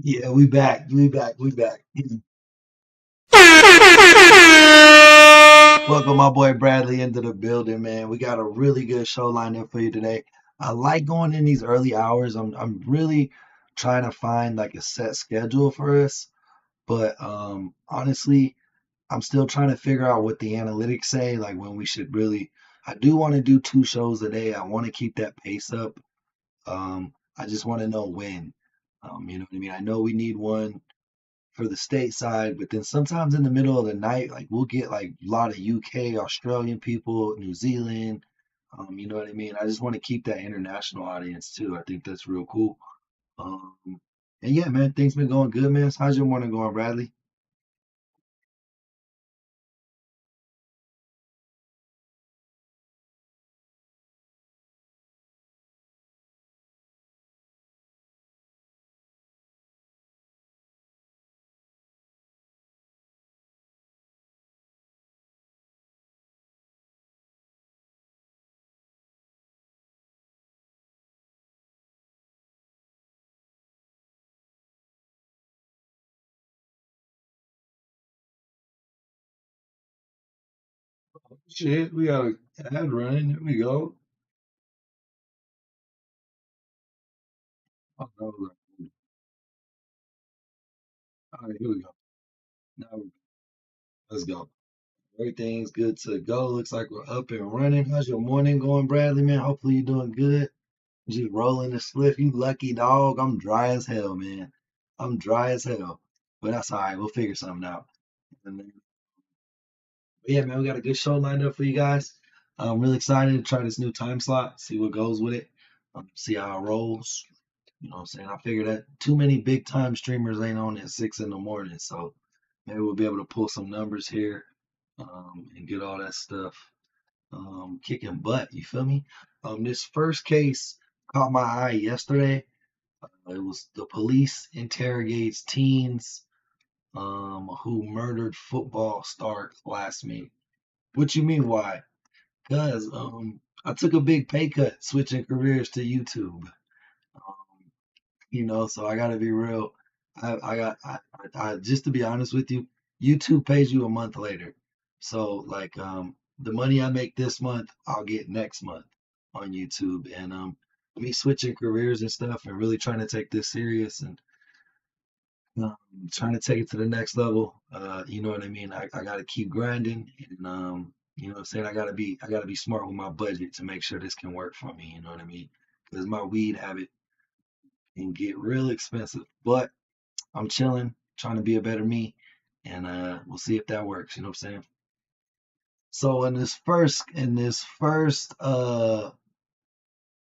Yeah, we back. We back. We back. Welcome my boy Bradley into the building, man. We got a really good show lined up for you today. I like going in these early hours. I'm really trying to find like a set schedule for us, but honestly, I'm still trying to figure out what the analytics say, like when we should really. I do want to do 2 shows a day. I want to keep that pace up. I just want to know when. You know what I mean? I know we need one for the stateside, but then sometimes in the middle of the night, like we'll get like a lot of UK, Australian people, New Zealand. You know what I mean? I just want to keep that international audience too. I think that's real cool. Um, and yeah, man, things been going good, man. So how's your morning going, Bradley? Shit, we got an ad running. Here we go. Oh, no, all right, here we go. Now let's go. Everything's good to go. Looks like we're up and running. How's your morning going, Bradley, man? Hopefully you're doing good. Just rolling the spliff. You lucky dog. I'm dry as hell, man. I'm dry as hell. But that's all right. We'll figure something out. And then, but yeah, man, we got a good show lined up for you guys. I'm really excited to try this new time slot, see what goes with it, see how it rolls. You know what I'm saying? I figure that too many big time streamers ain't on at 6 in the morning. So maybe we'll be able to pull some numbers here and get all that stuff kicking butt. You feel me? This first case caught my eye yesterday. It was the police interrogates teens who murdered football star classmate. What you mean why? Because I took a big pay cut switching careers to YouTube. Um, so I gotta be real. I got just to be honest with you, YouTube pays you a month later. So like the money I make this month, I'll get next month on YouTube. And me switching careers and stuff and really trying to take this serious and um, trying to take it to the next level. You know what I mean? I gotta keep grinding and you know what I'm saying? I gotta be smart with my budget to make sure this can work for me, you know what I mean? Because my weed habit can get real expensive. But I'm chilling, trying to be a better me, and we'll see if that works. You know what I'm saying? So in this first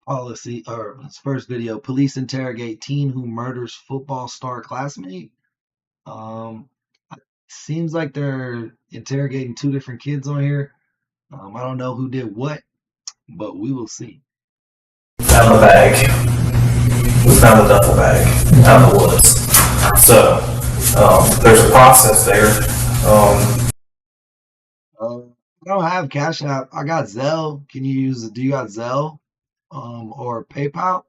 policy or this first video, police interrogate teen who murders football star classmate. Um, seems like they're interrogating two different kids on here. I don't know who did what, but we will see. Found a bag. We found a duffel bag out in the woods. So there's a process there. I don't have Cash App. I got Zelle. Can you use it? Do you got Zelle? Or PayPal?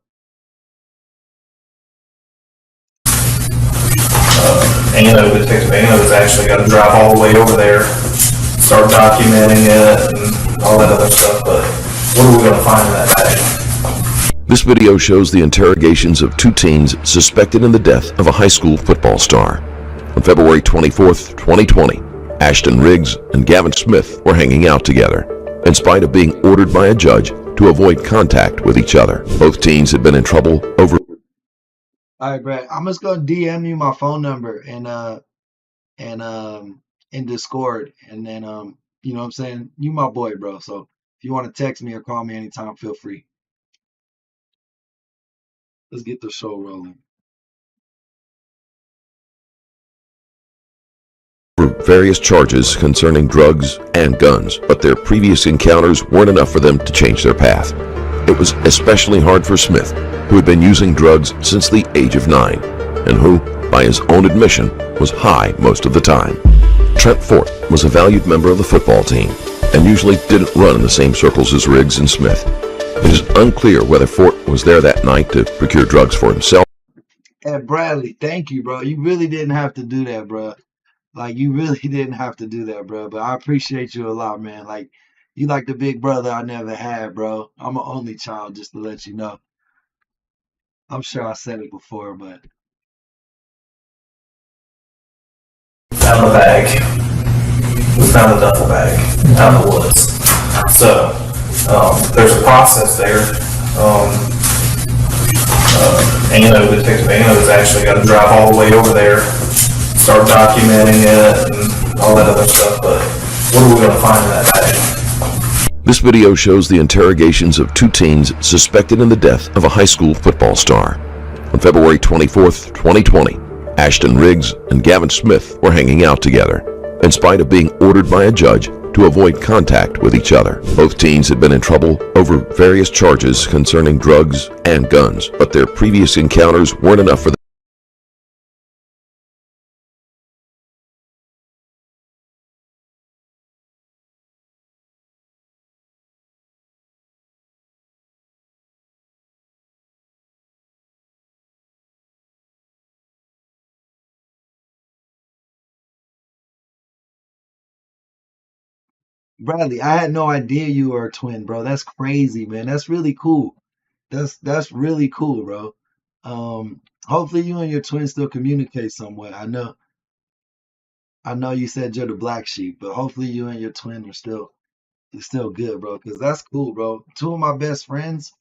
Ano's actually got to drive all the way over there, start documenting it and all that other stuff. But what are we going to find in that bag? This video shows the interrogations of two teens suspected in the death of a high school football star. On February 24th, 2020, Ashton Riggs and Gavin Smith were hanging out together, in spite of being ordered by a judge to avoid contact with each other. Both teens had been in trouble over. All right, Brad. I'm just gonna DM you my phone number and in Discord, and then you know what I'm saying? You my boy, bro. So if you want to text me or call me anytime, feel free. Let's get the show rolling. Various charges concerning drugs and guns, but their previous encounters weren't enough for them to change their path. It was especially hard for Smith, who had been using drugs since the age of 9, and who, by his own admission, was high most of the time. Trent Fort was a valued member of the football team, and usually didn't run in the same circles as Riggs and Smith. It is unclear whether Fort was there that night to procure drugs for himself. And Bradley, thank you, bro. You really didn't have to do that, bro. Like you really didn't have to do that, bro. But I appreciate you a lot, man. Like you like the big brother I never had, bro. I'm an only child, just to let you know. I'm sure I said it before, but Found the bag. We found the duffel bag out in the woods. So, there's a process there. Detective Anno has actually got to drive all the way over there, start documenting it and all that other stuff, but what are we going to find in that bag? This video shows the interrogations of two teens suspected in the death of a high school football star. On February 24th, 2020, Ashton Riggs and Gavin Smith were hanging out together, in spite of being ordered by a judge to avoid contact with each other. Both teens had been in trouble over various charges concerning drugs and guns, but their previous encounters weren't enough for them. Bradley, I had no idea you were a twin, bro. That's crazy, man. That's really cool. That's really cool, bro. Hopefully you and your twin still communicate somewhere. I know you said you're the black sheep, but hopefully you and your twin are still good, bro. Because that's cool, bro. Two of my best friends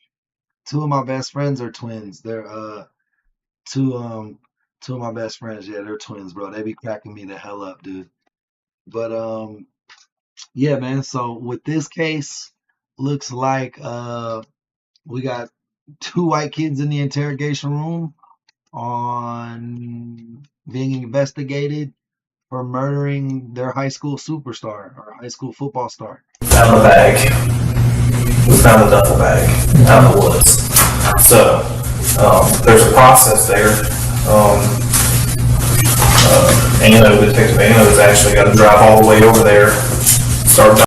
are twins. They're two two of my best friends, yeah, they're twins, bro. They be cracking me the hell up, dude. But yeah, man. So with this case, looks like we got two white kids in the interrogation room on being investigated for murdering their high school superstar or high school football star. Found the bag. We found the duffel bag out in the woods. So, there's a process there. Detective Anno has actually got to drive all the way over there, start.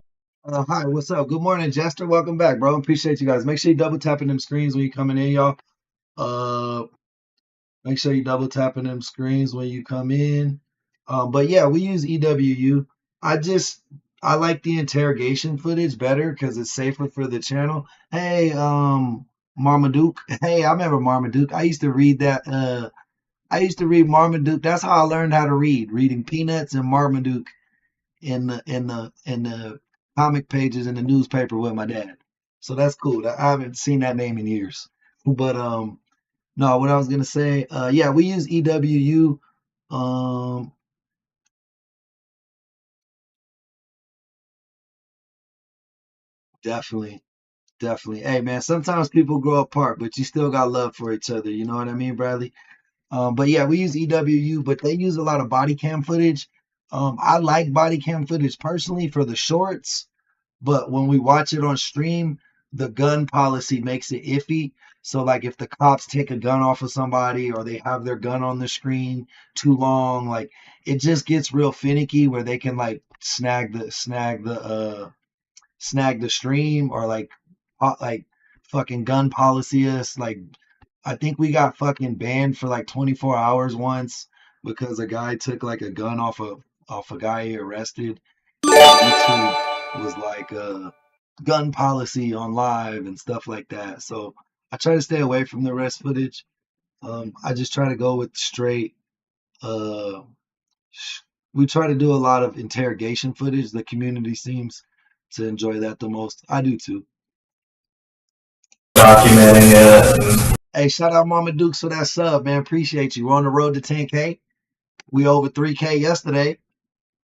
Hi, what's up? Good morning, Jester. Welcome back, bro. Appreciate you guys. Make sure you double tapping them screens when you coming in, y'all. Make sure you double tapping them screens when you come in. But yeah, we use EWU. I like the interrogation footage better because it's safer for the channel. Hey, Marmaduke. Hey, I remember Marmaduke. I used to read that. I used to read Marmaduke. That's how I learned how to read. Reading Peanuts and Marmaduke in the comic pages in the newspaper with my dad. So that's cool. I haven't seen that name in years. But no, what I was gonna say, yeah, we use EWU. Definitely, definitely. Hey man, sometimes people grow apart, but you still got love for each other. You know what I mean, Bradley? But yeah, we use EWU, but they use a lot of body cam footage. I like body cam footage personally for the shorts, but when we watch it on stream, the gun policy makes it iffy. So like if the cops take a gun off of somebody or they have their gun on the screen too long, like it just gets real finicky where they can like snag the stream or like fucking gun policy us. Like I think we got fucking banned for like 24 hours once because a guy took like a gun off a guy he arrested. And YouTube was like gun policy on live and stuff like that. So I try to stay away from the arrest footage. I just try to go with straight. Uh, we try to do a lot of interrogation footage. The community seems to enjoy that the most. I do too. Documenting it. Hey, shout out Mama Dukes for that sub, man. Appreciate you. We're on the road to 10K. We over 3K yesterday.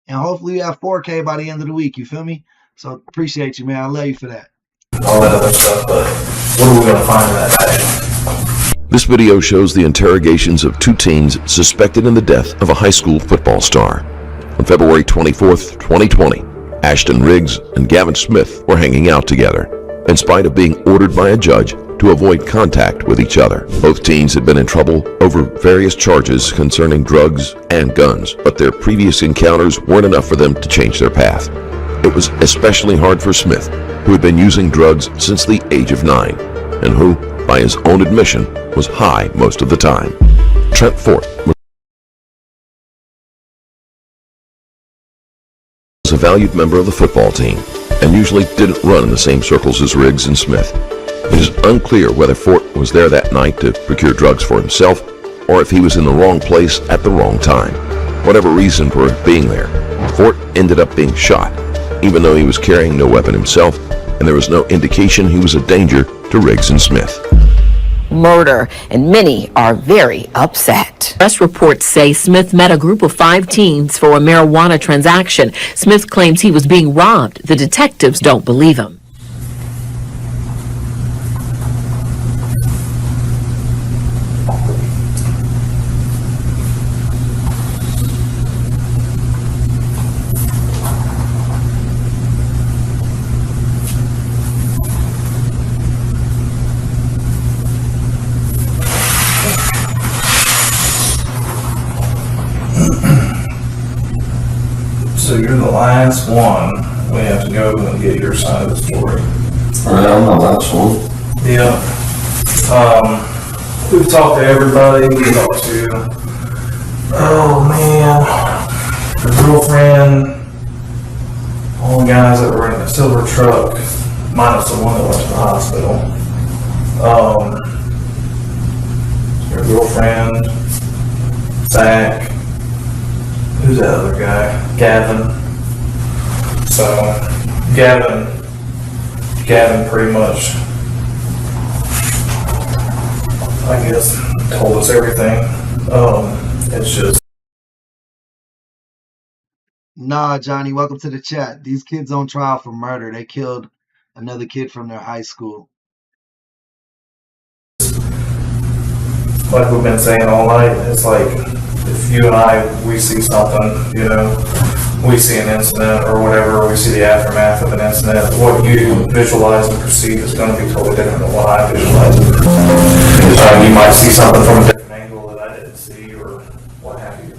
And hopefully we have 4K by the end of the week. You feel me? So appreciate you, man. I love you for that. All that other stuff, but what are we going to find in that bag? This video shows the interrogations of two teens suspected in the death of a high school football star. On February 24th, 2020, Ashton Riggs and Gavin Smith were hanging out together, in spite of being ordered by a judge to avoid contact with each other. Both teens had been in trouble over various charges concerning drugs and guns, but their previous encounters weren't enough for them to change their path. It was especially hard for Smith, who had been using drugs since the age of 9, and who, by his own admission, was high most of the time. Trent Fort was a valued member of the football team and usually didn't run in the same circles as Riggs and Smith. It is unclear whether Fort was there that night to procure drugs for himself or if he was in the wrong place at the wrong time. Whatever reason for being there, Fort ended up being shot, even though he was carrying no weapon himself, and there was no indication he was a danger to Riggs and Smith. Murder, and many are very upset. Press reports say Smith met a group of 5 teens for a marijuana transaction. Smith claims he was being robbed. The detectives don't believe him. So you're the last one. We have to go and get your side of the story. Alright, I'm the last one. Yeah. We've talked to everybody. We talked to, oh man, the girlfriend, all the guys that were in the silver truck, minus the one that went to the hospital. Your girlfriend, Zach, who's that other guy? Gavin. So, Gavin pretty much, I guess, told us everything. It's just. Nah, Johnny, welcome to the chat. These kids on trial for murder. They killed another kid from their high school. Like we've been saying all night, it's like if you and I, we see something, you know, we see an incident or whatever, we see the aftermath of an incident, what you visualize and perceive is going to be totally different than what I visualize. You might see something from a different angle that I didn't see or what have you.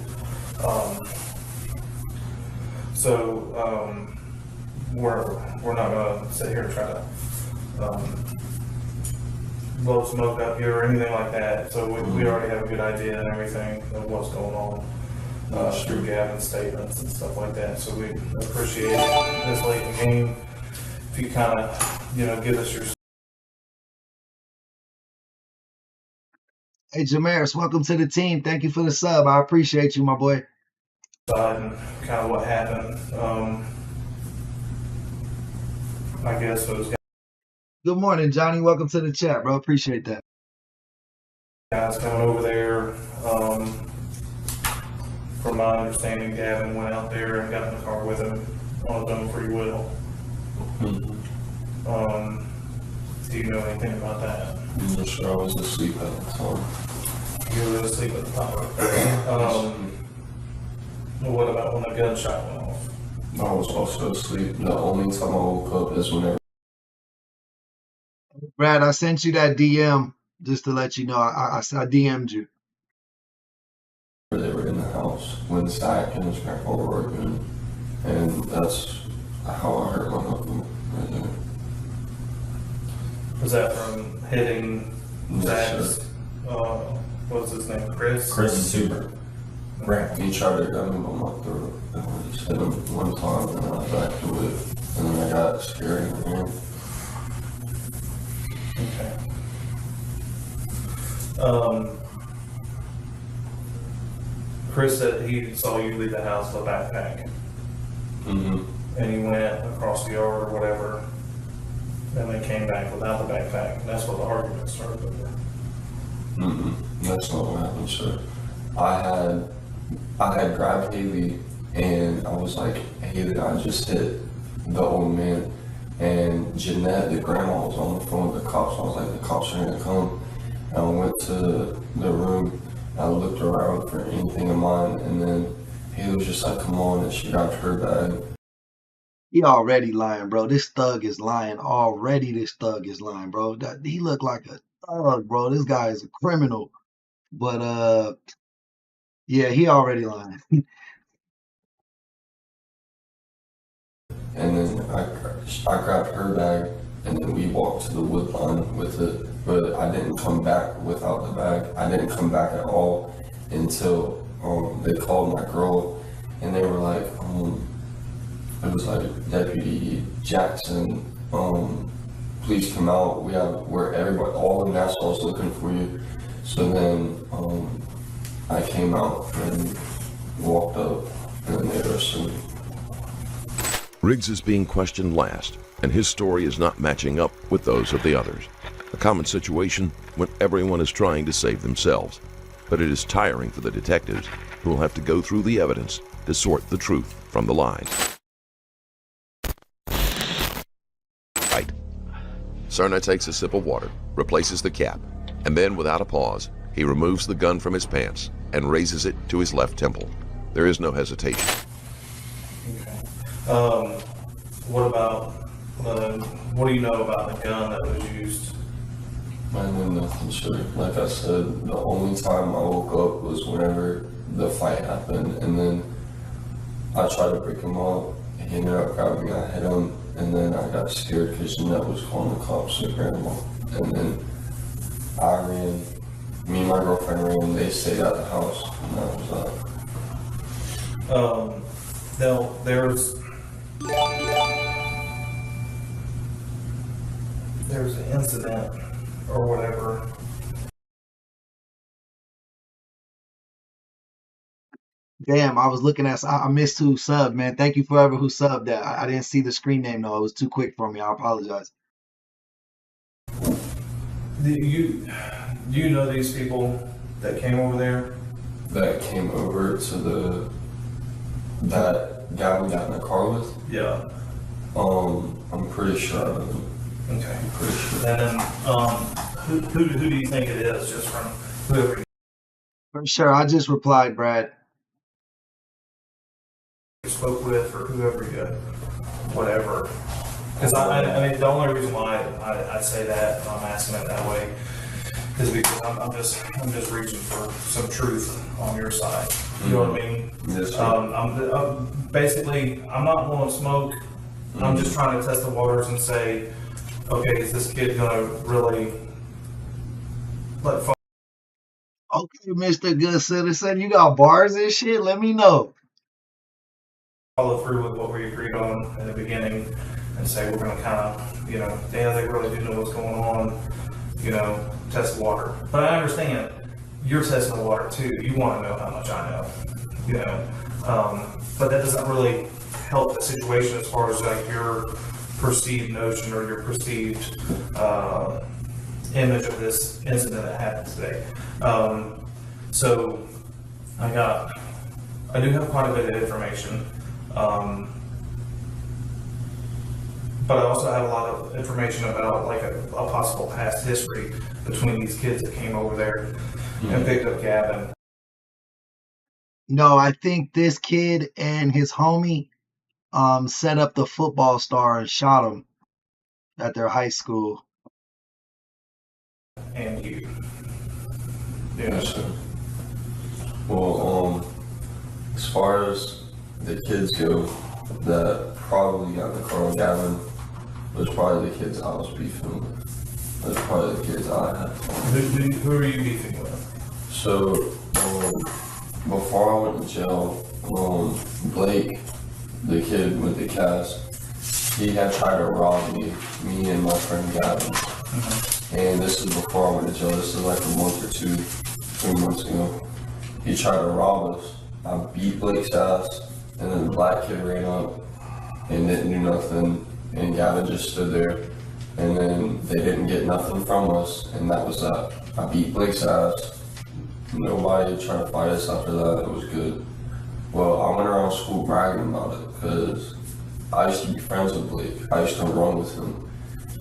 We're not going to sit here and try to blow smoke up here or anything like that. So we already have a good idea and everything of what's going on through Gavin's statements and stuff like that. So we appreciate this late in the game. If you kind of, give us your. Hey, Jamaris, welcome to the team. Thank you for the sub. I appreciate you, my boy. And kind of what happened. I guess those Good morning, Johnny. Welcome to the chat, bro. Appreciate that. guys coming over there. From my understanding, Gavin went out there and got in the car with him on his own free will. Do you know anything about that? I'm not sure, I was asleep at the time. You were asleep at the time. What about when the gunshot went off? I was also asleep. The only time I woke up is whenever Brad, I sent you that DM just to let you know. I DM'd you. they were in the house when Zach and his grandpa were working, and that's how I hurt my knuckle right there. Was that from hitting Yes, Zach's, what's his name, Chris? Chris is super. Right. He tried to gun me on my throat, and I just hit him one time, and I backed to it, and then I got scared again. Okay. Chris said he saw you leave the house with a backpack, and he went across the yard or whatever, and then came back without the backpack. And that's what the argument started over. That's not what happened, sir. I had grabbed Haley, and I was like, Haley, I just hit the old man. And Jeanette, the grandma, was on the phone with the cops. I was like, the cops are gonna come. And I went to the room, and I looked around for anything of mine, and then Haley was just like, come on, and she grabbed her bag. He already lying, bro. This thug is lying. Already this thug is lying, bro. He looked like a thug, bro. This guy is a criminal. But yeah, he already lying. And then I grabbed her bag, and then we walked to the wood line with it, but I didn't come back without the bag. I didn't come back at all until they called my girl, and they were like, it was like Deputy Jackson, please come out. Where everybody, all of Nassau's looking for you. So then I came out and walked up, and they arrested me. Riggs is being questioned last, and his story is not matching up with those of the others. A common situation when everyone is trying to save themselves. But it is tiring for the detectives, who will have to go through the evidence to sort the truth from the lies. Right. Cerna takes a sip of water, replaces the cap, and then, without a pause, he removes the gun from his pants and raises it to his left temple. There is no hesitation. Okay. What do you know about the gun that was used? I know nothing, sure. Like I said, the only time I woke up was whenever the fight happened, and then I tried to break him up. He ended up grabbing me, I hit him, and then I got scared because Jeanette was calling the cops and grandma. And then I ran, me and my girlfriend ran, they stayed at the house, and that was that. Now, there's an incident or whatever. Damn, I was looking at. I missed who subbed, man. Thank you for whoever who subbed that. I didn't see the screen name though. It was too quick for me. I apologize. Do you know these people that came over there? That came over to that guy we got in the car with? Yeah. I'm pretty sure I know him. Okay. I'm pretty sure. And who do you think it is, just from whoever For sure. I just replied, Brad. you spoke with or whoever you, whatever? Because I mean, the only reason why I say that, and I'm asking it that way, is because I'm just reaching for some truth on your side. You know what I mean? Yes, sir. I'm basically, I'm not blowing smoke. I'm just trying to test the waters and say, okay, is this kid gonna really let Okay, Mr. Good Citizen, you got bars and shit. Let me know. follow through with what we agreed on in the beginning and say we're gonna kind of, yeah, they really do know what's going on, test the water. But I understand you're testing the water too. You want to know how much I know, but that doesn't really help the situation as far as like your perceived notion or your perceived image of this incident that happened today. So I do have quite a bit of information. But I also have a lot of information about like a possible past history between these kids that came over there and picked up Gavin. No, I think this kid and his homie set up the football star and shot him at their high school. And you. Yes, sir. Well, as far as the kids go that probably got in the car with Gavin, was probably the kids I was beefing with. That's probably the kids I had. Who are you beefing with? So, before I went to jail, Blake, the kid with the cast, he had tried to rob me and my friend Gavin. And this is before I went to jail. This is like a month or 3 months ago. He tried to rob us. I beat Blake's ass, and then the black kid ran up and didn't do nothing. And Gavin just stood there, and then they didn't get nothing from us, and that was that. I beat Blake's ass. Nobody tried to fight us after that. It was good. Well, I went around school bragging about it because I used to be friends with Blake. I used to run with him.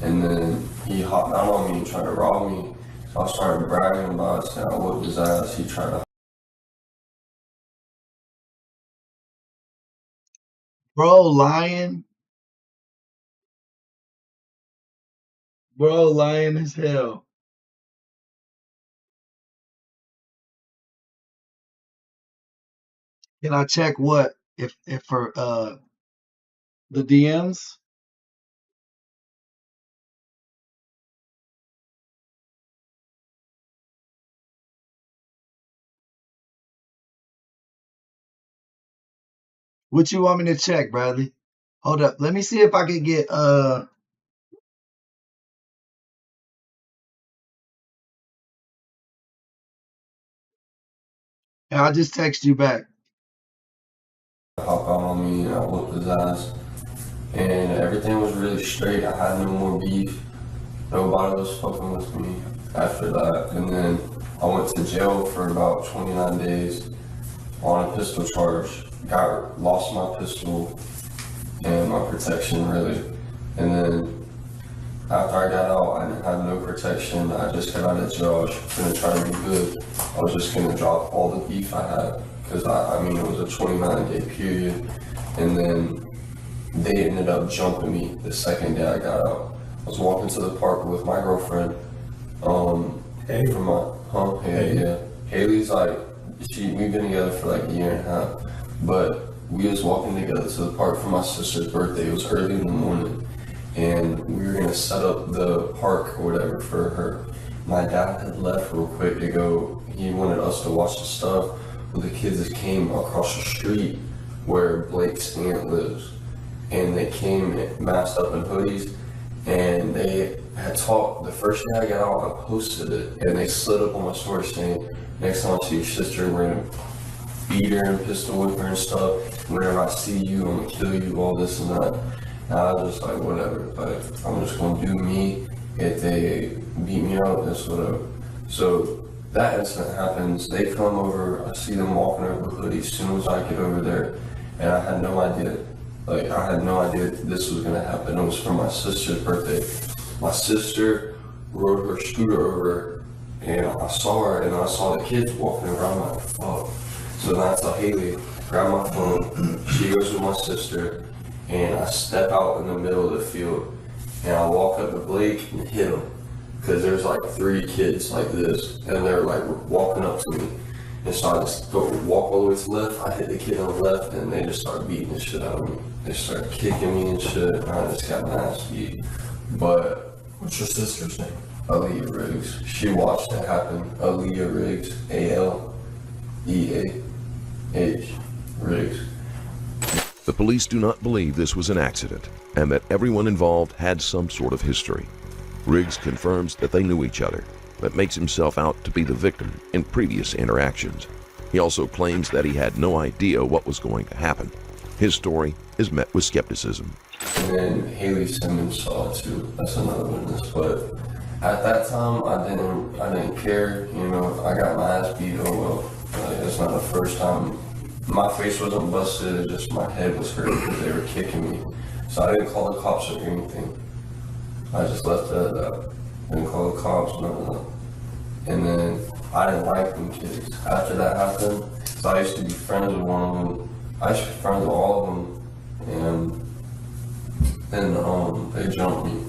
And then he hopped down on me and tried to rob me. So I started bragging about it, saying I whooped his ass. He tried to. Bro, lying. Bro, lying as hell. Can I check what? If for the DMs? What you want me to check, Bradley? Hold up. Let me see if I can get and I'll just text you back. Hop out on me and I whooped his ass. And everything was really straight. I had no more beef. Nobody was fucking with me after that. And then I went to jail for about 29 days on a pistol charge. Lost my pistol and my protection, really. And then after I got out, I didn't have no protection. I just got out of jail. I was gonna try to be good. I was just gonna drop all the beef I had, because I mean, it was a 29-day period. And then they ended up jumping me the second day I got out. I was walking to the park with my girlfriend. Haley? From my, Haley, yeah. Haley's like, we've been together for like a year and a half. But we was walking together to the park for my sister's birthday. It was early in the morning. And we were gonna set up the park or whatever for her. My dad had left real quick to go, he wanted us to watch the stuff. But the kids that came across the street where Blake's aunt lives. And they came masked up in hoodies, and they had talked. The first day I got out, I posted it, and they slid up on my story saying, next time I see your sister, we're gonna beat her and pistol whip her and stuff. Whenever I see you, I'm gonna kill you, all this and that. And I was just like, whatever, like, I'm just gonna do me. If they beat me out, that's whatever. So that incident happens, they come over, I see them walking over the hoodie as soon as I get over there, and I had no idea. Like, I had no idea this was gonna happen. It was for my sister's birthday. My sister rode her scooter over, and I saw her, and I saw the kids walking around. I'm like, fuck. So then I tell Haley, grab my phone. She goes with my sister, and I step out in the middle of the field, and I walk up to Blake and hit him. Because there's like 3 kids like this, and they're like walking up to me. And so I just walk all the way to the left. I hit the kid on the left, and they just start beating the shit out of me. They start kicking me and shit, and I just got nasty. But What's your sister's name? Aaliyah Riggs, she watched it happen. Aaliyah Riggs, Aleah Riggs. The police do not believe this was an accident and that everyone involved had some sort of history. Riggs confirms that they knew each other, but makes himself out to be the victim in previous interactions. He also claims that he had no idea what was going to happen. His story is met with skepticism. And then Haley Simmons saw it too. That's another witness. But at that time, I didn't care. You know, I got my ass beat. Oh well. Like, it's not the first time. My face wasn't busted. It's just my head was hurt because they were kicking me. So I didn't call the cops or anything. I just left it at that. Didn't call the cops, none of that. And then I didn't like them kids. After that happened, so I used to be friends with one of them. I used to be friends with all of them. And they jumped me.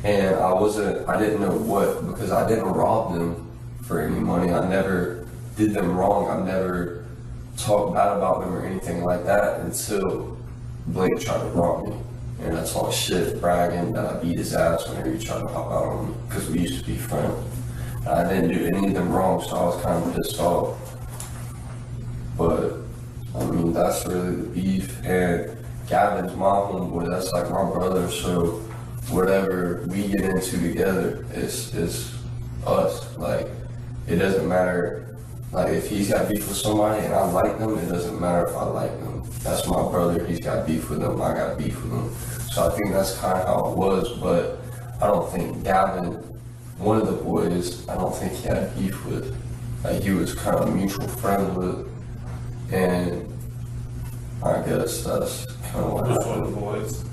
And I didn't know what, because I didn't rob them for any money. I never did them wrong. I never talked bad about them or anything like that until Blake tried to rob me. And I talked shit, bragging that I beat his ass whenever he tried to hop out on me, because we used to be friends. I didn't do any of them wrong, so I was kind of pissed off. But, I mean, that's really the beef. And Gavin's my homeboy, that's like my brother, so whatever we get into together is us. Like, it doesn't matter, like, if he's got beef with somebody and I like them, it doesn't matter if I like them. That's my brother, he's got beef with them, I got beef with them. So I think that's kind of how it was, but I don't think Gavin, one of the boys, I don't think he had beef with. Like, he was kind of mutual friends with, and I guess that's kind of what Which happened. one of the boys?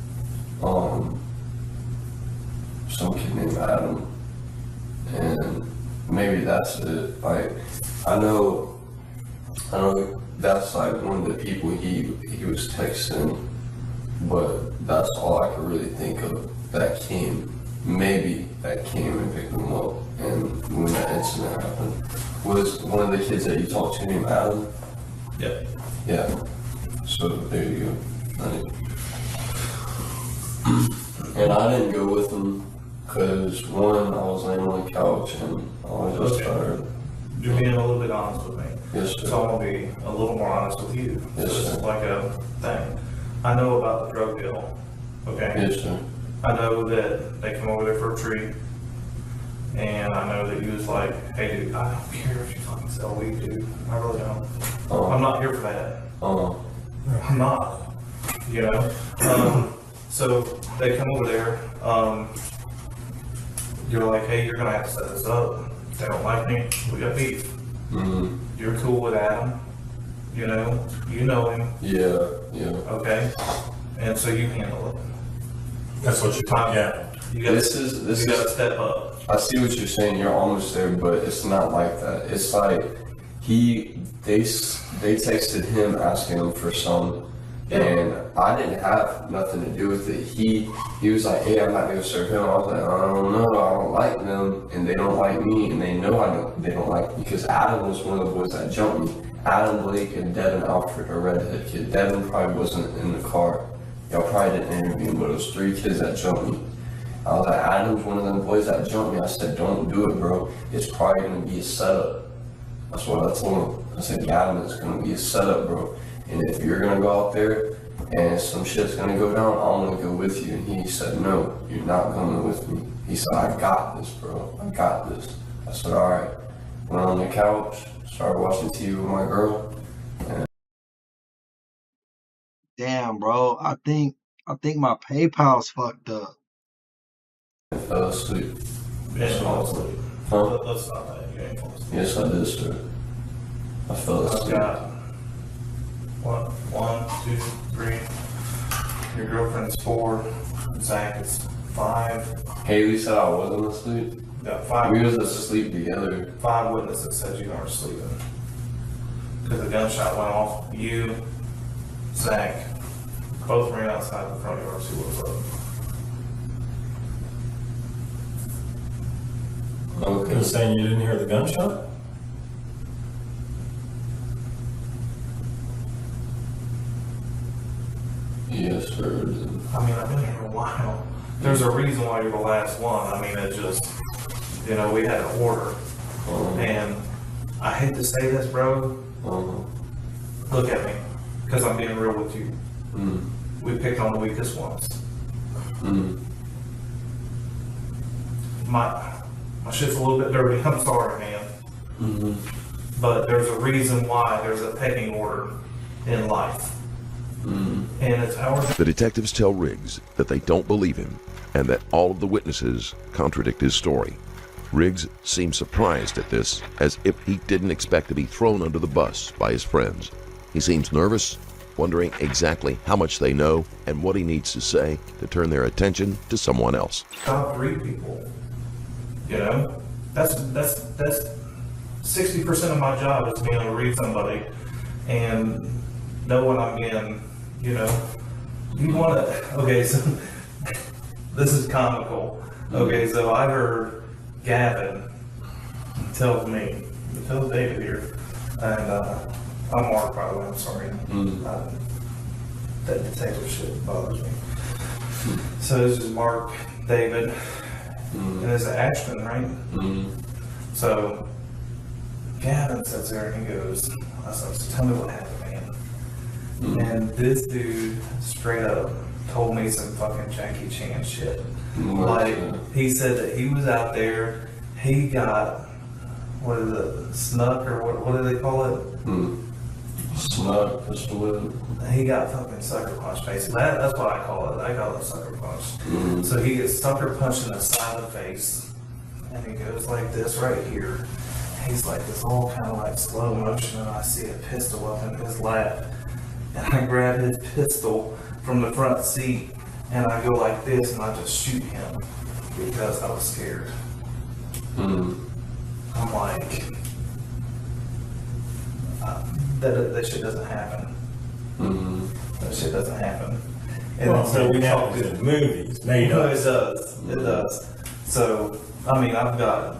Some kid named Adam, and maybe that's it. Like, I know that's like one of the people he was texting, but that's all I could really think of that came and picked him up. And when that incident happened, was one of the kids that you talked to named Adam? Yeah. Yeah. So there you go. And I didn't go with him because one, I was laying on the couch and I was just tired. You're being a little bit honest with me. Yes, sir. So I'm gonna be a little more honest with you. Yes, So this sir. is like a thing. I know about the drug deal, okay? Yes, sir. I know that they come over there for a treat, and I know that you was like, hey dude, I don't care if you fucking sell weed, dude. I really don't. I'm not here for that. I'm not, you know? So they come over there, you're like, hey, you're gonna have to set this up. They don't like me, we got beef. You're cool with Adam, you know him, Yeah, yeah. okay? And so you handle it. That's what you're talking about. You gotta, This is you gotta step up. I see what you're saying. You're almost there, but it's not like that. It's like they texted him asking him for some, and I didn't have nothing to do with it. He was like, hey, I'm not gonna serve him. I was like, I don't know. I don't like them, and they don't like me, and they know they don't like me because Adam was one of the boys that jumped me. Adam, Blake, and Devin Alfred, a redhead kid. Devin probably wasn't in the car. Y'all probably didn't interview him, but it was 3 kids that jumped me. I was like, Adam's one of them boys that jumped me. I said, don't do it, bro. It's probably gonna be a setup. That's what I told him. I said, Adam, it's gonna be a setup, bro. And if you're gonna go out there and some shit's gonna go down, I'm gonna go with you. And he said, no, you're not coming with me. He said, I got this, bro. I got this. I said, all right. Went on the couch, started watching TV with my girl. Damn, bro. I think my PayPal's fucked up. And fell asleep. You ain't fall asleep. Huh? Let's stop that. You ain't fall asleep. Yes, I did, sir. I fell I've asleep. got one, 2, 3. Your girlfriend's 4. Zach is 5. Haley said I wasn't asleep. You got 5. We was asleep together. 5 witnesses said you weren't sleeping. Because the gunshot went off. You, Zach, both ran outside the front yard. See what's up. Okay. You're saying you didn't hear the gunshot? Yes, sir. I mean, I've been here a while. There's a reason why you're the last one. I mean, it just, we had an order. And I hate to say this, bro. Look at me. Because I'm being real with you. We picked on the weakest ones. My shit's a little bit dirty. I'm sorry, man. But there's a reason why there's a pecking order in life. And it's our... The detectives tell Riggs that they don't believe him and that all of the witnesses contradict his story. Riggs seems surprised at this, as if he didn't expect to be thrown under the bus by his friends. He seems nervous, wondering exactly how much they know and what he needs to say to turn their attention to someone else. Top 3 people. That's 60% of my job is being able to read somebody and know what I'm being, you want to, okay, so this is comical. Okay, so I heard Gavin tells David here, and I'm Mark, by the way, I'm sorry. That detective shit bothers me. So this is Mark, David, and this is Ashton, right? So Gavin sits there and he goes, I said, tell me what happened, man. And this dude straight up told me some fucking Jackie Chan shit. Like, he said that he was out there, he got, what is it, snuck, or what do they call it? Snuck, pistol whip. He got fucking sucker punched, basically. That's what I call it. I call it sucker punch. So he gets sucker punched in the side of the face, and he goes like this right here. He's like, it's all kind of like slow motion, and I see a pistol up in his lap. And I grab his pistol from the front seat, and I go like this, and I just shoot him because I was scared. I'm like, that shit doesn't happen. That shit doesn't happen. And Well, then so we talk have to the movies made No, up. it does. It does. So, I mean, I've got,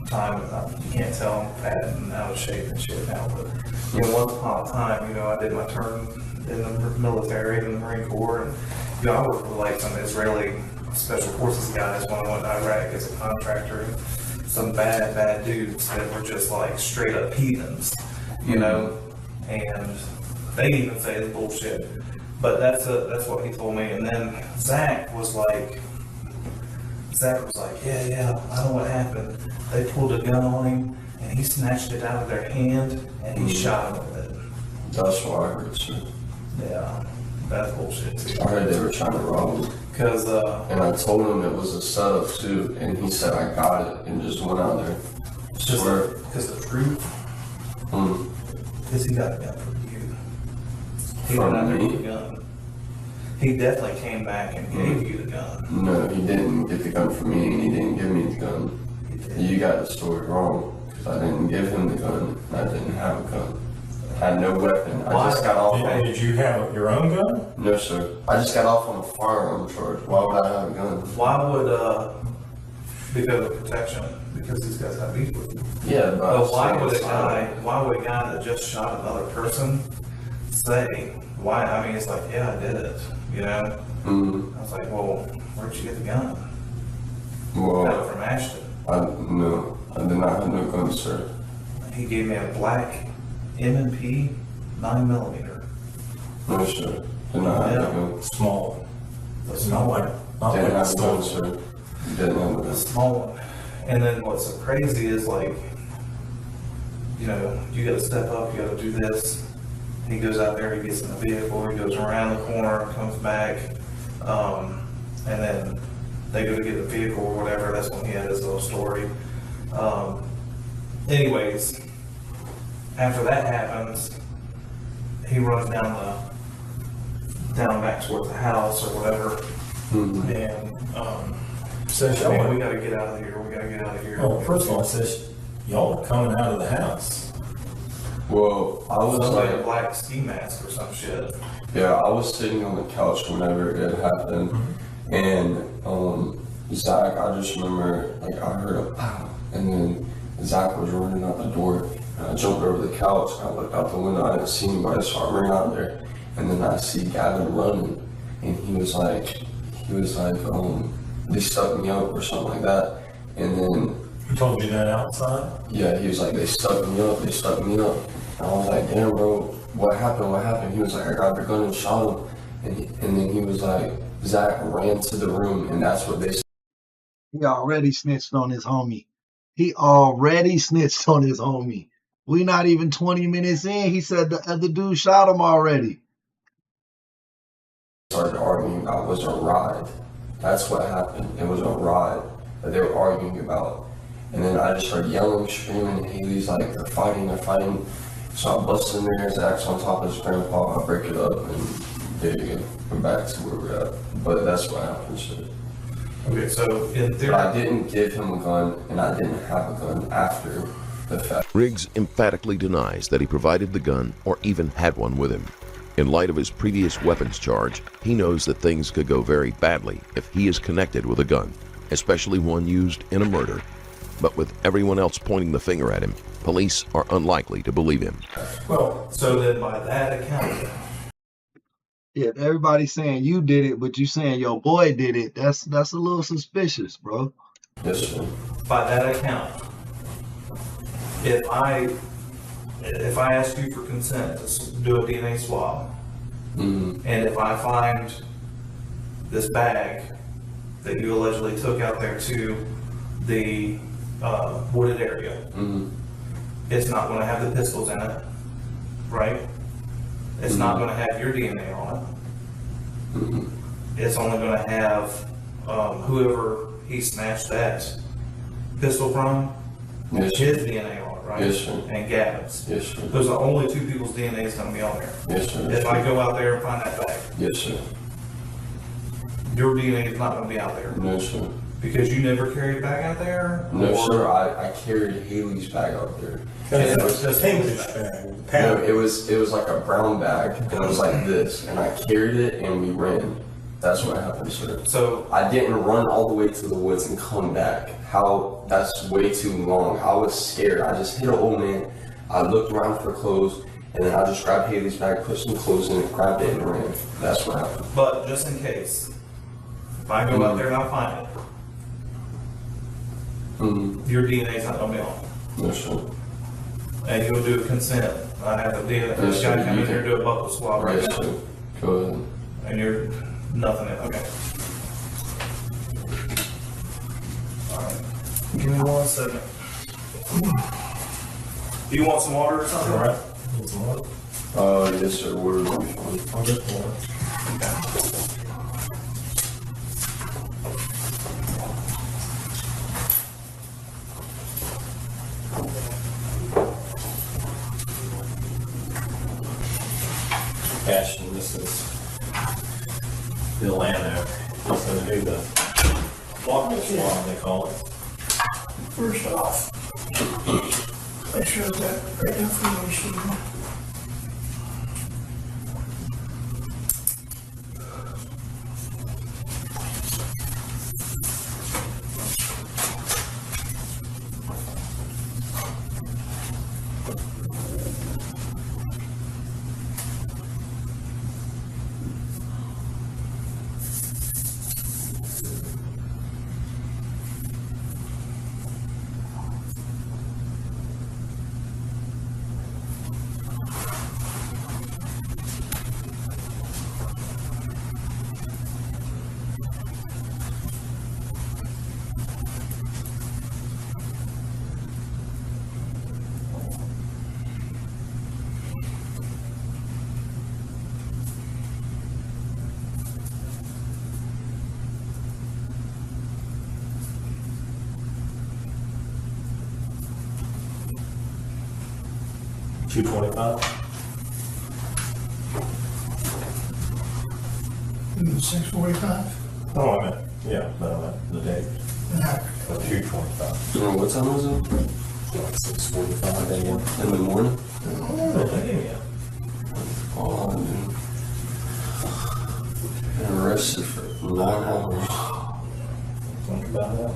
time, you can't tell I'm fat and out of shape and shit now, but, once upon a time, I did my term in the military, in the Marine Corps, and, I worked with like some Israeli special forces guys when I went to Iraq as a contractor. some bad dudes that were just like straight up heathens, you know, and they even say it's bullshit. But that's what he told me. And then Zach was like, yeah, I know what happened. They pulled a gun on him and he snatched it out of their hand and he shot him with it. That's what I heard too. Yeah, that's bullshit too. I heard they were trying to rob him. Cause And I told him it was a setup too, and he said I got it and just went out there. Swear. because the truth, because he got a gun from you. He From went out there me? with a gun. He definitely came back and gave you the gun. No, he didn't get the gun from me, and he didn't give me the gun. He did. You got the story wrong, because I didn't give him the gun, and I didn't have a gun. I had no weapon. I just got off on... Did you have your own gun? No, sir. I just got off on a firearm charge. Why would I have a gun? Why would because of protection? Because these guys have beef with you. Yeah, But why would a guy that just shot another person say, why? I mean, it's like, yeah, I did it, you know? I was like, well, where'd you get the gun? Got it Well, from Ashton. no, I did not have no gun, sir. He gave me a black M&P 9mm. No, sir. Did not have a gun. Small. The Not like, not Didn't like have a gun, stuff. sir. Didn't have a the gun. small one. And then what's so crazy is like, you know, you gotta step up, you gotta do this. He goes out there, he gets in the vehicle, he goes around the corner, comes back, and then they go to get the vehicle or whatever. That's when he had his little story. Anyways, after that happens, he runs down back towards the house or whatever, and says, "Man, we gotta get out of here. We gotta get out of here." Well, first of all, it says, y'all are coming out of the house. Well, I was Somebody in a like, black ski mask or some shit. yeah, I was sitting on the couch whenever it happened, and Zach, I just remember, like, I heard a pow, and then Zach was running out the door, and I jumped over the couch, and I looked out the window, I didn't see anybody, so I ran out there, and then I see Gavin running, and he was like, they stuck me up or something like that, and then, He told you that outside? yeah, he was like, they stuck me up, and I was like, damn, bro, what happened? He was like, I got the gun and shot him, and then he was like, Zach ran to the room, and that's what they said. He already snitched on his homie. We not even 20 minutes in. He said the other dude shot him already. Started arguing about was a ride. That's what happened. It was a ride that they were arguing about. And then I just started yelling, screaming, and Haley's like, they're fighting. So I bust in there, Zach's on top of his grandpa, I break it up, and there you go. We're back to where we're at. But that's what happened, shit. Okay, so in theory, But I didn't give him a gun, and I didn't have a gun after the fact. Riggs emphatically denies that he provided the gun or even had one with him. In light of his previous weapons charge, he knows that things could go very badly if he is connected with a gun, especially one used in a murder. But with everyone else pointing the finger at him, police are unlikely to believe him. Well, so then by that account, If everybody's saying you did it, but you saying your boy did it, that's a little suspicious, bro. Yes, sir. by that account, if I ask you for consent to do a DNA swab, and if I find this bag that you allegedly took out there to the wooded area, it's not going to have the pistols in it, right? It's not going to have your DNA on it. It's only going to have whoever he snatched that pistol from, Yes, his sir. DNA on it, right? Yes, sir. And Gavin's. Yes, sir. Those are only two people's DNA is going to be on there. Yes, sir. If I go out there and find that bag, Yes, sir. your DNA is not going to be out there No, sir. because you never carried a bag out there. No, or- sir. I carried Haley's bag out there. that's it was a just- pinkish bag with a No, powder. it was like a brown bag, and it was like this, and I carried it, and we ran. That's what happened, sir. So I didn't run all the way to the woods and come back. That's way too long. I was scared. I just hit an old man. I looked around for clothes, and then I just grabbed Haley's bag, put some clothes in it, grabbed it, and ran. That's what happened. but just in case, if I go out there and I find it, your DNA's not gonna be on. Yes, sir. And you'll do a consent. I have a DNA, this Yes, sir. guy come in here and do a buckle swab right Yes, now. sir. Go ahead. And you're nothing, okay. Alright, give me 1 second. Do you want some water or something? All right. What's the matter? Yes, sir. Where is it? I'll get one. Ashton, this is Bill Anno. He's gonna do the block swab, they call it. First off, make sure that right information. $225. 6:45. Oh, I meant, yeah, no, I meant the date. Yeah. $225. What time is it? Like 6:45 a.m. In the morning? Yeah. Oh, I've been arrested for 9 hours. Think about that.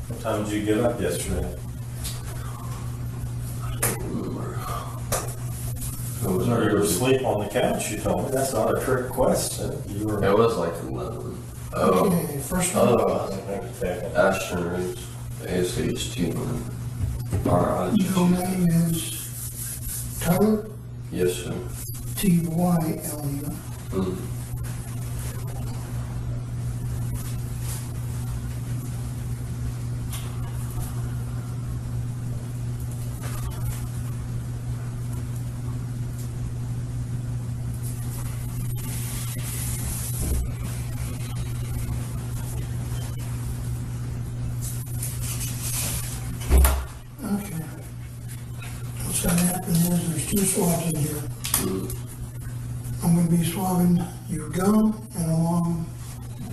What time did you get up yesterday? I don't remember. It was You were early. asleep on the couch, you told me. That's not a trick question. You were. It was like 11. Oh, Okay, first one. Ashton Reeves, ASHT one. Your name is Tyler, Yes, sir. Tylu. Mm. Okay. What's gonna happen is there's 2 swabs in here. I'm gonna be swabbing your gum and along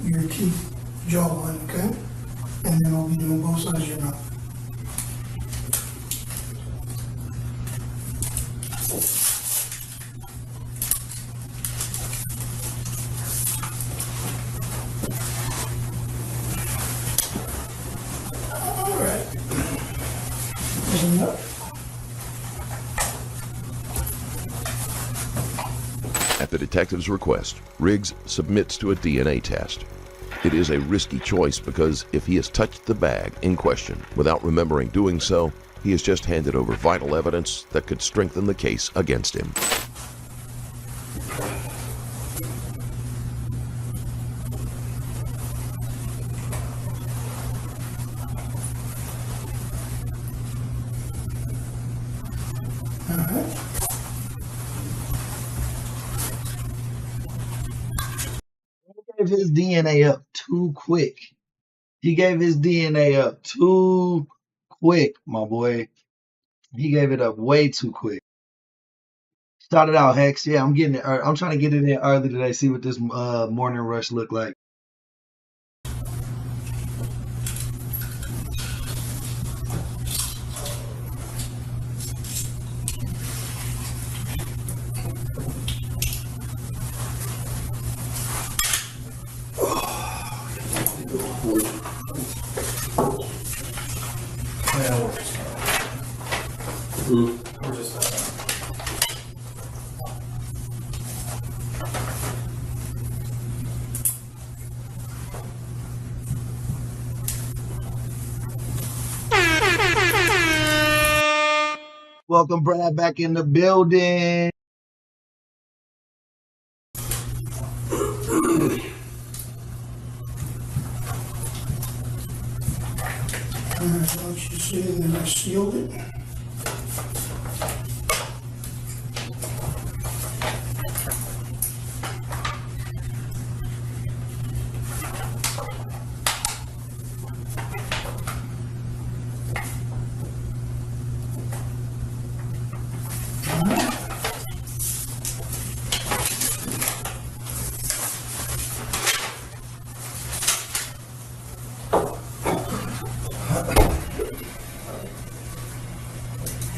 your teeth jawline, okay? And then I'll be doing both sides of your mouth. All right. Isn't that? At the detective's request, Riggs submits to a DNA test. It is a risky choice because if he has touched the bag in question without remembering doing so, he has just handed over vital evidence that could strengthen the case against him. He gave his DNA up too quick. He gave his DNA up too quick, my boy. He gave it up way too quick. Shout it out, Hex. Yeah, I'm getting it. I'm trying to get it in early today. See what this morning rush look like. We're just Welcome, Brad, back in the building. Once you see it, then I sealed it.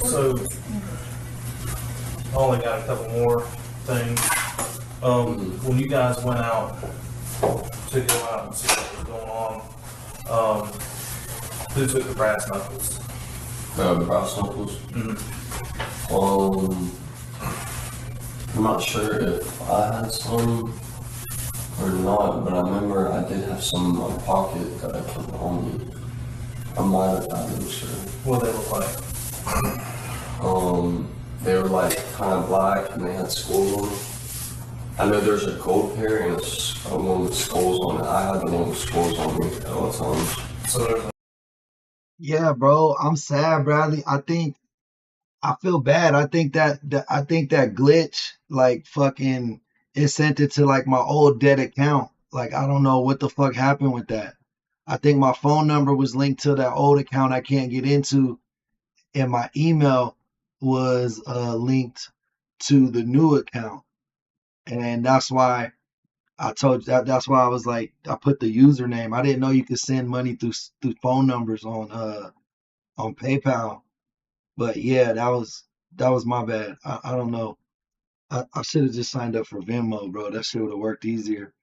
So, I only got a couple more things. When you guys went out to go out and see what was going on, who took the brass knuckles? The brass knuckles. I'm not sure if I had some or not, but I remember I did have some in my pocket that I kept on me. I might have had them, sure. What they look like? They were like kind of black and they had skulls on them. I know there's a gold pair and a one with skulls on it. I had the one with skulls on me at all times. So there's Yeah, bro, I'm sad, Bradley. I feel bad. I think that glitch, like fucking, it sent it to like my old dead account. Like I don't know what the fuck happened with that. I think my phone number was linked to that old account I can't get into, and my email was linked to the new account, and that's why I told you that. That's why I was like, I put the username. I didn't know you could send money through phone numbers on PayPal. But yeah, that was my bad. I don't know. I should have just signed up for Venmo, bro. That shit would have worked easier.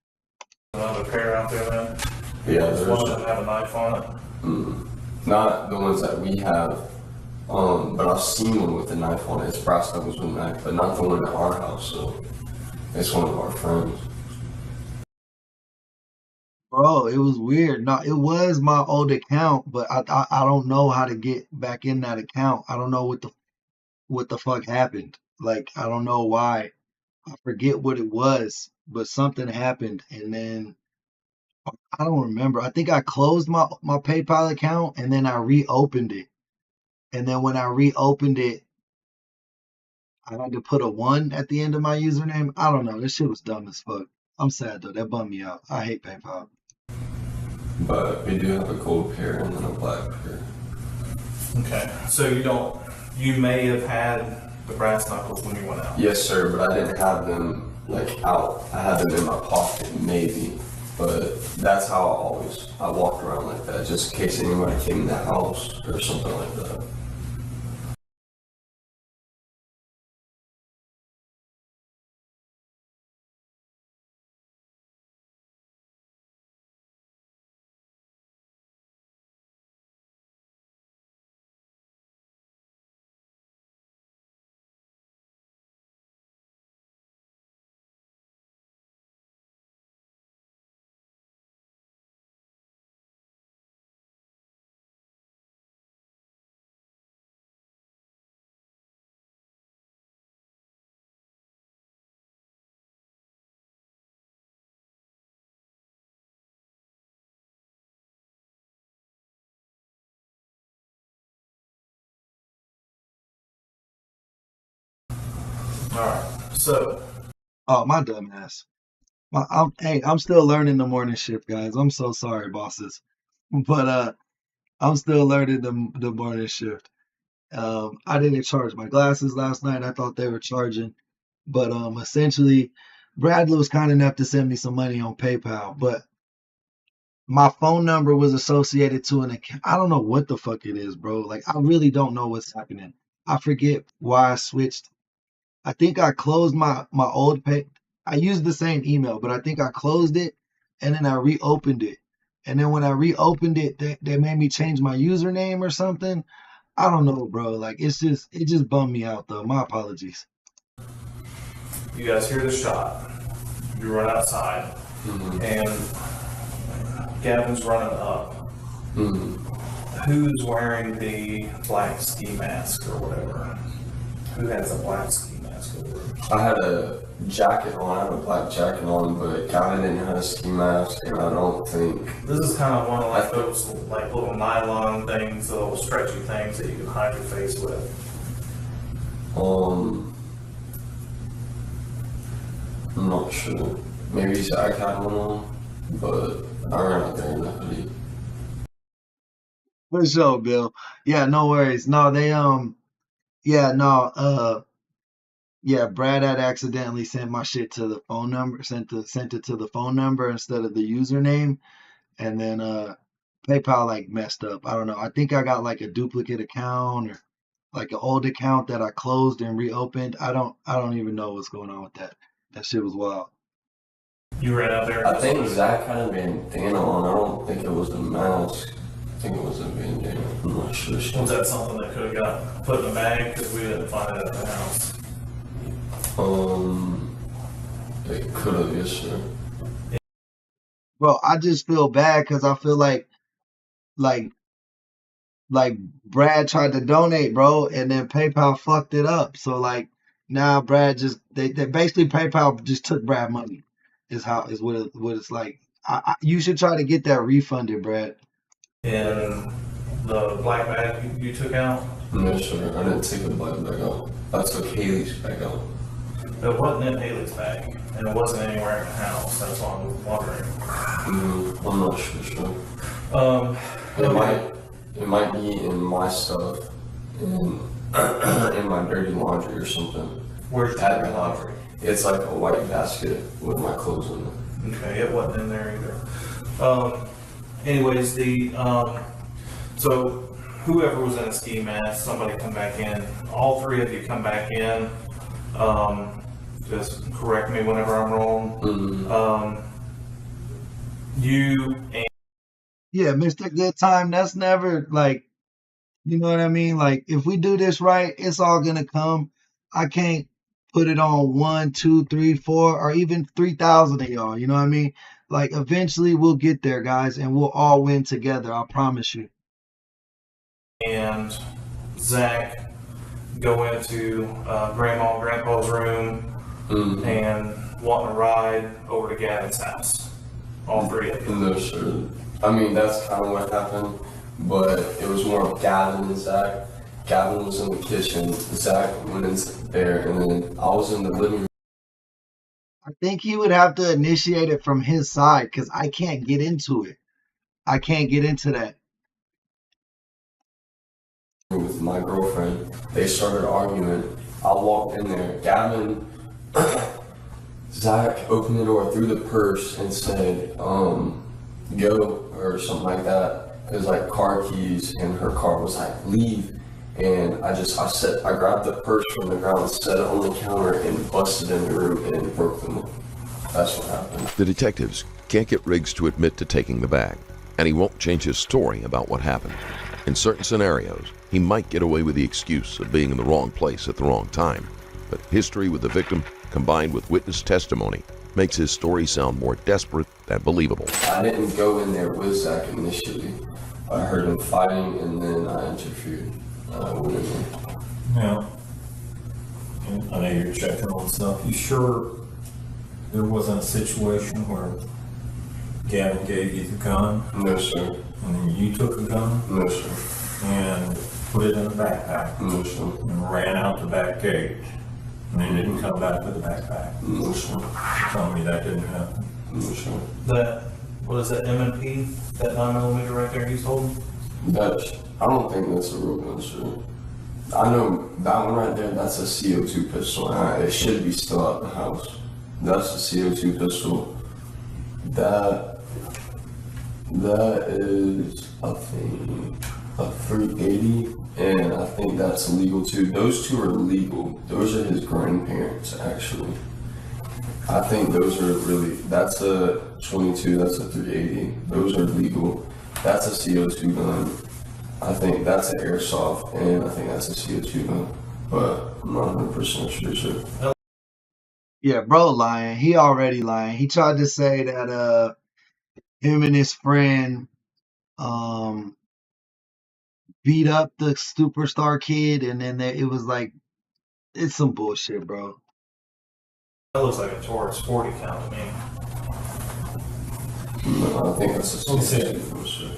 another pair out there then. Yeah, One there's doesn't have a knife on it. not the ones that we have, but I've seen one with a knife on it. It's brass knuckles with a knife, but not the one at our house. So it's one of our friends. Bro, it was weird. No, it was my old account, but I don't know how to get back in that account. I don't know what the fuck happened. Like I don't know why. I forget what it was, but something happened, and then I don't remember. I think I closed my PayPal account and then I reopened it. And then when I reopened it, I had to put a one at the end of my username. I don't know. This shit was dumb as fuck. I'm sad though. That bummed me out. I hate PayPal. But we do have a gold pair and then a black pair. Okay. So you may have had the brass knuckles when you went out. Yes, sir, but I didn't have them like out. I had them in my pocket, maybe. But that's how I walked around like that, just in case anybody came in the house or something like that. All right. So Oh, my dumb ass. Hey, I'm still learning the morning shift, guys. I'm so sorry, bosses. But I'm still learning the morning shift. I didn't charge my glasses last night. I thought they were charging. But essentially, Bradley was kind enough to send me some money on PayPal, but my phone number was associated to an account. I don't know what the fuck it is, bro. Like I really don't know what's happening. I forget why I switched. I think I closed my old pay. I used the same email, but I think I closed it and then I reopened it. And then when I reopened it, they made me change my username or something. I don't know, bro. Like it just bummed me out though. My apologies. you guys hear the shot. You run outside, and Gavin's running up. Who's wearing the black ski mask or whatever? Who has a black ski mask over it? I had a jacket on, I had a black jacket on, but Gavin didn't have a ski mask, and I don't think. This is kind of one of like those like little nylon things, little stretchy things that you can hide your face with. I'm not sure. Maybe Zach had one on, but I ran out there in the hoodie. For sure, Bill. Yeah, no worries. No, they yeah, no, yeah, Brad had accidentally sent my shit to the phone number, sent it to the phone number instead of the username, and then PayPal like messed up. I don't know. I think I got like a duplicate account or like an old account that I closed and reopened. I don't even know what's going on with that. That shit was wild. You ran out there. I think Zach had a bandana on. I don't think it was a mask. I think it was a bandana. I'm not sure. Was that something that could have got put in the bag because we didn't find it at the house? It could have, yes, sir. Bro, I just feel bad because I feel like Brad tried to donate, bro, and then PayPal fucked it up. So like now Brad just they basically PayPal just took Brad money. Is what it's like. You should try to get that refunded, Brad. And the black bag you took out? No, sir. I didn't take the black bag out. I took Haley's bag out. It wasn't in Haley's bag, and it wasn't anywhere in the house. That's why I'm wondering. I'm not sure. It might be in my stuff, in my dirty laundry or something. Where's your dirty laundry? It's like a white basket with my clothes in it. Okay, it wasn't in there either. Anyways, so whoever was in a ski mask, somebody come back in. All three of you come back in. Just correct me whenever I'm wrong. You and Yeah, Mr. Good Time. That's never like, you know what I mean? Like if we do this right, it's all gonna come. I can't put it on 1, 2, 3, 4, or even 3,000 of y'all. You know what I mean? Like eventually we'll get there, guys, and we'll all win together. I promise you. and Zach go into Grandma and Grandpa's room and want to ride over to Gavin's house. All three of you. No, sir. I mean, that's kind of what happened, but it was more of Gavin and Zach. Gavin was in the kitchen, Zach went in there, and then I was in the living room. I think he would have to initiate it from his side because I can't get into it. I can't get into that. With my girlfriend. They started arguing. I walked in there. Gavin, Zach opened the door, threw the purse, and said, go, or something like that. It was like car keys, and her car was like, leave. And I grabbed the purse from the ground, set it on the counter, and busted in the room and broke them. That's what happened. The detectives can't get Riggs to admit to taking the bag, and he won't change his story about what happened. In certain scenarios, he might get away with the excuse of being in the wrong place at the wrong time, but history with the victim, combined with witness testimony, makes his story sound more desperate than believable. I didn't go in there with Zach initially. I heard him fighting, and then I interfered. I went in there. Yeah. And I know you're checking on stuff. You sure there wasn't a situation where Gavin gave you the gun No, sir. and then you took the gun No, sir. and put it in a backpack No, sir. and ran out the back gate and then didn't come back with the backpack? No, sir. You're telling me that didn't happen? No, sir. That, what is that, M&P? That 9mm right there he's holding? I don't think that's a real gun, sir. I know that one right there, that's a CO2 pistol. It should be still at the house. That's a CO2 pistol. That is, I think, a 380, and I think that's illegal too. Those two are legal. Those are his grandparents, actually. I think those are really, that's a 22, that's a 380. Those are legal. That's a CO2 gun. I think that's an airsoft, and I think that's a CO2 gun. But I'm not 100% sure, sir. Yeah, bro, lying. He already lying. He tried to say that him and his friend beat up the superstar kid, and then it was like, it's some bullshit, bro. That looks like a Taurus 40 count to me. No, I think that's a Let's see. 62.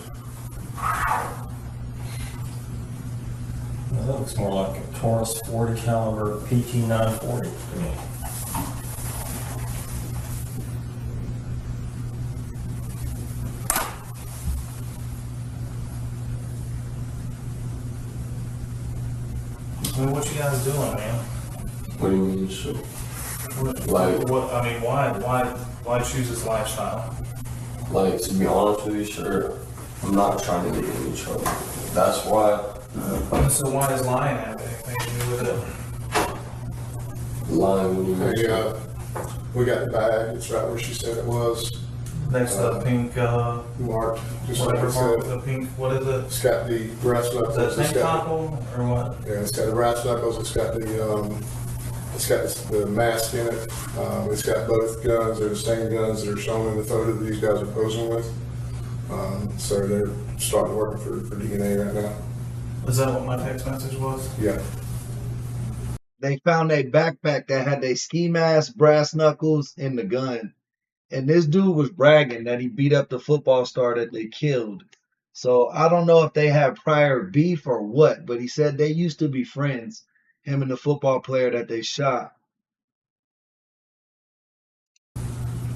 That looks more like a Taurus 40 caliber PT 940 to me. I mean, what you guys doing, man? What do you mean, sir? Like- What? I mean, why choose this lifestyle? Like, to be honest with you, sir, I'm not trying to get in any trouble. That's why So why does lying have anything to do with it? lying when you make Hey, we got the bag, it's right where she said it was, Next to the pink, marked, just like whatever it mark with said. the pink, what is it? It's got the brass Is knuckles, that it's tank got, top or what? yeah, it's got the brass knuckles, it's got the mask in it. It's got both guns, they're the same guns that are shown in the photo that these guys are posing with. So they're starting working for DNA right now. Is that what my text message was? Yeah. They found a backpack that had a ski mask, brass knuckles, and the gun. And this dude was bragging that he beat up the football star that they killed. So I don't know if they have prior beef or what, but he said they used to be friends, him and the football player that they shot.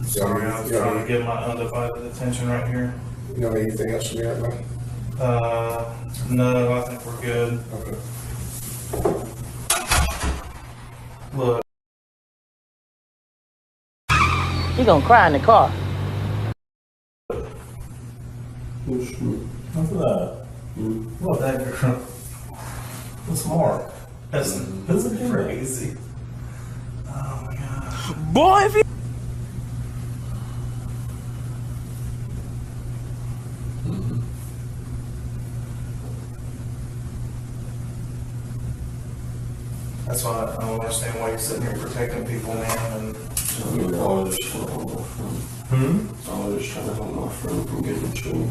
Sorry, I was trying to get my undivided attention right here. You know anything else from me right now? No, I think we're good. Okay. Look, He gonna cry in the car. Look at that. look, that girl. What's Mark? That's crazy. Oh my gosh. Boy, if you That's why I don't understand why you're sitting here protecting people, man. And I mean, I was just trying to help my friend. I was just trying to help my friend from getting in trouble.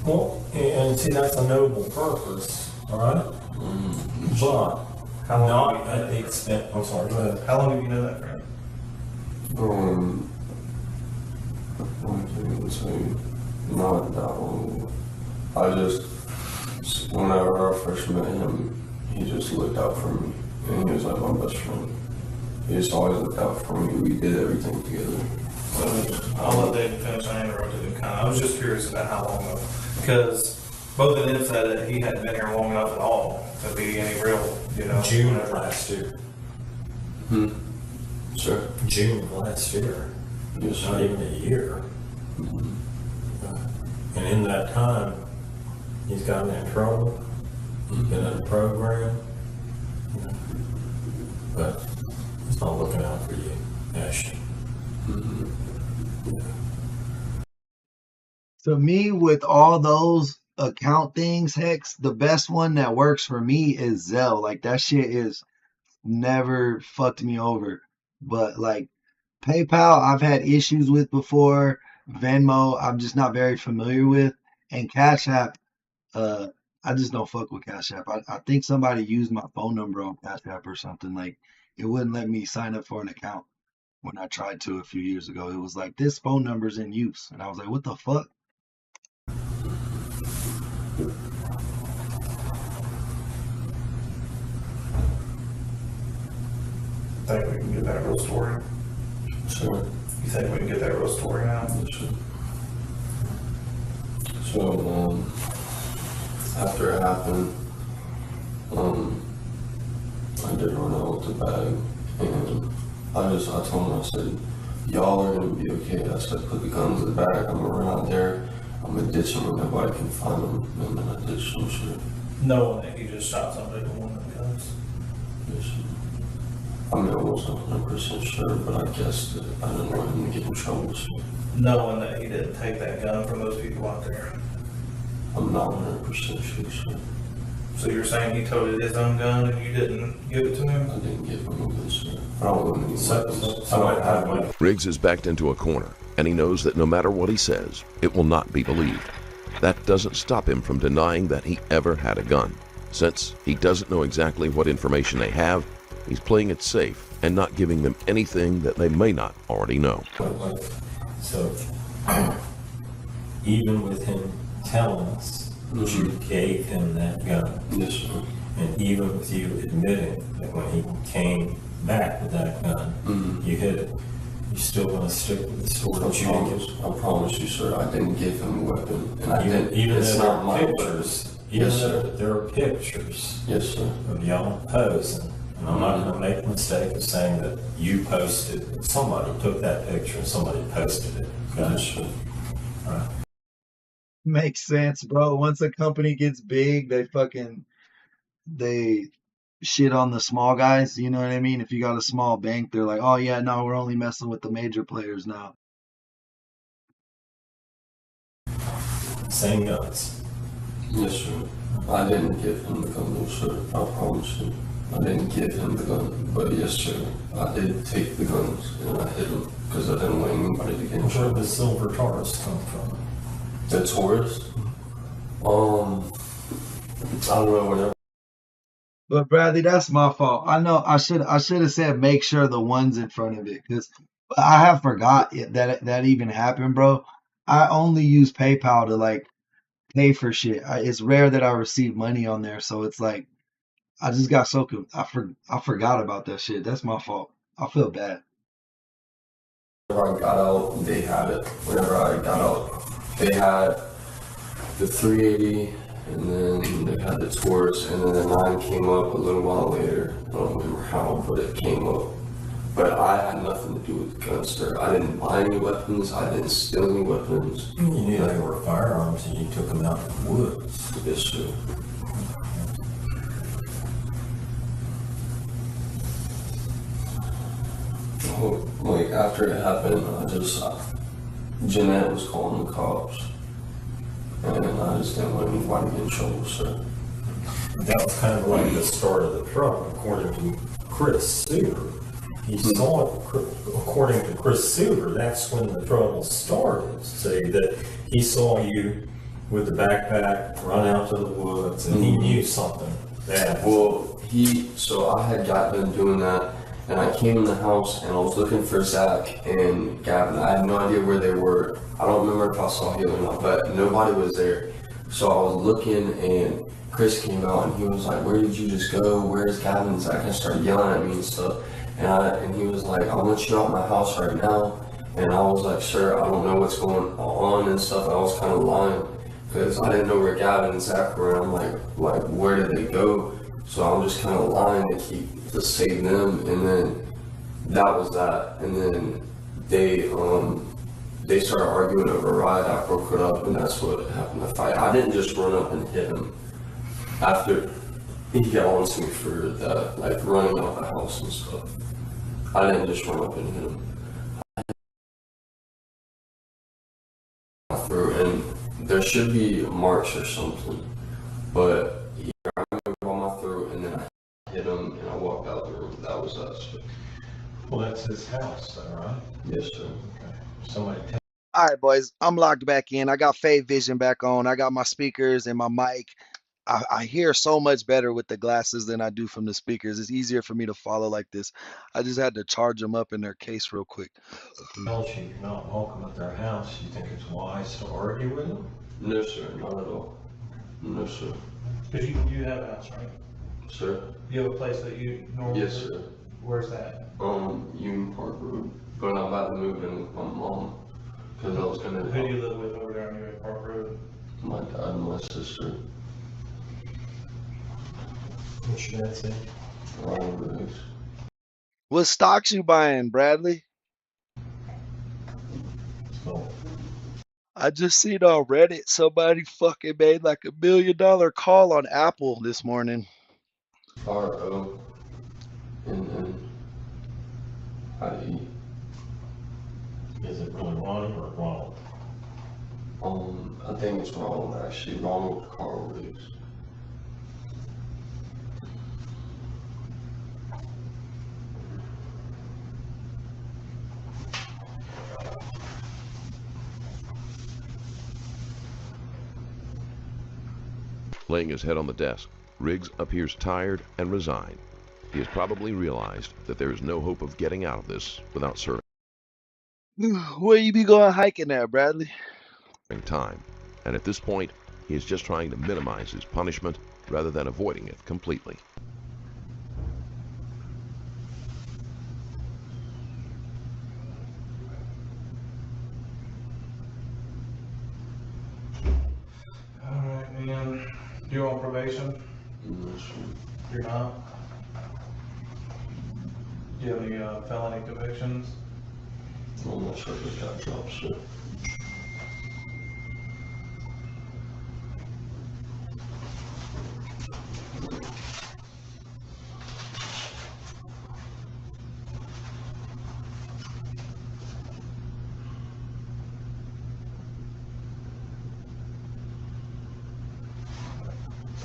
Well, and see, that's a noble purpose, all right? But how long? not at the extent, I'm sorry, go ahead. How long have you known that friend? One thing to say, not that long. I just, whenever I first met him, he just looked out for me. And he was like my best friend. He just always looked out for me. We did everything together. I'll let David finish. I interrupted him kind of. I was just curious about how long ago. Because both of them said that he hadn't been here long enough at all to be any real, June of last year. Sir? June of last year. Yes, Not sir. even a year. And in that time, he's gotten in trouble. He's been in a program. But he's not looking out for you, Ashton. To me, with all those account things, Hex, the best one that works for me is Zelle. Like, that shit is never fucked me over. But like PayPal, I've had issues with before. Venmo, I'm just not very familiar with. And Cash App, I just don't fuck with Cash App. I think somebody used my phone number on Cash App or something. Like, it wouldn't let me sign up for an account when I tried to a few years ago. It was like, this phone number's in use. And I was like, what the fuck? Think we can get that real story? Sure. You think we can get that real story now? Yes, sir. So, after it happened, I did run out with the bag, and I told him, I said, y'all are gonna be okay. I said, put the guns in the bag, I'm gonna run out there, I'm gonna ditch them where nobody can find them, and then I ditched them, sir. Knowing that he just shot somebody with one of them guns. Yes, sir. I mean, I wasn't 100% sure, but I guess that I didn't want him to get in trouble, so Knowing that he didn't take that gun from those people out there. I'm not 100% sure, sir. So you're saying he toted his own gun and you didn't give it to him? I didn't give him a gun, sir. I don't want any So- weapons. so I don't have what- one. Riggs is backed into a corner, and he knows that no matter what he says, it will not be believed. that doesn't stop him from denying that he ever had a gun. Since he doesn't know exactly what information they have, he's playing it safe and not giving them anything that they may not already know. So, even with him telling us that you gave him that gun, Yes, sir. and even with you admitting that when he came back with that gun, you hid it, you still want to stick with the story that you didn't give? I promise you, sir, I didn't give him a weapon, and I Even, didn't. even It's though there not my are weapon. pictures, even Yes, though sir. there are pictures Yes, sir. of y'all posing, and I'm not gonna make the mistake of saying that you posted, somebody took that picture and somebody posted it. Yes, sir. Makes sense, bro. Once a company gets big, they shit on the small guys. You know what I mean? If you got a small bank, they're like, oh yeah, no, we're only messing with the major players now. Same guns. Yes, sir. I didn't give him the gun, no, sir. I promise you. I didn't give him the gun, but yes, sir. I did take the guns and I hid them because I didn't want anybody to get in Where trouble. did the silver Taurus come from? The Taurus? I don't know, whatever. But Bradley, that's my fault. I know I should have said make sure the one's in front of it because I have forgot that even happened, bro. I only use PayPal to like pay for shit. It's rare that I receive money on there, so it's like I just got I forgot about that shit. That's my fault. I feel bad. Whenever I got out, they had it. Whenever I got out, they had the 380, and then they had the Taurus, and then the 9 came up a little while later. I don't remember how, but it came up. But I had nothing to do with the guns, sir. I didn't buy any weapons. I didn't steal any weapons. You knew they were firearms and you took them out of the woods. Yes, sir. Oh, like after it happened, Jeanette was calling the cops, and I just didn't want anybody to get in trouble, sir. That was kind of like the start of the trouble, according to Chris Suter. He saw it, according to Chris Suter, that's when the trouble started. Say that he saw you with the backpack run out to the woods, and he knew something bad. Well, so I had got done doing that, and I came in the house and I was looking for Zach and Gavin. I had no idea where they were. I don't remember if I saw him or not, but nobody was there. So I was looking, and Chris came out and he was like, "Where did you just go? Where's Gavin and Zach?" And started yelling at me and stuff. And he was like, "I want you out my house right now." And I was like, "Sir, I don't know what's going on and stuff." And I was kind of lying because I didn't know where Gavin and Zach were. And I'm like, where did they go? So I'm just kind of lying to save them. And then that was that. And then they started arguing over a ride. I broke it up, and that's what happened. The fight. I didn't just run up and hit him after he got on to me for that, like running out the house and stuff. I didn't just run up and hit him. And there should be marks or something, but he grabbed me on my throat, and then I hit him, and I walked out the room. That was us. Well, that's his house, though, right? Yes, sir. Okay. Somebody tell All right, boys, I'm logged back in. I got Fave Vision back on. I got my speakers and my mic. I hear so much better with the glasses than I do from the speakers. It's easier for me to follow like this. I just had to charge them up in their case real quick. tells you you're not welcome at their house. You think it's wise to argue with them? No, sir. Not at all. No, sir. Because you have a house, right? Sir? You have a place that you normally Yes, live? sir. Where's that? Union Park Road. But I'm about to move in with my mom because I was gonna. Who do you live with over there on Union Park Road? My dad and my sister. What's your dad say? What stocks you buying, Bradley? So, I just seen on Reddit somebody fucking made like $1 million call on Apple this morning. RONNIE. is it really Ronnie or Ronald? I think it's Ronald actually. Ronald Carl Riggs. Laying his head on the desk, Riggs appears tired and resigned. He has probably realized that there is no hope of getting out of this without serving Where you be going hiking at, Bradley? time, and at this point, he is just trying to minimize his punishment rather than avoiding it completely. Alright, man. You on probation? You're not? Do you have any felony convictions? I'm not sure if it got dropped, so.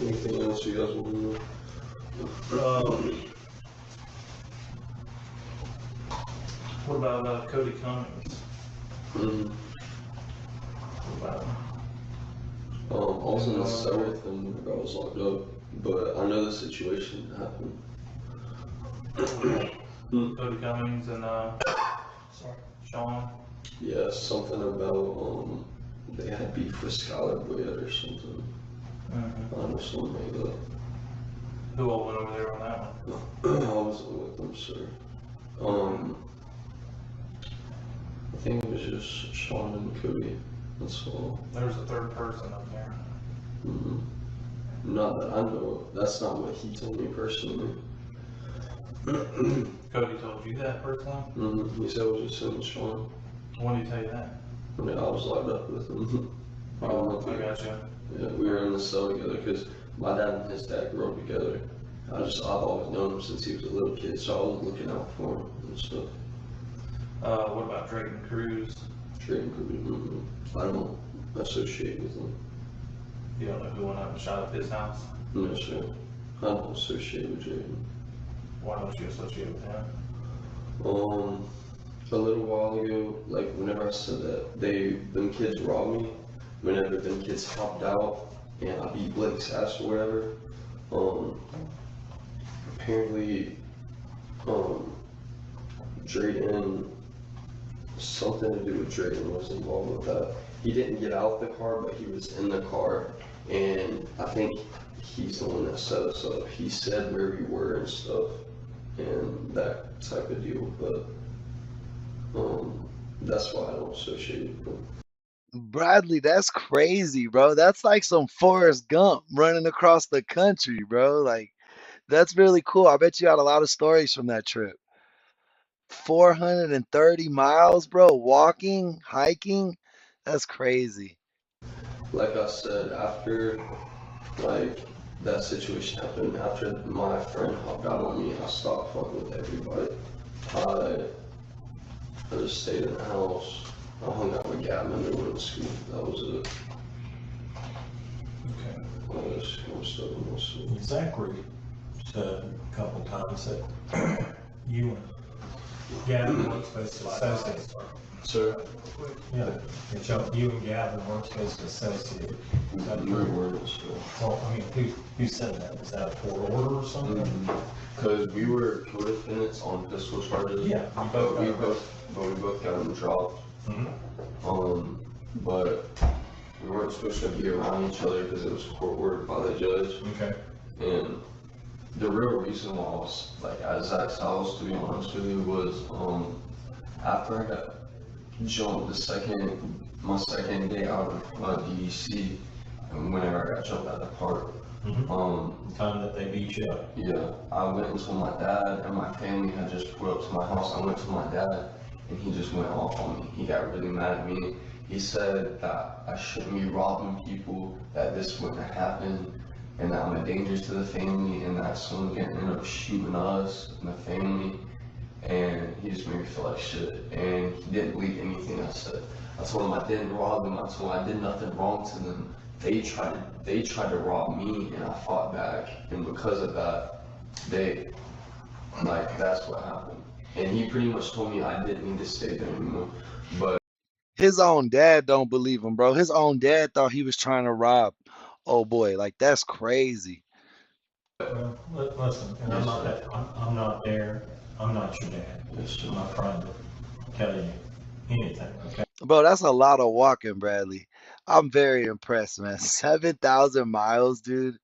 Anything else you guys want to know? What about Cody Cummings? Mm-hmm. What about him? I wasn't necessarily with him whenever I was locked up, but I know the situation happened. Cody Cummings and Sean? Yeah, something about they had beef with Skylar Boyette or something. Mm-hmm. I know something like that. Who all went over there on that one? I wasn't with them, sir. I think it was just Sean and Cody. That's all. There was a third person up there. Not that I know of. That's not what he told me personally. Cody told you that personally? He said it was just him and Sean. When did he tell you that? I mean, I was locked up with him. Oh, I gotcha. Yeah, we were in the cell together because my dad and his dad grew up together. I've always known him since he was a little kid, so I was looking out for him and stuff. What about Drayton Cruz? Drayton Cruz, I don't associate with him. You don't know who went up and shot up his house? No, sir. I don't associate with Drayton. Why don't you associate with him? A little while ago, like whenever I said that them kids robbed me, whenever them kids hopped out and I beat Blake's ass or whatever, apparently, Drayton, something to do with Drayton was involved with that. He didn't get out of the car, but he was in the car, and I think he's the one that set us up. He said where we were and stuff, and that type of deal, but that's why I don't associate with him. Bradley, that's crazy, bro. That's like some Forrest Gump running across the country, bro. Like, that's really cool. I bet you had a lot of stories from that trip. 430 miles, bro, walking, hiking. That's crazy. Like I said, after like that situation happened, after my friend hopped out on me, I stopped fucking with everybody. I just stayed in the house. I hung out with Gavin and went to school. That was it. Okay. I just kind of stuck with myself. Zachary said a couple times that you and Gavin weren't supposed to associate. Sir? Yeah, you and Gavin weren't supposed to associate. Is that No true? words. Well, I mean, who said that? Was that a court order or something? Because we were co-defendants on pistol charges. Yeah, but we both got them dropped. But we weren't supposed to be around each other because it was court ordered by the judge. Okay. And the real reason why I was like at Zach's house, to be honest with you, was after I got jumped my second day out of DEC, and whenever I got jumped at the park. Time that they beat you up. Yeah, I went and told my dad, and my family had just pulled up to my house. I went to my dad, and he just went off on me. He got really mad at me. He said that I shouldn't be robbing people, that this wouldn't happen, and that I'm a danger to the family, and that someone's gonna end up shooting us and the family. And he just made me feel like shit, and he didn't believe anything I said. I told him I didn't rob them. I told him I did nothing wrong to them. They tried to rob me, and I fought back, and because of that, that's what happened. And he pretty much told me I didn't need to stay there anymore. But His own dad don't believe him, bro. His own dad thought he was trying to rob Oh boy, like that's crazy. Well, listen, and I'm Yes, not sir. that, I'm not there, I'm not your dad. Yes, sir. I'm not trying to tell you anything, okay? Bro, that's a lot of walking, Bradley. I'm very impressed, man. 7,000 miles, dude.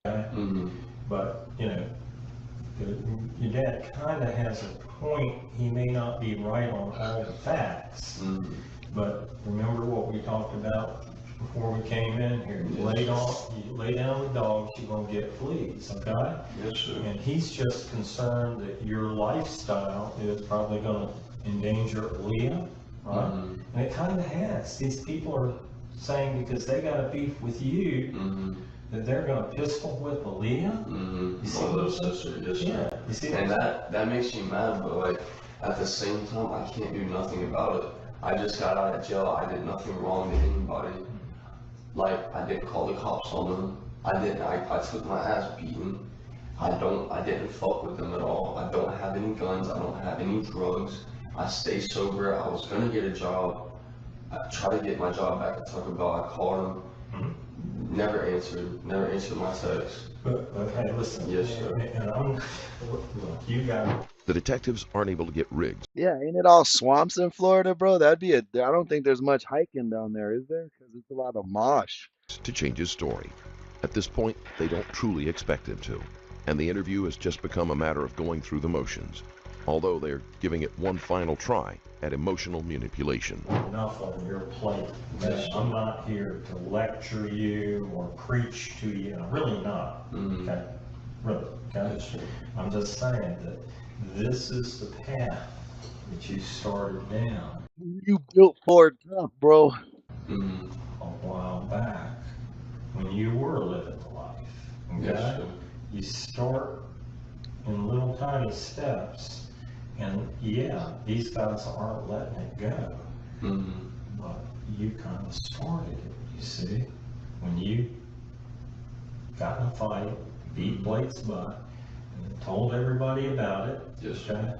Mm-hmm. But, your dad kind of has a point. He may not be right on all the facts, Mm-hmm. but remember what we talked about before we came in here. You lay down the dogs, you're gonna get fleas, okay? Yes, sir. And he's just concerned that your lifestyle is probably gonna endanger Leah, right? Mhm. And it kind of has. These people are saying because they got a beef with you, Mm-hmm. that they're gonna pistol whip Leah. Mm-hmm. You see My what little I'm saying? sister, yes, sir. Yeah, you see what And I'm saying? that makes me mad, but like at the same time, I can't do nothing about it. I just got out of jail. I did nothing wrong to anybody. Like I didn't call the cops on them. I took my ass beaten. I didn't fuck with them at all. I don't have any guns. I don't have any drugs. I stay sober. I was gonna get a job. I tried to get my job back at Taco Bell. I called him. Never answered my text. But hey, listen. Yes, sir. And look, you got. The detectives aren't able to get rigs Yeah, ain't it all swamps in Florida, bro? That'd be I don't think there's much hiking down there, is there? Because it's a lot of mosh. to change his story. At this point, they don't truly expect him to, and the interview has just become a matter of going through the motions, although they're giving it one final try at emotional manipulation. Enough on your plate. Okay? I'm not here to lecture you or preach to you. I'm really not. Mhm. Okay? Really. Okay? Yes, sir. I'm just saying that this is the path that you started down You built Ford tough, bro. Mm-hmm. a while back when you were living the life. Okay? Yes, sir. You start in little tiny steps, and yeah, these guys aren't letting it go. Mm-hmm. But you kind of started it, you see, when you got in a fight, beat Blake's butt, and told everybody about it. Yes, Okay?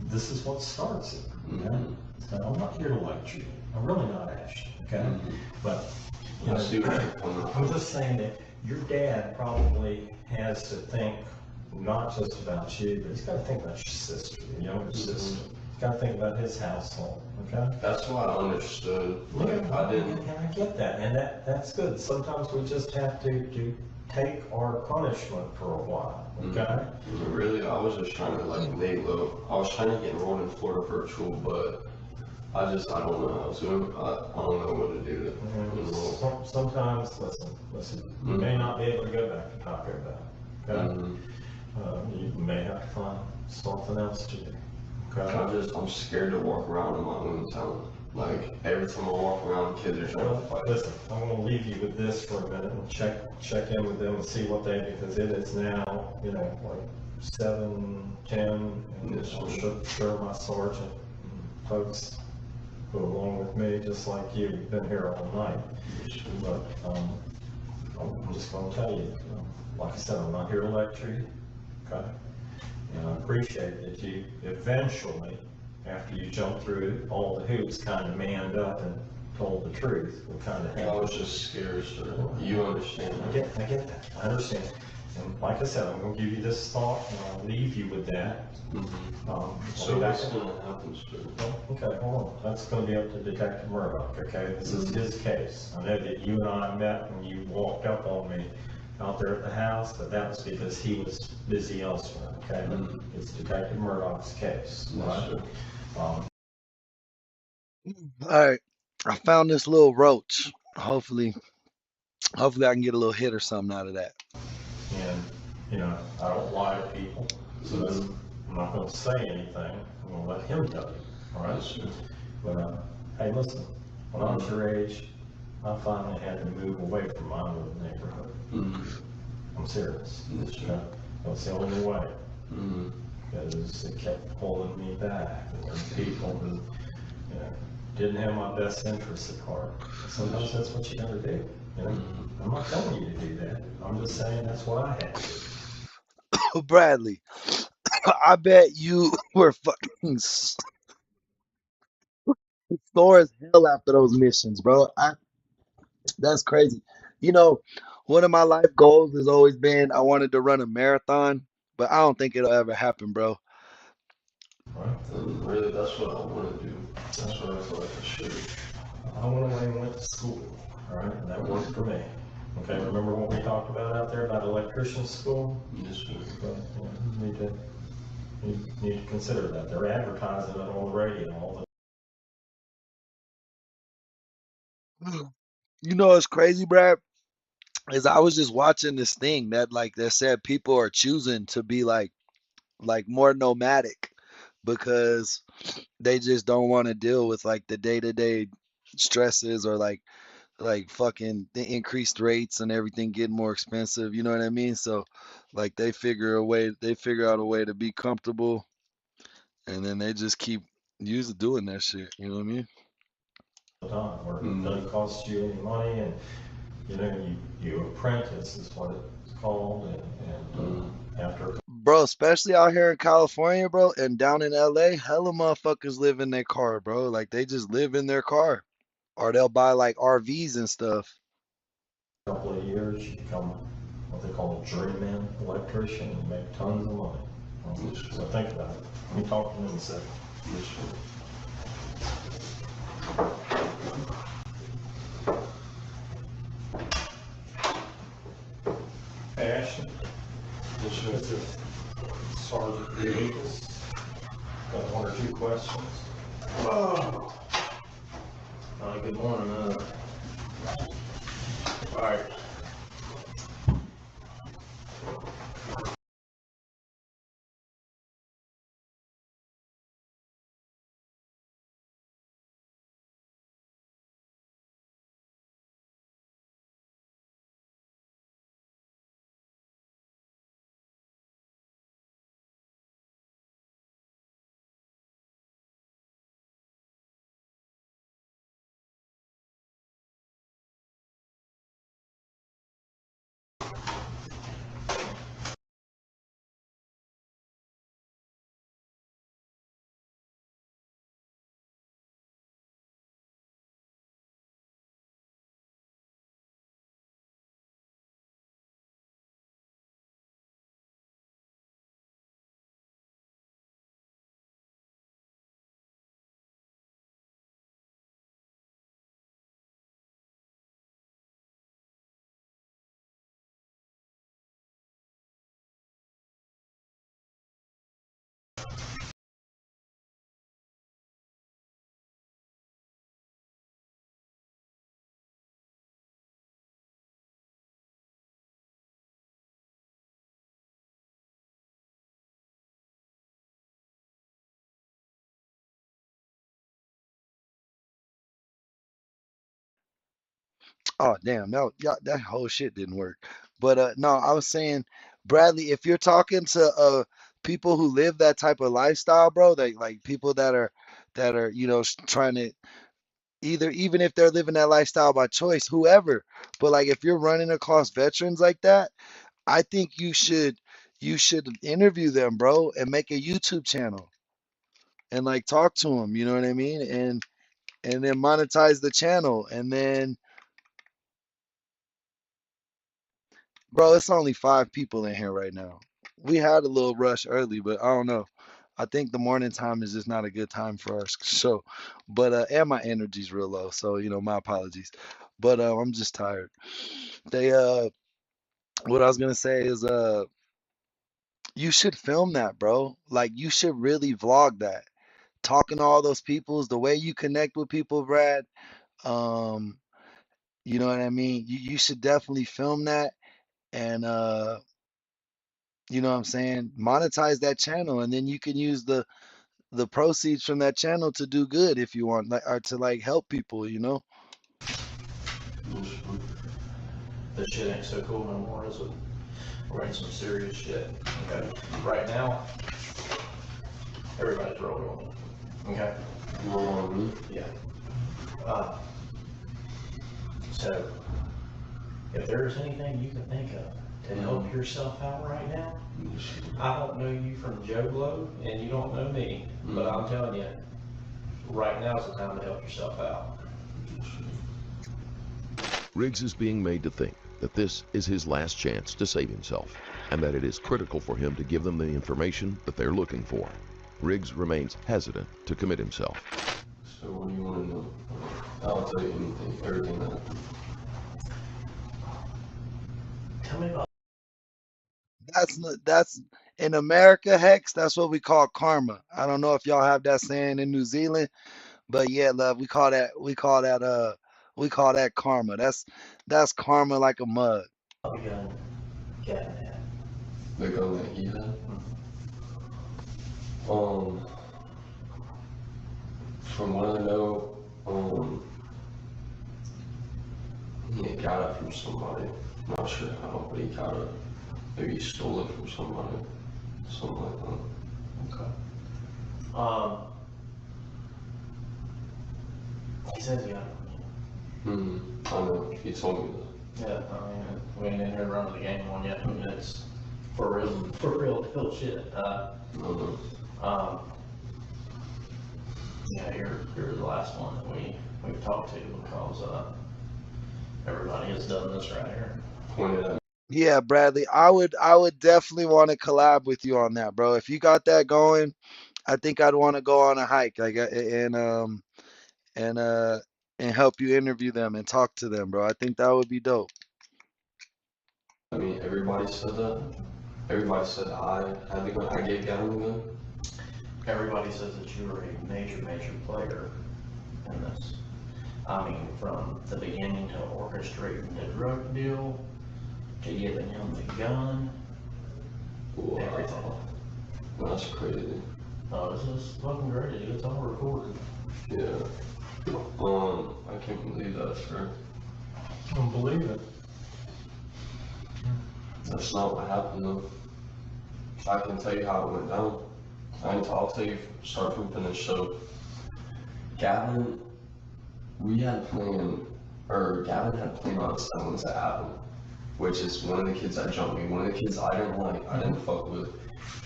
This is what starts it. Okay? Mhm. So I'm not here to lecture you. I'm really not, Ashton. Okay? Mhm. But I see where you're coming I'm from. just saying that your dad probably has to think not just about you, but he's got to think about your sister, your younger sister. He's got to think about his household. Okay? That's why I understood. Like I didn't. And I get that, and that's good. Sometimes we just have to take our punishment for a while, okay? Really, I was just trying to like lay low. I was trying to get enrolled in Florida virtual, but I don't know how to. I don't know what to do to enroll. Sometimes, listen, you may not be able to go back to Taco Bell, okay? Mhm. You may have to find something else to do, okay? I'm scared to walk around in my own town. Like every time I walk around, kids are trying to Well, fight. listen, I'm gonna leave you with this for a minute and check in with them and see what they, because it is now, like 7:10, and Yes, I'm sir. sure my sergeant and folks who are along with me, just like you, we've been here all night. But, I'm just gonna tell you, like I said, I'm not here to lecture you, okay? And I appreciate that you eventually, after you jumped through all the hoops, kind of manned up and told the truth. We kind of I was just scared, sir. You understand I that? get that, I understand. And like I said, I'm gonna give you this thought, and I'll leave you with that. So what's gonna happen, sir? Okay, hold on, that's gonna be up to Detective Murdoch, okay? This is his case. I know that you and I met when you walked up on me out there at the house, but that was because he was busy elsewhere, okay? But it's Detective Murdoch's case, Yes, right? sir. All right, I found this little roach. Hopefully I can get a little hit or something out of that. And, I don't lie to people, so I'm not gonna say anything. I'm gonna let him tell you, all right? But, hey, listen, when I was your age, I finally had to move away from my little neighborhood. I'm serious. Yes, sir. Okay? That's the only way, Mm-hmm. because it kept pulling me back. There were people who, didn't have my best interests at heart. Sometimes that's what you gotta do, I'm not telling you to do that. I'm just saying that's what I had to do. Bradley, I bet you were fucking sore as hell after those missions, bro. That's crazy. You know, one of my life goals has always been I wanted to run a marathon, but I don't think it'll ever happen, bro. Right? And really, that's what I want to do. That's what I feel like I should. I went away and went to school, all right, and that worked for me. Okay, remember what we talked about out there about electrician school? Yes, sir. But, you need to, you need to consider that. They're advertising it on the radio all the You know what's crazy, Brad? Is I was just watching this thing that that said people are choosing to be like more nomadic because they just don't want to deal with like the day-to-day stresses or like fucking the increased rates and everything getting more expensive, you know what I mean? So like they figure out a way to be comfortable and then they just keep using doing that shit, you know what I mean? time, where it Mm. doesn't cost you any money, and you apprentice is what it's called, and after Bro, especially out here in California, bro, and down in LA, hella motherfuckers live in their car, bro. Like they just live in their car. Or they'll buy like RVs and stuff. a couple of years, you become what they call a journeyman electrician and make tons of money. So think about it. Let me talk to them in a second. Yes, sir. Hey, Ashton, Yes, sir. this is Sergeant Davis. Got one or two questions. Oh. Good morning. All right. Oh damn, no, yeah, that whole shit didn't work. But no, I was saying, Bradley, if you're talking to people who live that type of lifestyle, bro, like people that are trying to either even if they're living that lifestyle by choice, whoever, but like if you're running across veterans like that, I think you should interview them, bro, and make a YouTube channel and like talk to them, you know what I mean? And then monetize the channel and then bro, it's only 5 people in here right now. We had a little rush early, but I don't know. I think the morning time is just not a good time for our show. But and my energy's real low, so my apologies. But I'm just tired. They what I was gonna say is you should film that, bro. Like you should really vlog that. Talking to all those peoples, the way you connect with people, Brad. Um, you know what I mean? You should definitely film that and you know what I'm saying? Monetize that channel and then you can use the proceeds from that channel to do good if you want, like or to like help people, you know? Yes, sir. This shit ain't so cool no more, is it? We're in some serious shit. Okay. Right now, everybody's rolling. Okay. You want me? Yeah. Uh, so, if there's anything you can think of to help yourself out right now, Yes, sir. I don't know you from Joe Blow, and you don't know me, but I'm telling you, right now's the time to help yourself out. Yes, sir. Riggs is being made to think that this is his last chance to save himself, and that it is critical for him to give them the information that they're looking for. Riggs remains hesitant to commit himself. So what do you want to know? I'll tell you anything, everything that happened. Tell me about That's in America, Hex. That's what we call karma. I don't know if y'all have that saying in New Zealand, but yeah, love, we call that karma. That's karma like a mug. the gun Gavin had. The gun that he had. From what I know, he had got it from somebody. Not sure how, but he got it. Maybe he stole it from somebody. Something like that. Okay. He says he got it from you. I know. He told me that. Yeah, I mean, we ain't in here running the game one yet. I mean, it's for real shit. I know. Yeah, you're the last one that we've talked to because everybody has done this right here. Pointed at me. Yeah, Bradley, I would definitely want to collab with you on that, bro. If you got that going, I think I'd want to go on a hike, like, and and help you interview them and talk to them, bro. I think that would be dope. I mean, everybody said that. Everybody said I had the gun. I gave Gavin the gun. Everybody says that you were a major player in this. I mean, from the beginning to orchestrating the drug deal, to giving him the gun, everything. That's crazy. Oh, this is fucking great. It's all recorded. Yeah. I can't believe that, sir. I don't believe it. That's not what happened though. I can tell you how it went down. I'll tell you start from finish. So Gavin, Gavin had planned on selling to Adam, which is one of the kids that jumped me, one of the kids I didn't like, I didn't fuck with,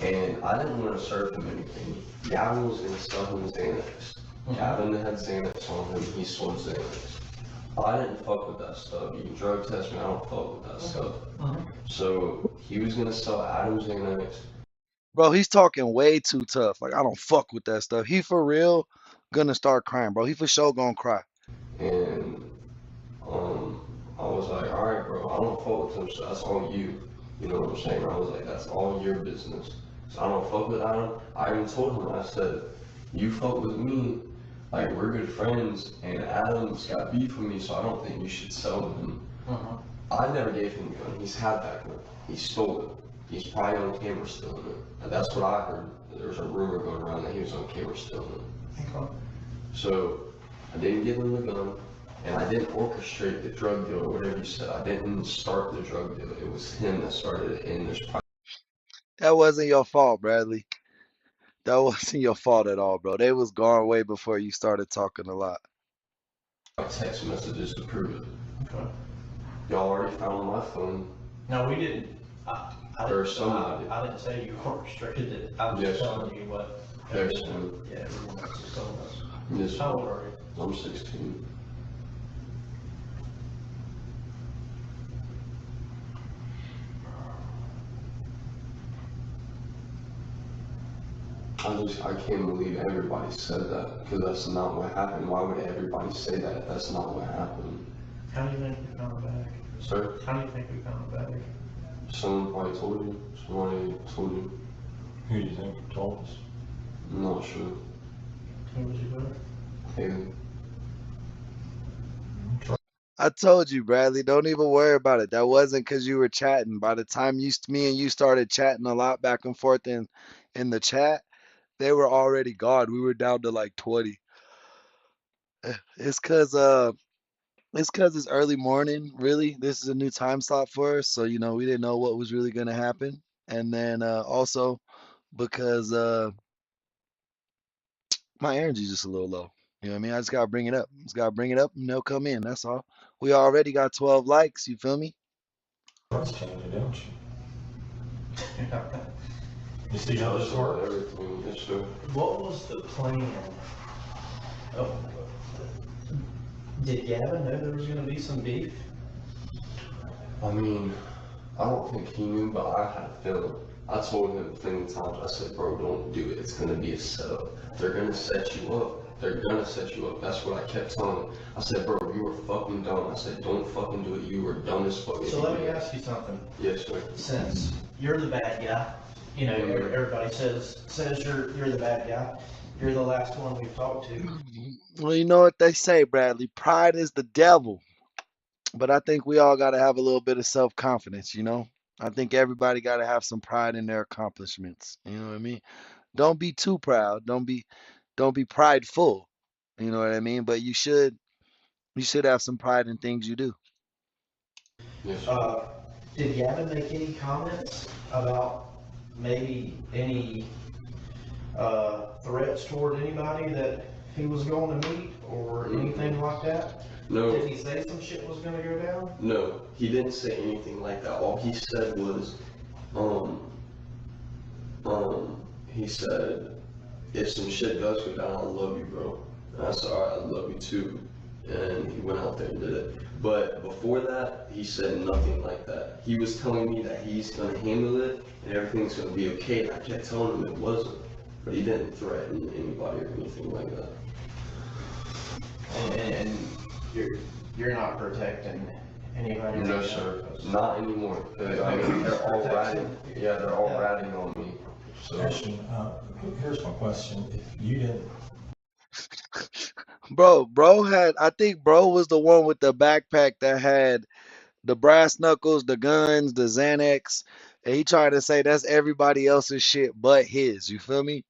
and I didn't want to serve him anything. Gavin was gonna sell him Xanax. Gavin had Xanax on him, he sold Xanax. I didn't fuck with that stuff. You can drug test me, I don't fuck with that stuff. So he was gonna sell Adam Xanax. Bro, he's talking way too tough. Like, I don't fuck with that stuff. He for real gonna start crying, bro. He for sure gonna cry. And I was like, all right, bro, I don't fuck with him, so that's all you. You know what I'm saying? I was like, that's all your business. So I don't fuck with Adam. I even told him, I said, you fuck with me, like we're good friends, and Adam's got beef with me, so I don't think you should sell to him. I never gave him the gun. He's had that gun. He stole it. He's probably on camera stealing it. And that's what I heard. There's a rumor going around that he was on camera stealing it. So I didn't give him the gun, and I didn't orchestrate the drug deal or whatever you said. I didn't start the drug deal. It was him that started it, and there's probably That wasn't your fault, Bradley. That wasn't your fault at all, bro. They was gone way before you started talking a lot. text messages to prove it. Okay. Y'all already found my phone. No, we didn't. There's somebody. I didn't say you orchestrated it. I was just telling you what. There's some. Yeah, everyone else is telling us. This How old are you? I'm 16. I can't believe everybody said that, because that's not what happened. Why would everybody say that if that's not what happened? How do you think we found the bag? Sir? How do you think we found the bag? Someone probably told you. Somebody told you. Who do you think told us? I'm not sure. Who was you with? Haley. I told you, Bradley, don't even worry about it. That wasn't because you were chatting. By the time me and you started chatting a lot back and forth in the chat, they were already gone. We were down to like 20. It's cause it's early morning, really. This is a new time slot for us, so we didn't know what was really gonna happen. And then also because my energy's just a little low. You know what I mean? I just gotta bring it up. Just gotta bring it up and they'll come in. That's all. We already got 12 likes, you feel me? That's changing, don't you? You see how this Sure, works? everything. Yes, sir. What was the plan? Oh, did Gavin know there was going to be some beef I mean, I don't think he knew, but I had a feeling. I told him plenty of times, I said, bro, don't do it. It's gonna be a setup. They're gonna set you up. They're gonna set you up. That's what I kept telling him. I said, bro, you were fucking dumb. I said, don't fucking do it. You were dumb as fuck. So let me ask you something. Yes, sir. Since you're the bad guy, you know, everybody says you're the bad guy. You're the last one we've talked to. Well, you know what they say, Bradley. Pride is the devil. But I think we all got to have a little bit of self-confidence, you know? I think everybody got to have some pride in their accomplishments. You know what I mean? Don't be too proud. Don't be prideful. You know what I mean? But you should have some pride in things you do. Yes, sir. Did Gavin make any comments about maybe any threats toward anybody that he was going to meet or anything like that? No. Did he say some shit was gonna go down? No, he didn't say anything like that. All he said was, he said, if some shit does go down, I love you, bro. And I said, all right, I love you too. And he went out there and did it. But before that, he said nothing like that. He was telling me that he's gonna handle it and everything's gonna be okay. And I kept telling him it wasn't. But he didn't threaten anybody or anything like that. And you're not protecting anybody? No, right sir. now? Not anymore. I mean, they're all ratting. Yeah, they're all ratting on me. So. Actually, here's my question. If you didn't, I think bro was the one with the backpack that had the brass knuckles, the guns, the Xanax, and he tried to say that's everybody else's shit but his. You feel me?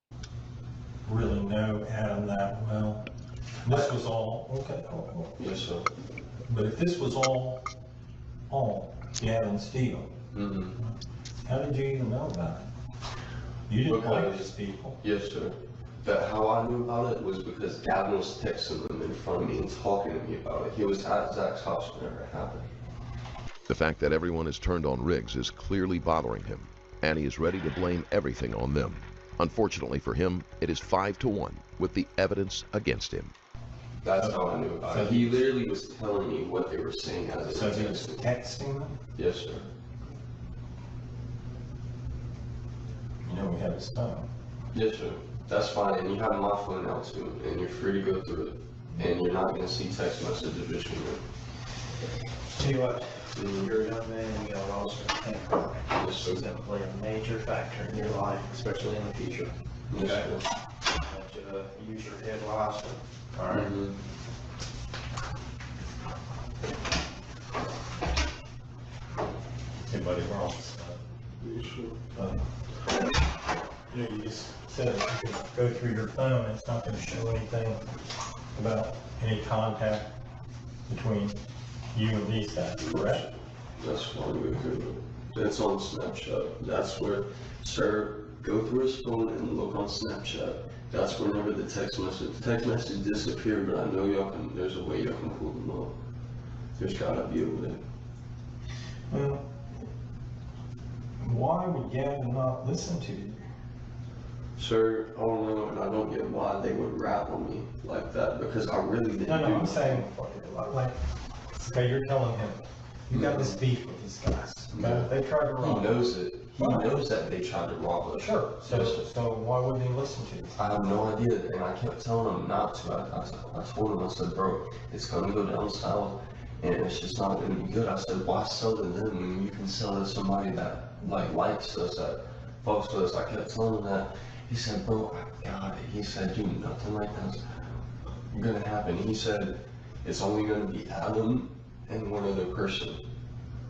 really know Adam that well, this was all, okay, Yes, sir. but if this was all Gavin's deal, how did you even know about it? You didn't like Because- these people. Yes, sir. That how I knew about it was because Gavin was texting them in front of me and talking to me about it. He was at Zach's house whenever it happened. The fact that everyone has turned on Riggs is clearly bothering him, and he is ready to blame everything on them. Unfortunately for him, it is 5-1 with the evidence against him. That's how I knew about it. He literally was telling me what they were saying as So they he were was texting. texting them? Yes, sir. You know we have his phone. Yes, sir. That's fine, and you have my phone now too, and you're free to go through it. And you're not gonna see text messages between them. Tell you what, you're a young man, you got a lot of things. Yes, sir. This is gonna play a major factor in your life, especially in the future. Yes, sir. I want you to use your head wisely. All right. Anybody wrong? Yes, sir. You just said if you could go through your phone, it's not gonna show anything about any contact between you and these guys, correct? That's fine with him. It's on Snapchat. That's where, sir, go through his phone and look on Snapchat. That's whenever the text message disappeared, but I know y'all can, there's a way y'all can pull them up. There's gotta be a way. Well, why would Gavin not listen to you? Sir, I don't know, and I don't get why they would rap on me like that, because I really didn't No, do I'm saying, like, okay, you're telling him, you got this beef with these guys. No. They tried to He rob you. knows it. He Right. knows that they tried to rob us. Sure, so why wouldn't he listen to you? I have no idea, and I kept telling him not to. I told him, I said, bro, it's gonna go down south, and it's just not gonna be good. I said, why sell to them when you can sell to somebody that likes us, that fucks with us? I kept telling him that. He said, bro, I got it. He said, dude, nothing like that's gonna happen. He said, it's only gonna be Adam and one other person.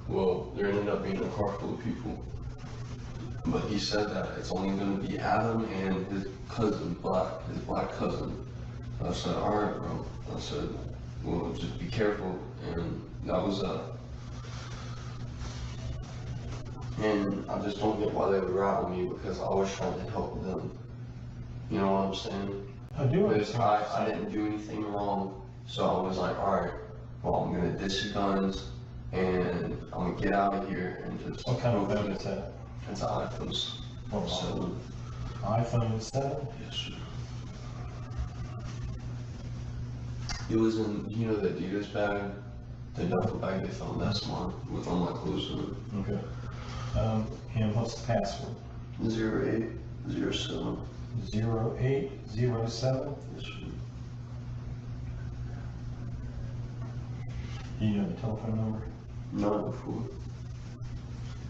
Well, there ended up being a car full of people. But he said that it's only gonna be Adam and his cousin, his black cousin. So I said, all right, bro. I said, well, just be careful. And that was that. And I just don't get why they would rat on me, because I was trying to help them. You know what I'm saying? I do Because understand. I didn't do anything wrong. So I was like, all right, well, I'm gonna ditch the guns and I'm gonna get out of here and just. What kind of phone is that? It's an iPhone 7. iPhone 7? Yes, sir. It was in, you know, the Adidas bag. The duffel bag they found, that's mine, with all my clothes in it. Okay. And what's the password? 0807. 0807? Yes, sir. Do you know the telephone number? 94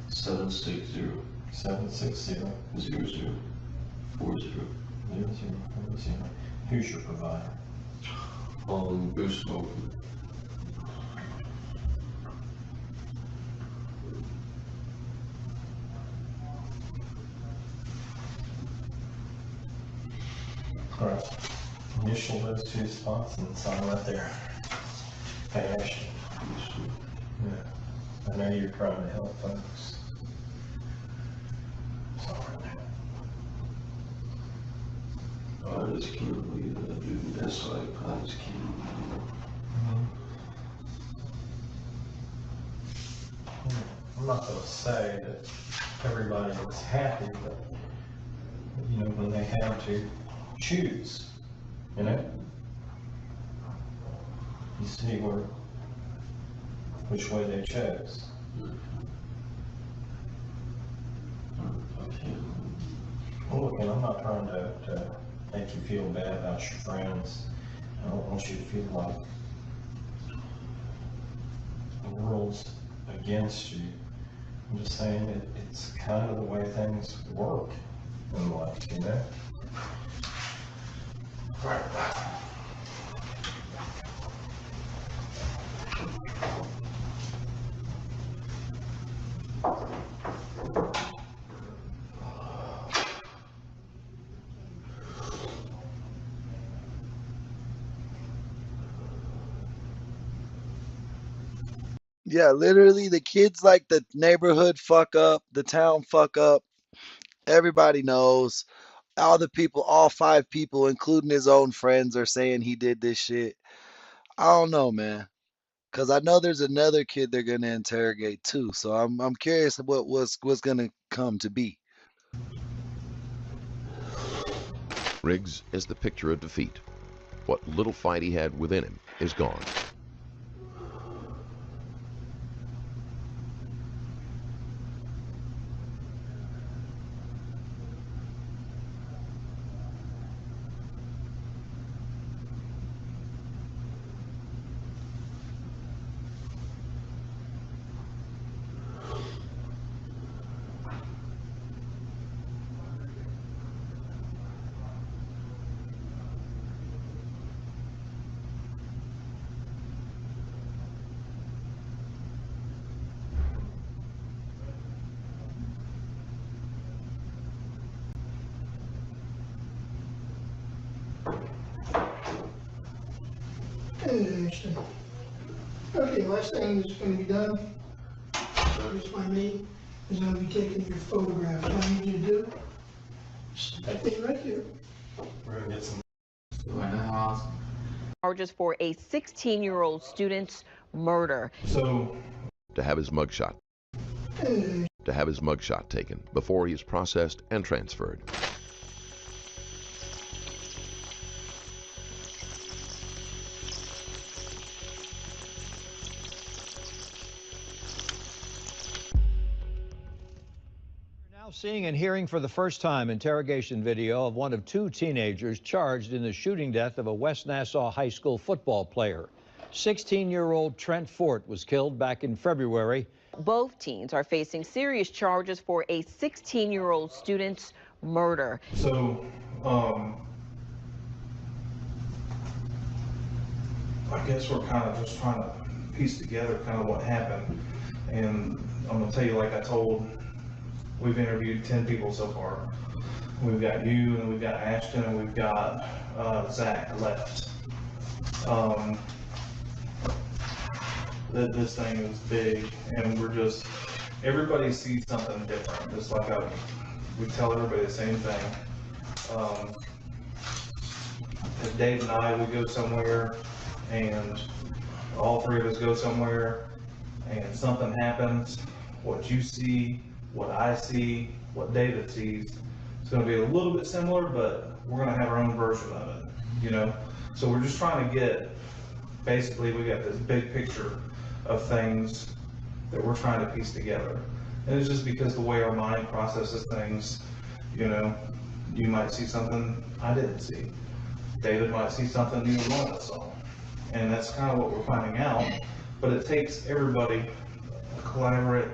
760 760 0040. 0040. Who's your provider? Boost open. All right. Initial those two spots and sign right there. Hey, Ashton. Yeah. I know you're trying to help folks. Sorry. I just can't believe that, dude. That's like, I just can't believe I'm not going to say that everybody was happy, but you know, when they had to choose, you know, you see which way they chose. I can't. Well, look, and I'm not trying to make you feel bad about your friends. I don't want you to feel like the world's against you. I'm just saying it's kind of the way things work in life, you know? Right. Yeah, literally the kids like the neighborhood fuck up, the town fuck up. Everybody knows. All the people, all 5 people, including his own friends, are saying he did this shit. I don't know, man. Cause I know there's another kid they're gonna interrogate too. So I'm curious what's gonna come to be. Riggs is the picture of defeat. What little fight he had within him is gone. Hey, Ashton. Okay, last thing that's gonna be done, notice by me, is gonna be taking your photographs. What I need you to do, that thing right here. We're going to get some. Charges for a 16-year-old student's murder. So, To have his mugshot. To have his mugshot taken before he is processed and transferred. Now seeing and hearing for the first time interrogation video of one of 2 teenagers charged in the shooting death of a West Nassau High School football player. 16-year-old Trent Fort was killed back in February. Both teens are facing serious charges for a 16-year-old student's murder. So, I guess we're kind of just trying to piece together kind of what happened. And I'm gonna tell you, like I told, we've interviewed 10 people so far. We've got you, and we've got Ashton, and we've got Zach left. This thing is big, and everybody sees something different. Just like we tell everybody the same thing. If Dave and I, we go somewhere, and all 3 of us go somewhere, and something happens, what you see, what I see, what David sees, it's going to be a little bit similar, but we're going to have our own version of it, you know? So we're just trying to basically, we got this big picture of things that we're trying to piece together. And it's just because the way our mind processes things, you know, you might see something I didn't see. David might see something neither one of us saw. And that's kind of what we're finding out. But it takes everybody a collaborate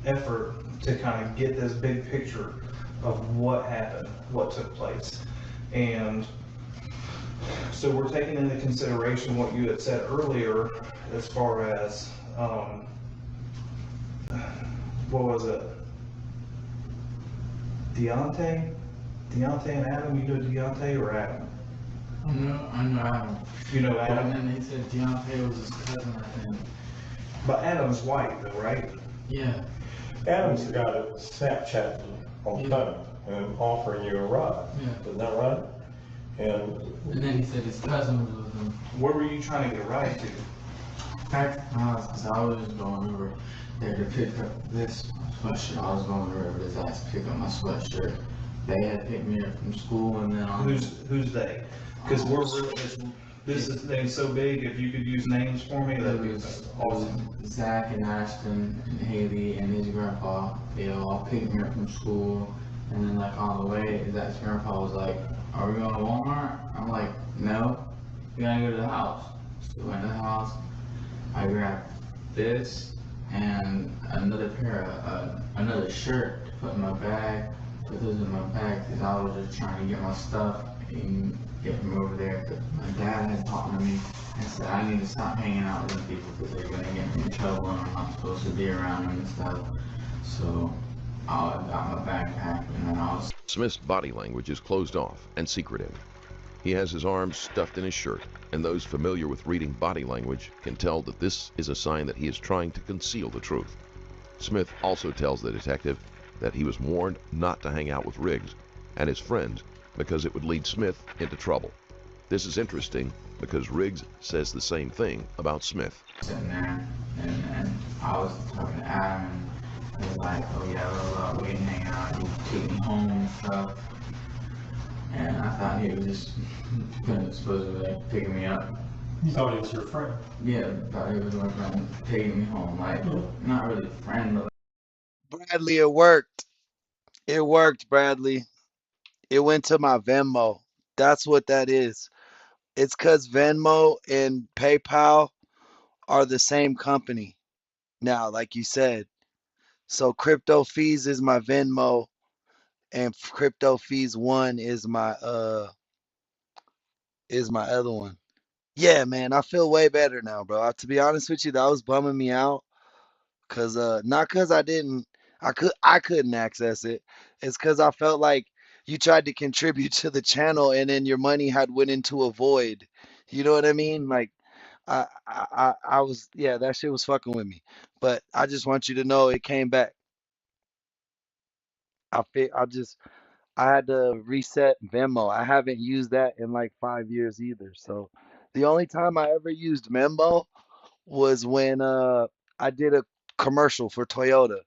effort to kind of get this big picture of what happened, what took place. And so we're taking into consideration what you had said earlier as far as, what was it? Deontay and Adam? You know Deontay or Adam? I know Adam. You know But Adam? then they said Deontay was his cousin, I think. But Adam's white though, right? Yeah. Adam's the guy that was Snapchatting on the phone and offering you a ride. Yeah. Isn't that right? And then he said his cousin was with him. Where were you trying to get a ride to? Back to my house, because I was just going over there to pick up this sweatshirt. I was going to the river to ask to pick up my sweatshirt. They had picked me up from school, and then Who's they? Because we're really, this thing's so big, if you could use names for me, that'd be awesome. Zach and Ashton and Haley and his grandpa. They all picked me up from school, and then like on the way, Zach's grandpa was like, "Are we going to Walmart?" I'm like, "No, we gotta go to the house." So we went to the house. I grabbed this and another another shirt to put in my bag. Put those in my bag because I was just trying to get my stuff and get from over there. But my dad had talked to me and said I need to stop hanging out with them people because they're gonna get me in trouble and I'm not supposed to be around them and stuff. So I got my backpack and then I was. Smith's body language is closed off and secretive. He has his arms stuffed in his shirt, and those familiar with reading body language can tell that this is a sign that he is trying to conceal the truth. Smith also tells the detective that he was warned not to hang out with Riggs and his friends because it would lead Smith into trouble. This is interesting because Riggs says the same thing about Smith. Sitting there and I was talking to Adam and he was like, "Oh yeah, we can hang out, you take me home and stuff." And I thought he was just supposed to be like picking me up. You thought he was your friend? Yeah, thought he was my friend taking me home. Like, not really a friend, but Bradley, it worked. It worked, Bradley. It went to my Venmo. That's what that is. It's because Venmo and PayPal are the same company now, like you said. So Crypto Fees is my Venmo, and Crypto Fees 1 is my other one. Yeah, man, I feel way better now, bro. To be honest with you, that was bumming me out. Cause not cause I couldn't access it. It's cause I felt like you tried to contribute to the channel and then your money had went into a void. You know what I mean? Like I was, yeah, that shit was fucking with me. But I just want you to know it came back. I had to reset Venmo. I haven't used that in like 5 years either. So the only time I ever used Venmo was when I did a commercial for Toyota.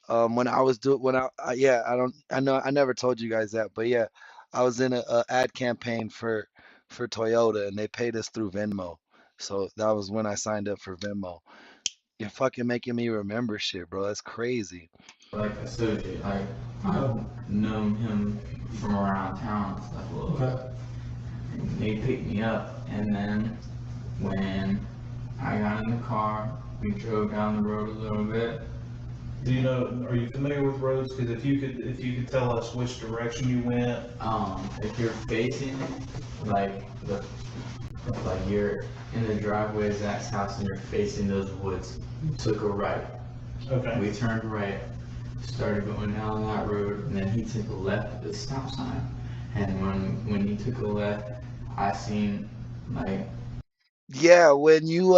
When I was doing when yeah, I know I never told you guys that, but yeah, I was in a ad campaign for Toyota and they paid us through Venmo. So that was when I signed up for Venmo. You're fucking making me remember shit, bro. That's crazy. like associate, like I've known him from around town and stuff a little bit. And they picked me up, and then when I got in the car, we drove down the road a little bit. Do you know, are you familiar with roads? Because if you could tell us which direction you went. If you're facing like like you're in the driveway of Zach's house and you're facing those woods, you took a right. Okay. We turned right, started going down that road, and then he took a left at the stop sign. And when he took a left, I seen like. Yeah, when you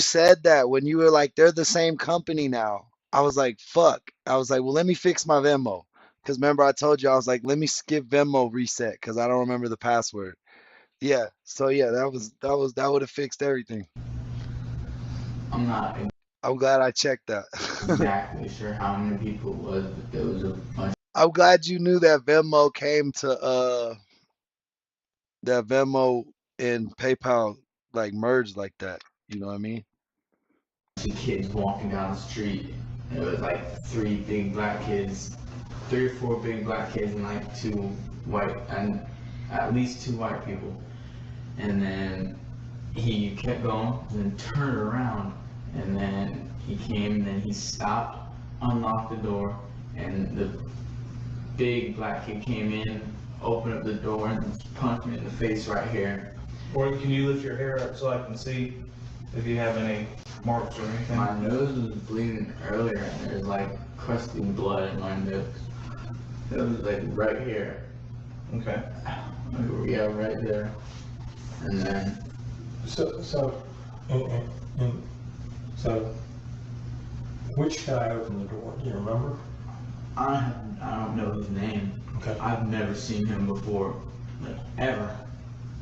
said that, when you were like, they're the same company now, I was like, fuck. I was like, well, let me fix my Venmo. Because remember, I told you, I was like, let me skip Venmo reset because I don't remember the password. Yeah. So yeah, that would have fixed everything. I'm not I'm glad I checked that. exactly sure how many people it was, but there was a bunch. I'm glad you knew that Venmo came to that Venmo and PayPal like merged like that. You know what I mean? The kids walking down the street. It was like three big black kids, 3 or 4 big black kids, and like 2 white, and at least 2 white people. And then he kept going, and then turned around, and then he came, and then he stopped, unlocked the door, and the big black kid came in, opened up the door, and punched me in the face right here. Or can you lift your hair up so I can see if you have any marks or anything? My nose was bleeding earlier, and there's like crusty blood in my nose. It was like right here. Okay. Yeah, right there. And then So, which guy opened the door? Do you remember? I don't know his name. Okay. I've never seen him before, like ever.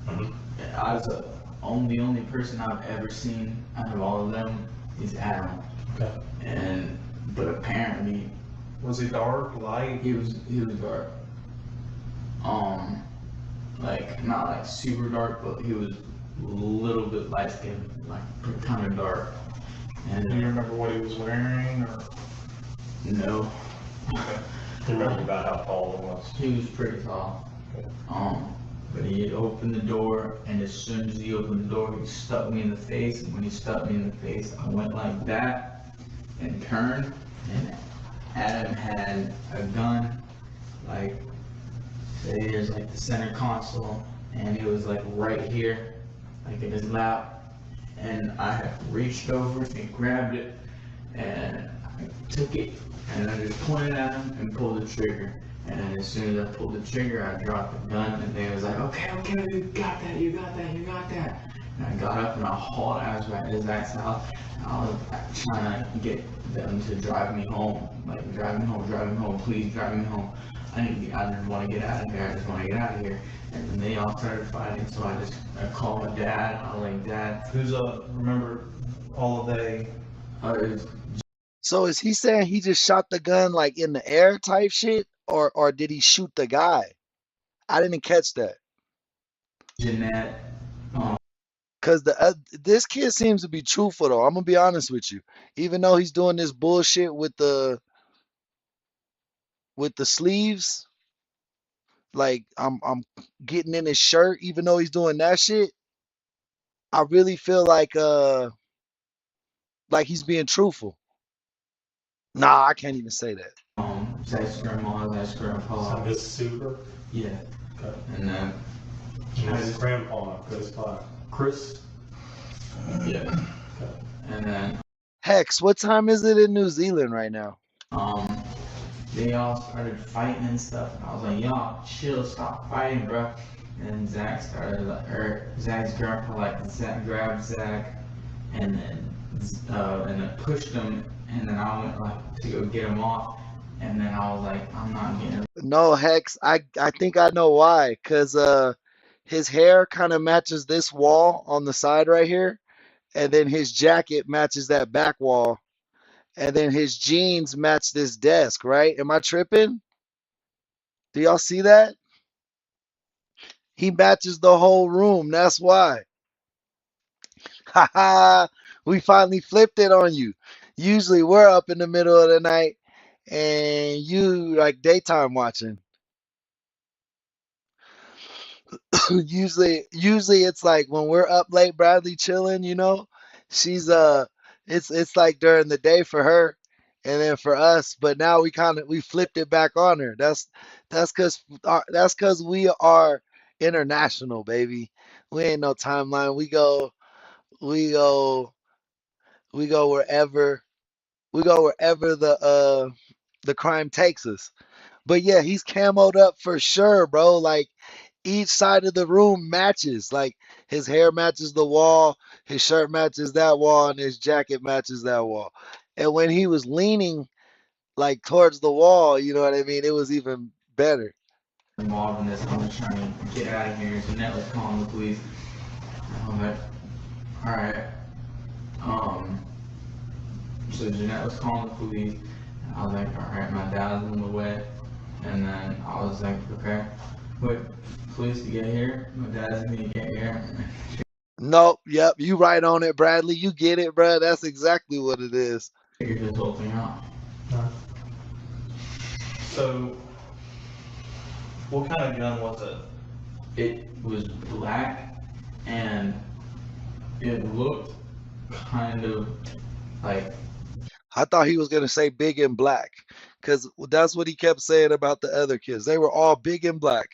Mhm. I was the only person I've ever seen out of all of them is Adam. Okay. But apparently Was he dark, light? he was dark. Like not like super dark, but he was a little bit light skinned, like kind of dark. And Do you remember what he was wearing, or? no, Do you remember about how tall it was? he was pretty tall. Okay. But he opened the door, and as soon as he opened the door, he stuck me in the face. And when he stuck me in the face, I went like that and turned, and Adam had a gun, like there's like the center console, and it was like right here, like in his lap, and I had reached over and grabbed it, and I took it, and I just pointed at him and pulled the trigger. And then as soon as I pulled the trigger, I dropped the gun, and they was like, okay, you got that. And I got up and I hauled ass back to Zach's house, and I was trying to get them to drive me home, please drive me home. I didn't want to get out of here, I just want to get out of here. And then they all started fighting, so I called my dad, I was like, Dad. Remember all of they? It was So is he saying he just shot the gun like in the air type shit, or did he shoot the guy? I didn't catch that. Jeanette. Cause this kid seems to be truthful though. I'm gonna be honest with you. Even though he's doing this bullshit with the sleeves, like I'm getting in his shirt, even though he's doing that shit, I really feel like he's being truthful. Nah, I can't even say that. Zach's grandma, Zach's grandpa. So Miss Super. Yeah. Okay. And then And his grandpa goes by Chris. yeah. Okay. And then Hex, what time is it in New Zealand right now? they all started fighting and stuff, and I was like, y'all chill, stop fighting, bro. And Zach started Zach's grandpa grabbed Zach and then pushed him, and then I went like to go get him off, and then I was like, I'm not getting. No, Hex, I think I know why. Cause his hair kind of matches this wall on the side right here, and then his jacket matches that back wall, and then his jeans match this desk, right? Am I tripping? Do y'all see that? He matches the whole room. That's why. Haha, we finally flipped it on you. Usually we're up in the middle of the night and you like daytime watching. Usually it's like when we're up late, Bradley chilling, you know. She's it's like during the day for her and then for us, but now we flipped it back on her. That's cuz we are international, baby. We ain't no timeline. We go we go wherever the crime takes us. But yeah, he's camoed up for sure, bro. Like each side of the room matches. Like his hair matches the wall, his shirt matches that wall, and his jacket matches that wall. And when he was leaning like towards the wall, you know what I mean? It was even better. Involved in this, I'm just trying to get out of here. Jeanette was calling the police. I'm like, all right. So Jeanette was calling the police. And I was like, all right, my dad's on the way. And then I was like, okay, wait, police to get here? My dad's gonna get here. Nope. Yep. You right on it, Bradley. You get it, bruh. That's exactly what it is. Figured this whole thing out. So, what kind of gun was it? It was black and it looked kind of like, I thought he was gonna say big and black, cause that's what he kept saying about the other kids. They were all big and black,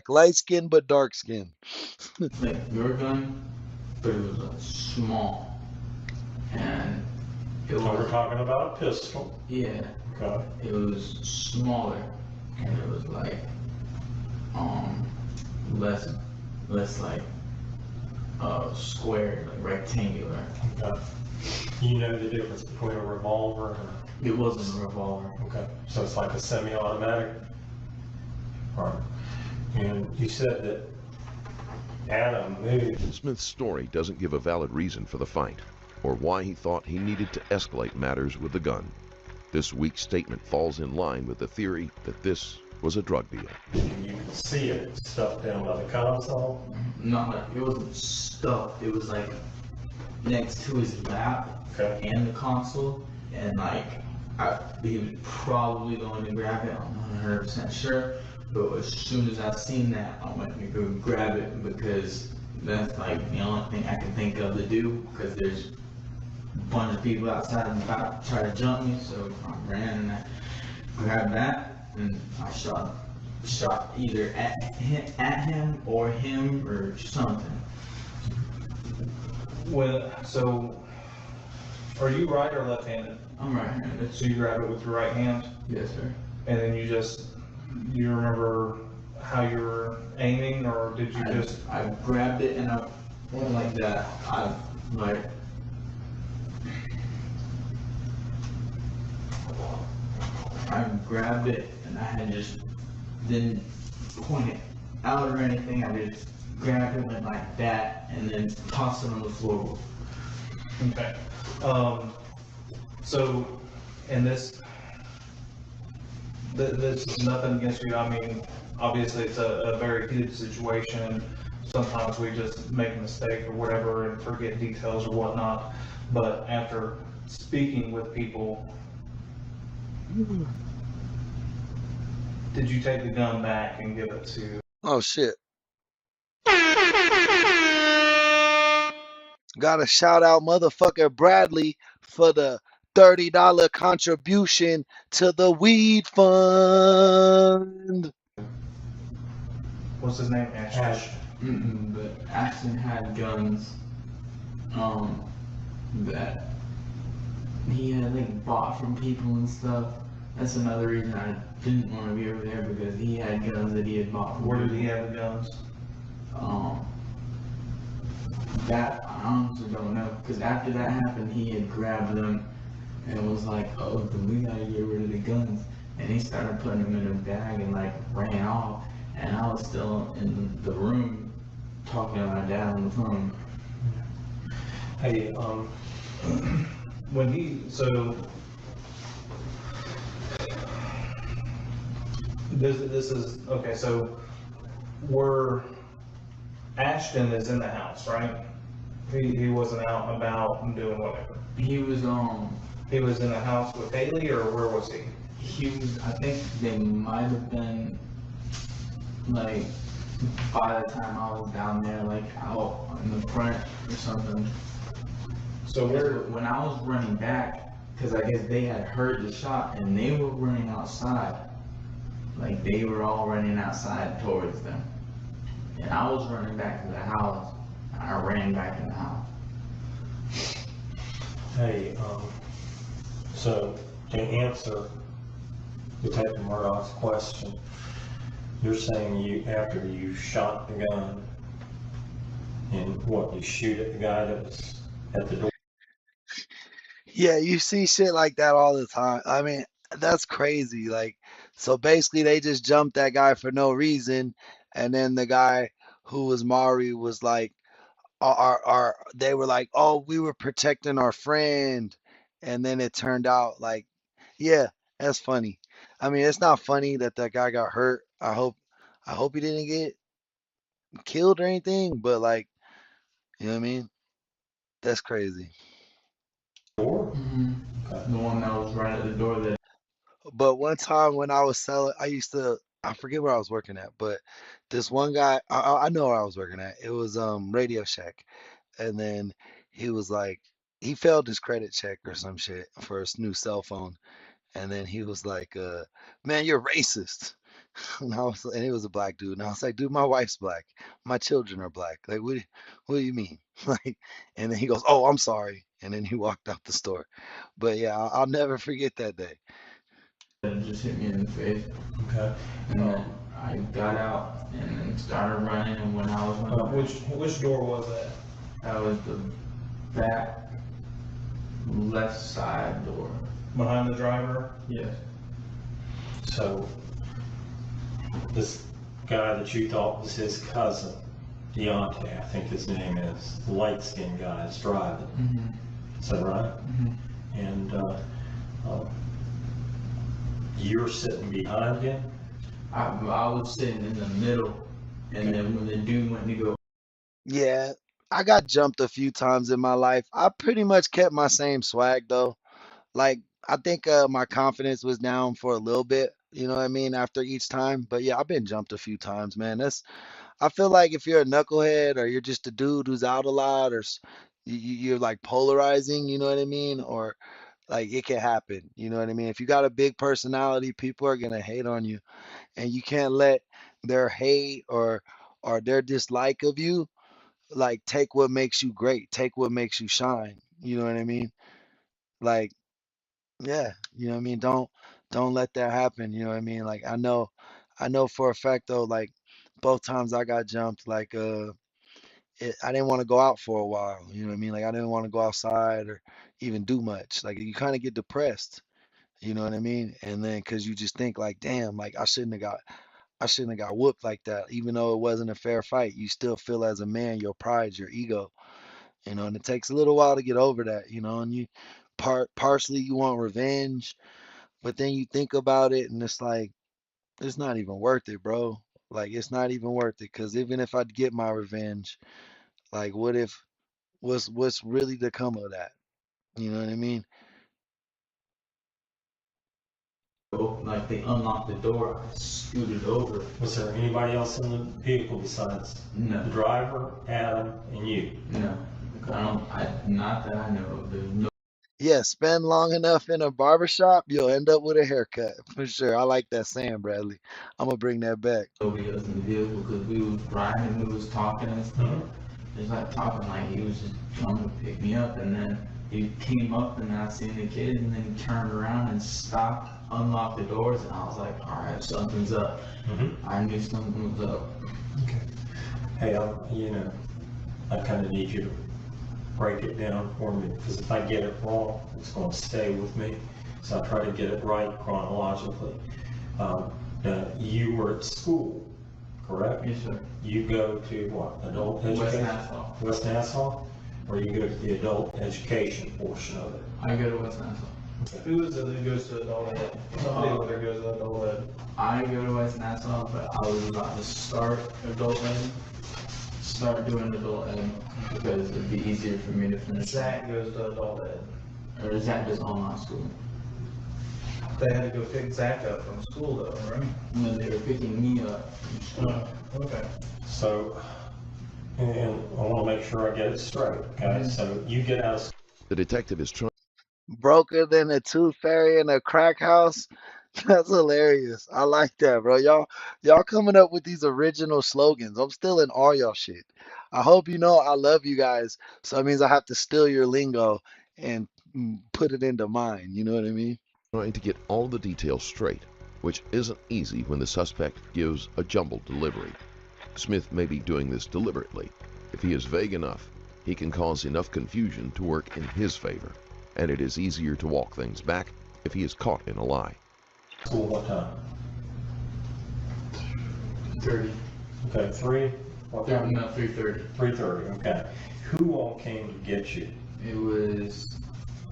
light skin but dark skin. like your gun, but it was like small. And it So we're was, talking about a pistol. yeah, Okay. it was smaller. And it was like, um, less, less like, square, like rectangular. Okay. You know the difference between a revolver and It wasn't a revolver. okay. So it's like a semi-automatic. Right. And you said that Adam moved. Smith's story doesn't give a valid reason for the fight or why he thought he needed to escalate matters with the gun. This weak statement falls in line with the theory that this was a drug deal. You could see it stuffed down by the console. No, it wasn't stuffed. It was like next to his lap Okay. and the console, and like he was probably going to grab it. I'm not 100% sure, but as soon as I seen that, I went to go grab it because that's like the only thing I can think of to do because there's a bunch of people outside and about to try to jump me, so I ran and I grabbed that and I shot either at him or something. So, are you right or left-handed? I'm right-handed. So you grab it with your right hand, Yes, sir. and then you remember how you were aiming, or did you just? I grabbed it and I went like that. I grabbed it and I had just didn't point it out or anything. I just grabbed it, went like that, and then tossed it on the floor. Okay. So, and this is nothing against you. I mean, obviously it's a very heated situation. Sometimes we just make a mistake or whatever and forget details or whatnot. But after speaking with people, did you take the gun back and give it to? Oh shit. Gotta shout out motherfucker Bradley for the $30 contribution to the weed fund. What's his name? Ashton. But Ashton had guns, that he had like bought from people and stuff. That's another reason I didn't want to be over there because he had guns that he had bought from Where did people. he have the guns? That I honestly don't know because after that happened, he had grabbed them and was like, "Oh, then we gotta get rid of the guns." And he started putting them in a bag and like ran off. And I was still in the room talking to my dad on the phone. Hey, this is okay. So Ashton is in the house, right? He wasn't out and about and doing whatever. He was He was in the house with Haley, or where was he? I think they might have been like by the time I was down there, like out in the front or something. So When I was running back, because I guess they had heard the shot and they were running outside. Like they were all running outside towards them. And I was running back to the house. And I ran back in the house. Hey, so to answer Detective Murdoch's question, you're saying after you shot the gun and you shoot at the guy that was at the door? Yeah, you see shit like that all the time. I mean, that's crazy. Like, so basically they just jumped that guy for no reason, and then the guy who was Mari was like, they were like, oh, we were protecting our friend, and then it turned out like, yeah, that's funny. I mean, it's not funny that that guy got hurt. I hope he didn't get killed or anything, but like, You know what I mean? That's crazy. Door? The one that was right at the door that. But one time when I was selling, I forget where I was working at, but this one guy, I know where I was working at. It was Radio Shack. And then he was like, he failed his credit check or some shit for his new cell phone. And then he was like, man, you're racist. And he was a black dude. And I was like, dude, my wife's black. My children are black. Like, what do you mean? Like, and then he goes, oh, I'm sorry. And then he walked out the store. But yeah, I'll never forget that day. That just hit me in the face. Okay. And then I got out and then started running. And when I was running, Which door was that? that was the back left side door. Behind the driver? Yes. So, this guy that you thought was his cousin, Deontay, I think his name is, the light-skinned guy is driving. Mm-hmm. Is that right? Mm-hmm. And you're sitting behind him? I was sitting in the middle, and then when the dude went to go. Yeah, I got jumped a few times in my life. I pretty much kept my same swag though. Like, I think my confidence was down for a little bit, you know what I mean, after each time. But yeah, I've been jumped a few times, man. I feel like if you're a knucklehead or you're just a dude who's out a lot or you're like polarizing, you know what I mean? Or like it can happen, you know what I mean? If you got a big personality, people are gonna hate on you, and you can't let their hate or their dislike of you like take what makes you great, take what makes you shine. You know what I mean? Like, yeah, you know what I mean? Don't let that happen, you know what I mean? Like I know for a fact though, like both times I got jumped, like I didn't want to go out for a while, you know what I mean? Like I didn't want to go outside or even do much. Like you kind of get depressed, you know what I mean? And then cuz you just think like, damn, like I shouldn't have got whooped like that. Even though it wasn't a fair fight, you still feel as a man, your pride, your ego, and it takes a little while to get over that, and you partially you want revenge, but then you think about it and it's like it's not even worth it, bro. Like it's not even worth it because even if I'd get my revenge, like what's really to come of that? You know what I mean? Like they unlocked the door, I scooted over. Was there anybody else in the vehicle besides No. the driver, Adam, and you? No, not that I know of. There's no. Yeah, spend long enough in a barber shop, you'll end up with a haircut for sure. I like that saying, Bradley. I'm gonna bring that back. Nobody else in the vehicle because we was riding, we was talking and stuff. Just like talking like he was just coming to pick me up, and then he came up and I seen the kid, and then he turned around and stopped, unlocked the doors, and I was like, all right, something's up. I knew something was up. Okay. Hey, I kind of need you to break it down for me because if I get it wrong, it's going to stay with me. So I try to get it right chronologically. You were at school, correct? Yes, sir. You go to what? Adult education? West Nassau. West Nassau? Or you go to the adult education portion of it? I go to West Nassau. Okay. Who is it that goes to adult ed? Somebody over there goes to adult ed. I go to West Nassau, but I was about to start adult ed, start doing adult ed because it'd be easier for me to finish. Zach goes to adult ed. Or is that just online school? They had to go pick Zach up from school though, right? No, they were picking me up from school. Okay. So, and I want to make sure I get it straight, okay? So you get out of The detective is trying. Broker than a tooth fairy in a crack house. That's hilarious. I like that, bro. Y'all coming up with these original slogans. I'm still in all y'all shit. I hope you know I love you guys. So that means I have to steal your lingo and put it into mine. You know what I mean? Trying to get all the details straight, which isn't easy when the suspect gives a jumbled delivery. Smith may be doing this deliberately. If he is vague enough, he can cause enough confusion to work in his favor, and it is easier to walk things back if he is caught in a lie. school what time? 30. Okay, 3? What time? No, 3:30. 3:30, okay. Who all came to get you? It was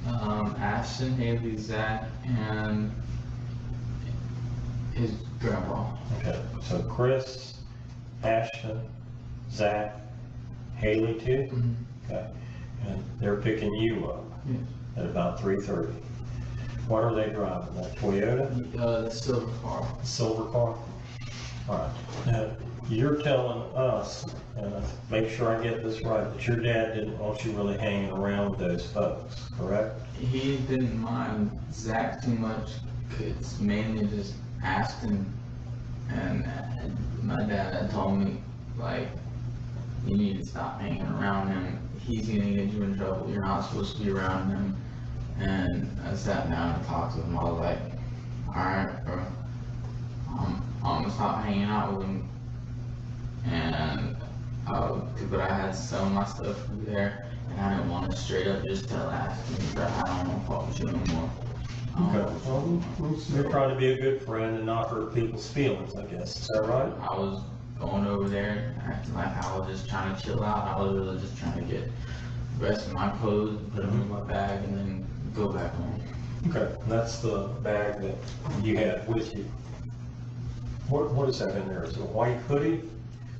Ashton, Haley, Zach, and his grandpa. Okay, so Chris, Ashton, Zach, Haley too? Okay. And they're picking you up at about 3:30. What are they driving? That Toyota? The silver car. Silver car? All right. Now, you're telling us, and make sure I get this right, that your dad didn't want you really hanging around with those folks, correct? He didn't mind Zach too much, cause mainly just asked him, and my dad had told me, like, you need to stop hanging around him. He's gonna get you in trouble. You're not supposed to be around him. And I sat down and talked to him. I was like, alright, bro. I'm gonna stop hanging out with him. And, but I had some of my stuff there, and I didn't want to straight up just tell ask him that I don't want to talk with you no more. Okay. Well, you're trying to be a good friend and not hurt people's feelings, I guess. Is that right? I was going over there acting like I was just trying to chill out. I was really just trying to get the rest of my clothes, put them in my bag, and then go back home. Okay. And that's the bag that you had with you. What is that in there? Is it a white hoodie?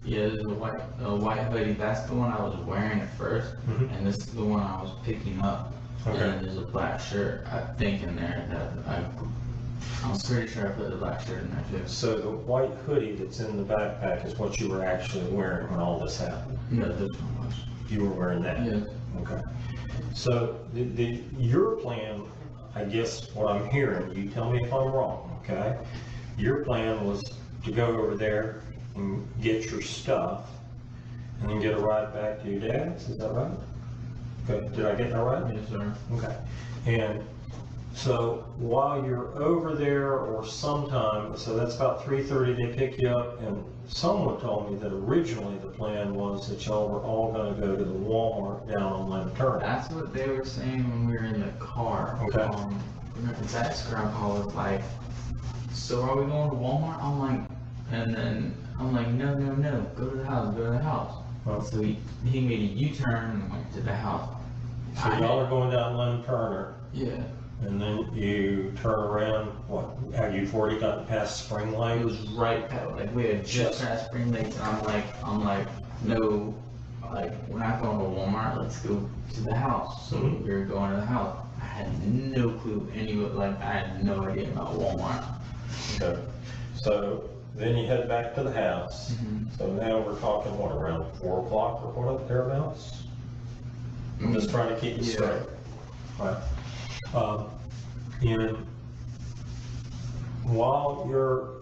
Yeah, there's a white hoodie. That's the one I was wearing at first, and this is the one I was picking up. Okay. And there's a black shirt, I think, in there that I'm pretty sure I put the black shirt in there too. So the white hoodie that's in the backpack is what you were actually wearing when all this happened? No, this one was. You were wearing that? Yeah. Okay. So your plan, I guess what I'm hearing, you tell me if I'm wrong, okay? Your plan was to go over there and get your stuff and then get a ride back to your dad's, is that right? Okay, did I get that right? Yes, sir. Okay. And so while you're over there or sometime, so that's about 3:30, they pick you up, and someone told me that originally the plan was that y'all were all gonna go to the Walmart down on Lemon Turner. That's what they were saying when we were in the car. Okay. Zach's grandpa was like, so are we going to Walmart? I'm like, and then I'm like, no, go to the house. Well, So he made a U-turn and went to the house. so y'all are going down Lemon Turner, Yeah. and then you turn around, what, have you already gotten past Spring It Lake? was right past, like, we had just passed Spring Lakes, and I'm like, no, like, we're not going to Walmart, let's go to the house. So we were going to the house. I had no clue I had no idea about Walmart. Okay. So then you head back to the house. So now we're talking, what, around 4 o'clock or what, thereabouts? I'm just trying to keep it straight. Right. And while you're,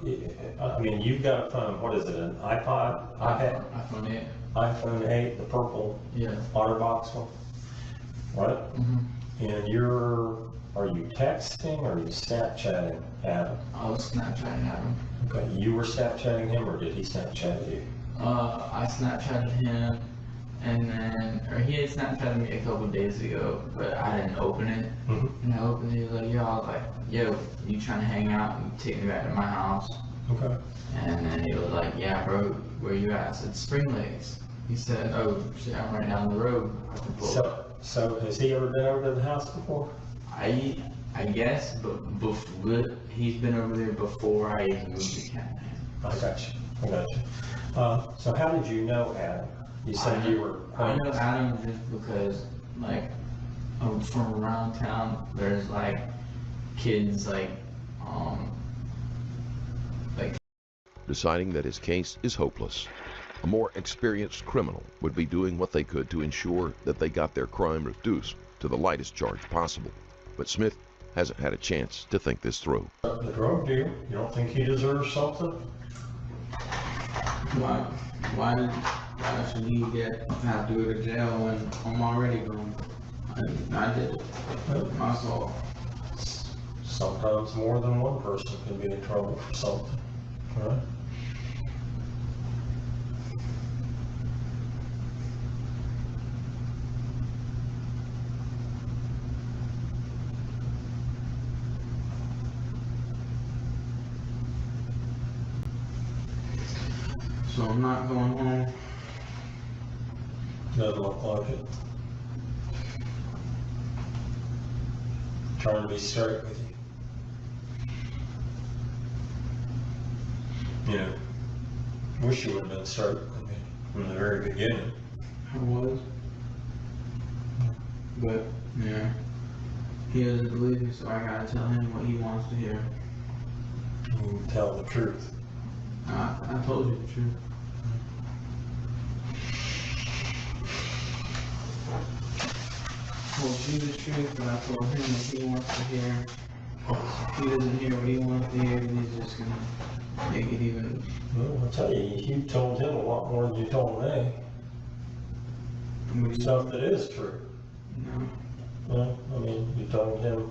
I mean, you've got a phone, what is it, an iPod? iPhone 8. iPhone 8, the purple Yeah. OtterBox one, right? And are you texting or are you Snapchatting Adam? I was Snapchatting at him. Okay, you were Snapchatting him or did he Snapchat you? I Snapchatted him, or he had Snapchatted me a couple days ago, but I didn't open it. And I opened it, he was like, yo, I was like, yo, you trying to hang out? You take me back to my house. Okay. And then he was like, yeah, bro, where you at? I said, Spring Lakes. He said, oh, shit, I'm right down the road. So has he ever been over to the house before? I guess, but he's been over there before I even moved to Canada. I got you. So how did you know Adam? You said you were. I know Adam just because, like, from around town, there's like kids Deciding that his case is hopeless. A more experienced criminal would be doing what they could to ensure that they got their crime reduced to the lightest charge possible. But Smith hasn't had a chance to think this through. The drug deal, you don't think he deserves something? Why should he have to go to jail when I'm already gone? I did it myself. Sometimes more than one person can be in trouble for something, right? So I'm not going home. Doesn't look like it. Trying to be straight with you. You know, wish you would have been straight with me from the very beginning. I was. But, yeah. He doesn't believe me, so I gotta tell him what he wants to hear. You tell the truth. I told you the truth. Told you the truth, but I told him what he wants to hear. If he doesn't hear what he wants to hear, then he's just gonna make it even. Well, I'll tell you, you told him a lot more than you told me. Stuff that is true. No. Well, I mean, you told him.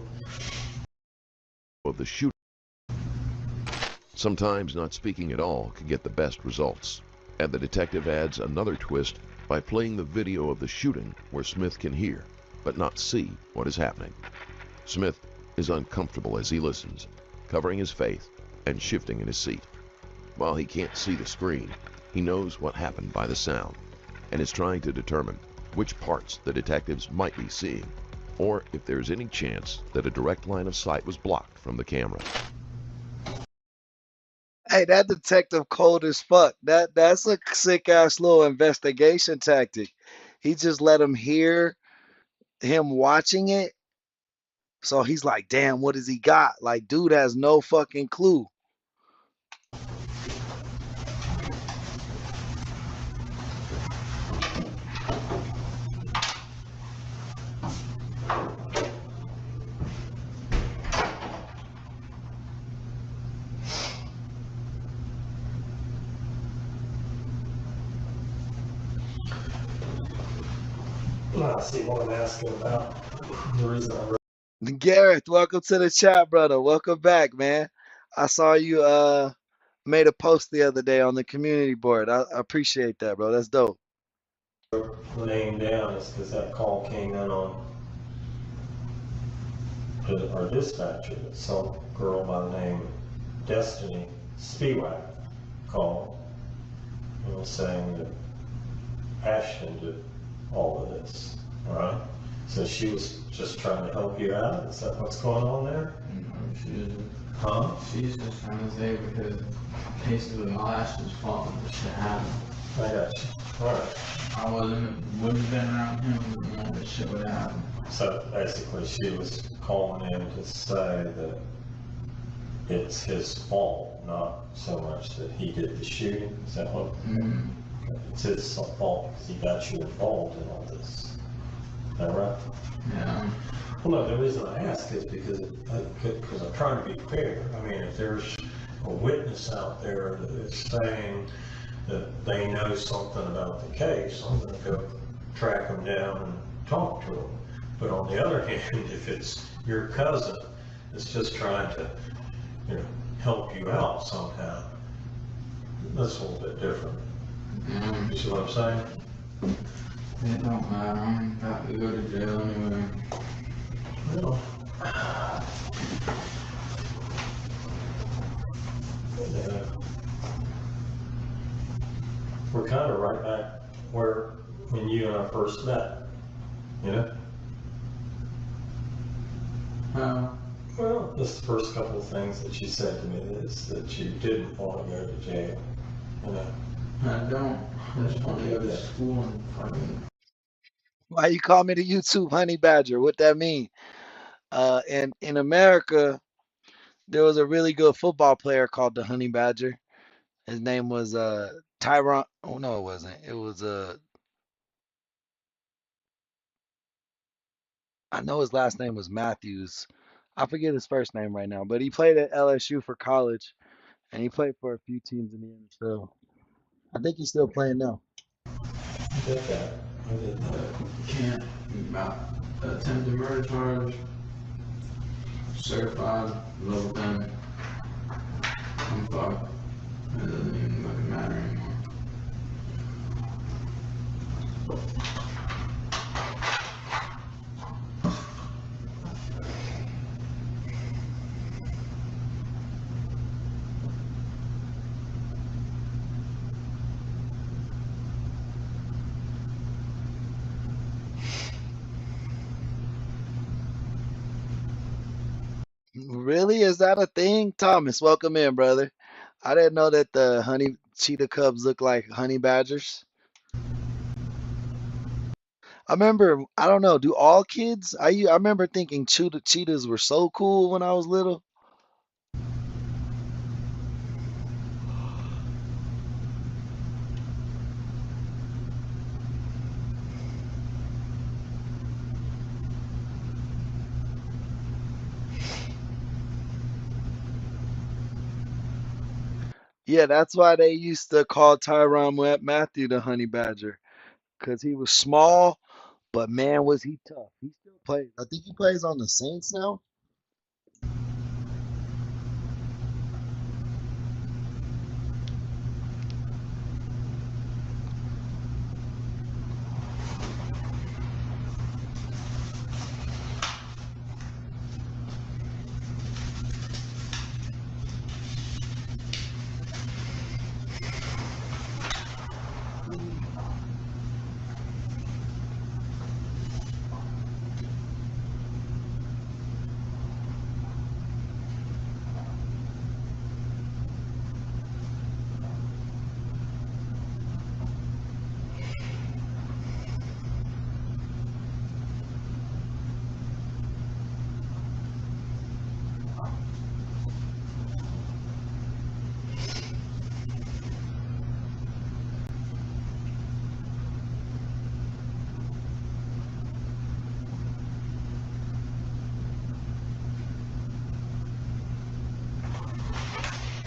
Of the shooting. Sometimes not speaking at all can get the best results. And the detective adds another twist by playing the video of the shooting where Smith can hear, but not see what is happening. Smith is uncomfortable as he listens, covering his face and shifting in his seat. While he can't see the screen, he knows what happened by the sound and is trying to determine which parts the detectives might be seeing, or if there's any chance that a direct line of sight was blocked from the camera. Hey, that detective cold as fuck. That's a sick ass little investigation tactic. He just let him hear him watching it. So he's like, damn, what does he got? Like, dude has no fucking clue. Well, I see what I'm asking about. The reason I Gareth, welcome to the chat, brother. Welcome back, man. I saw you made a post the other day on the community board. I appreciate that, bro. That's dope. wrote the name down is because that call came in on our dispatcher. Some girl by the name Destiny Spiewak called and was saying that Ashton did all of this. All right. So she was just trying to help you out. Is that what's going on there? No, she isn't. Huh? She's just trying to say because basically all Ashton's fault when this shit happened. I got you. All right. I wouldn't have been around him when all this shit would happen. So basically, she was calling in to say that it's his fault, not so much that he did the shooting. Is that what? Mm-hmm. It's his fault because he got you involved in all this. Is that right? Yeah. Well, no, the reason I ask is because I'm trying to be fair. I mean, if there's a witness out there that is saying that they know something about the case, I'm going to go track them down and talk to them. But on the other hand, if it's your cousin that's just trying to, help you out somehow, that's a little bit different. You see what I'm saying? It don't matter. I'm about to go to jail anyway. Well, we're kind of right back where when you and I first met, Well, this first couple of things that you said to me is that you didn't want to go to jail, I don't. I just want to go to school and fucking. Why you call me the YouTube honey badger? What that mean? And in America, there was a really good football player called the Honey Badger. His name was Tyron. Oh no, it wasn't. It was I know his last name was Matthews. I forget his first name right now, but he played at LSU for college, and he played for a few teams in the NFL. I think he's still playing now. I did that. Can't. About attempted murder charge. Certified level 10. I'm fucked. It doesn't even fucking matter anymore. Really? Is that a thing? Thomas, welcome in, brother. I didn't know that the honey cheetah cubs look like honey badgers. I remember, I don't know, do all kids? I remember thinking cheetahs were so cool when I was little. Yeah, that's why they used to call Matthew the honey badger, because he was small, but man, was he tough. He still plays. I think he plays on the Saints now.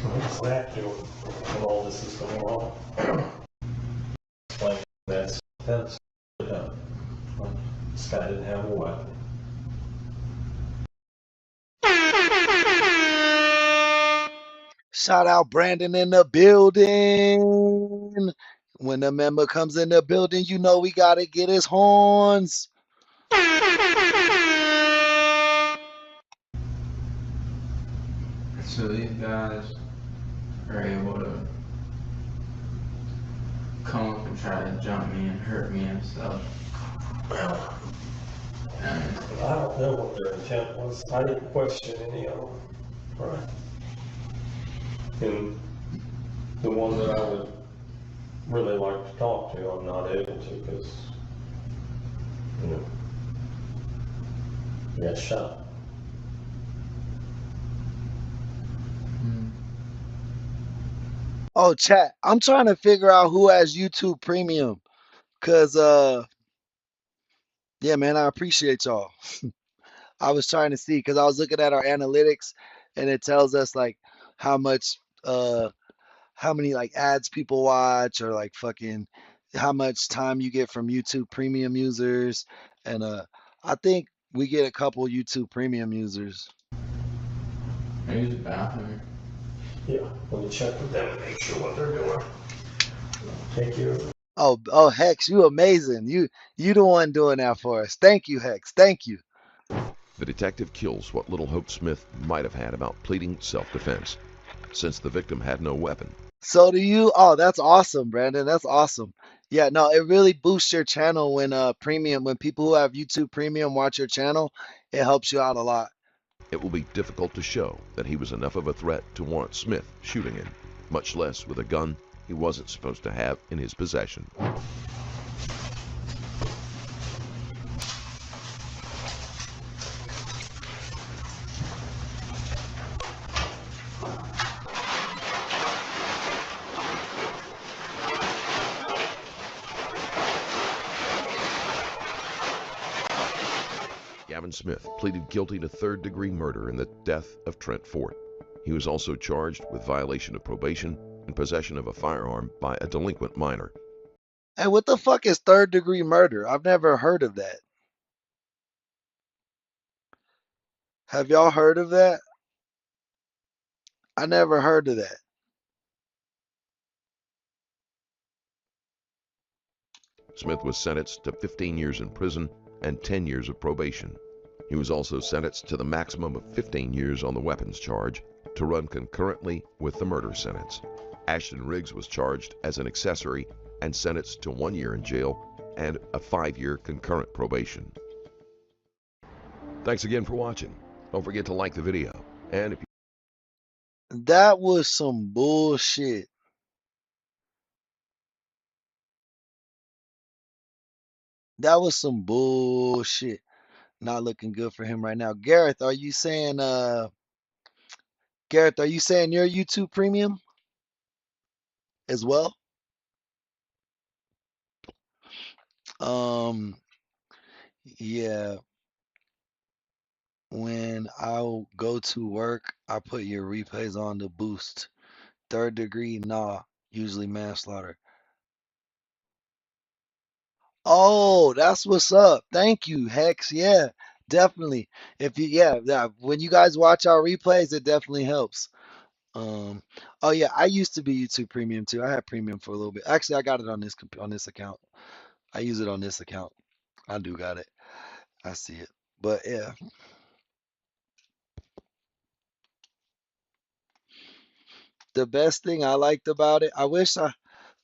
What's that doing when all this is going on? Like that's done. This guy didn't have a weapon. Shout out Brandon in the building. When the member comes in the building, you know we gotta get his horns. So these guys are able to come up and try to jump me and hurt me and stuff. And I don't know what their intent was. I didn't question any of them. Right. And the one that I would really like to talk to, I'm not able to because, you know, he got shot. Oh, chat. I'm trying to figure out who has YouTube Premium. Cause yeah, man, I appreciate y'all. I was trying to see because I was looking at our analytics and it tells us like how much how many like ads people watch or like fucking how much time you get from YouTube Premium users. And I think we get a couple YouTube Premium users. I use the bathroom. Yeah, let me check with them and make sure what they're doing. Take care of it. Oh, Hex, you amazing. You the one doing that for us. Thank you, Hex. Thank you. The detective kills what little hope Smith might have had about pleading self-defense, since the victim had no weapon. So do you. Oh, that's awesome, Brandon. That's awesome. Yeah, no, it really boosts your channel when people who have YouTube Premium watch your channel, it helps you out a lot. It will be difficult to show that he was enough of a threat to warrant Smith shooting him, much less with a gun he wasn't supposed to have in his possession. Gavin Smith pleaded guilty to third-degree murder in the death of Trent Fort. He was also charged with violation of probation and possession of a firearm by a delinquent minor. Hey, what the fuck is third degree murder? I've never heard of that. Have y'all heard of that? I never heard of that. Smith was sentenced to 15 years in prison and 10 years of probation. He was also sentenced to the maximum of 15 years on the weapons charge to run concurrently with the murder sentence. Ashton Riggs was charged as an accessory and sentenced to 1 year in jail and a 5-year concurrent probation. Thanks again for watching. Don't forget to like the video. And if That was some bullshit. That was some bullshit. Not looking good for him right now. Gareth, are you saying your YouTube premium as well? Um, yeah, when I go to work, I put your replays on to boost. Third degree, nah, usually manslaughter. Oh, that's what's up. Thank you, Hex. Yeah, definitely. If you, yeah, yeah, when you guys watch our replays, it definitely helps. Um, oh yeah, I used to be YouTube Premium too. I had Premium for a little bit. Actually, I got it on on this account. I use it on this account. I do got it. I see it. But yeah, the best thing I liked about it, I wish I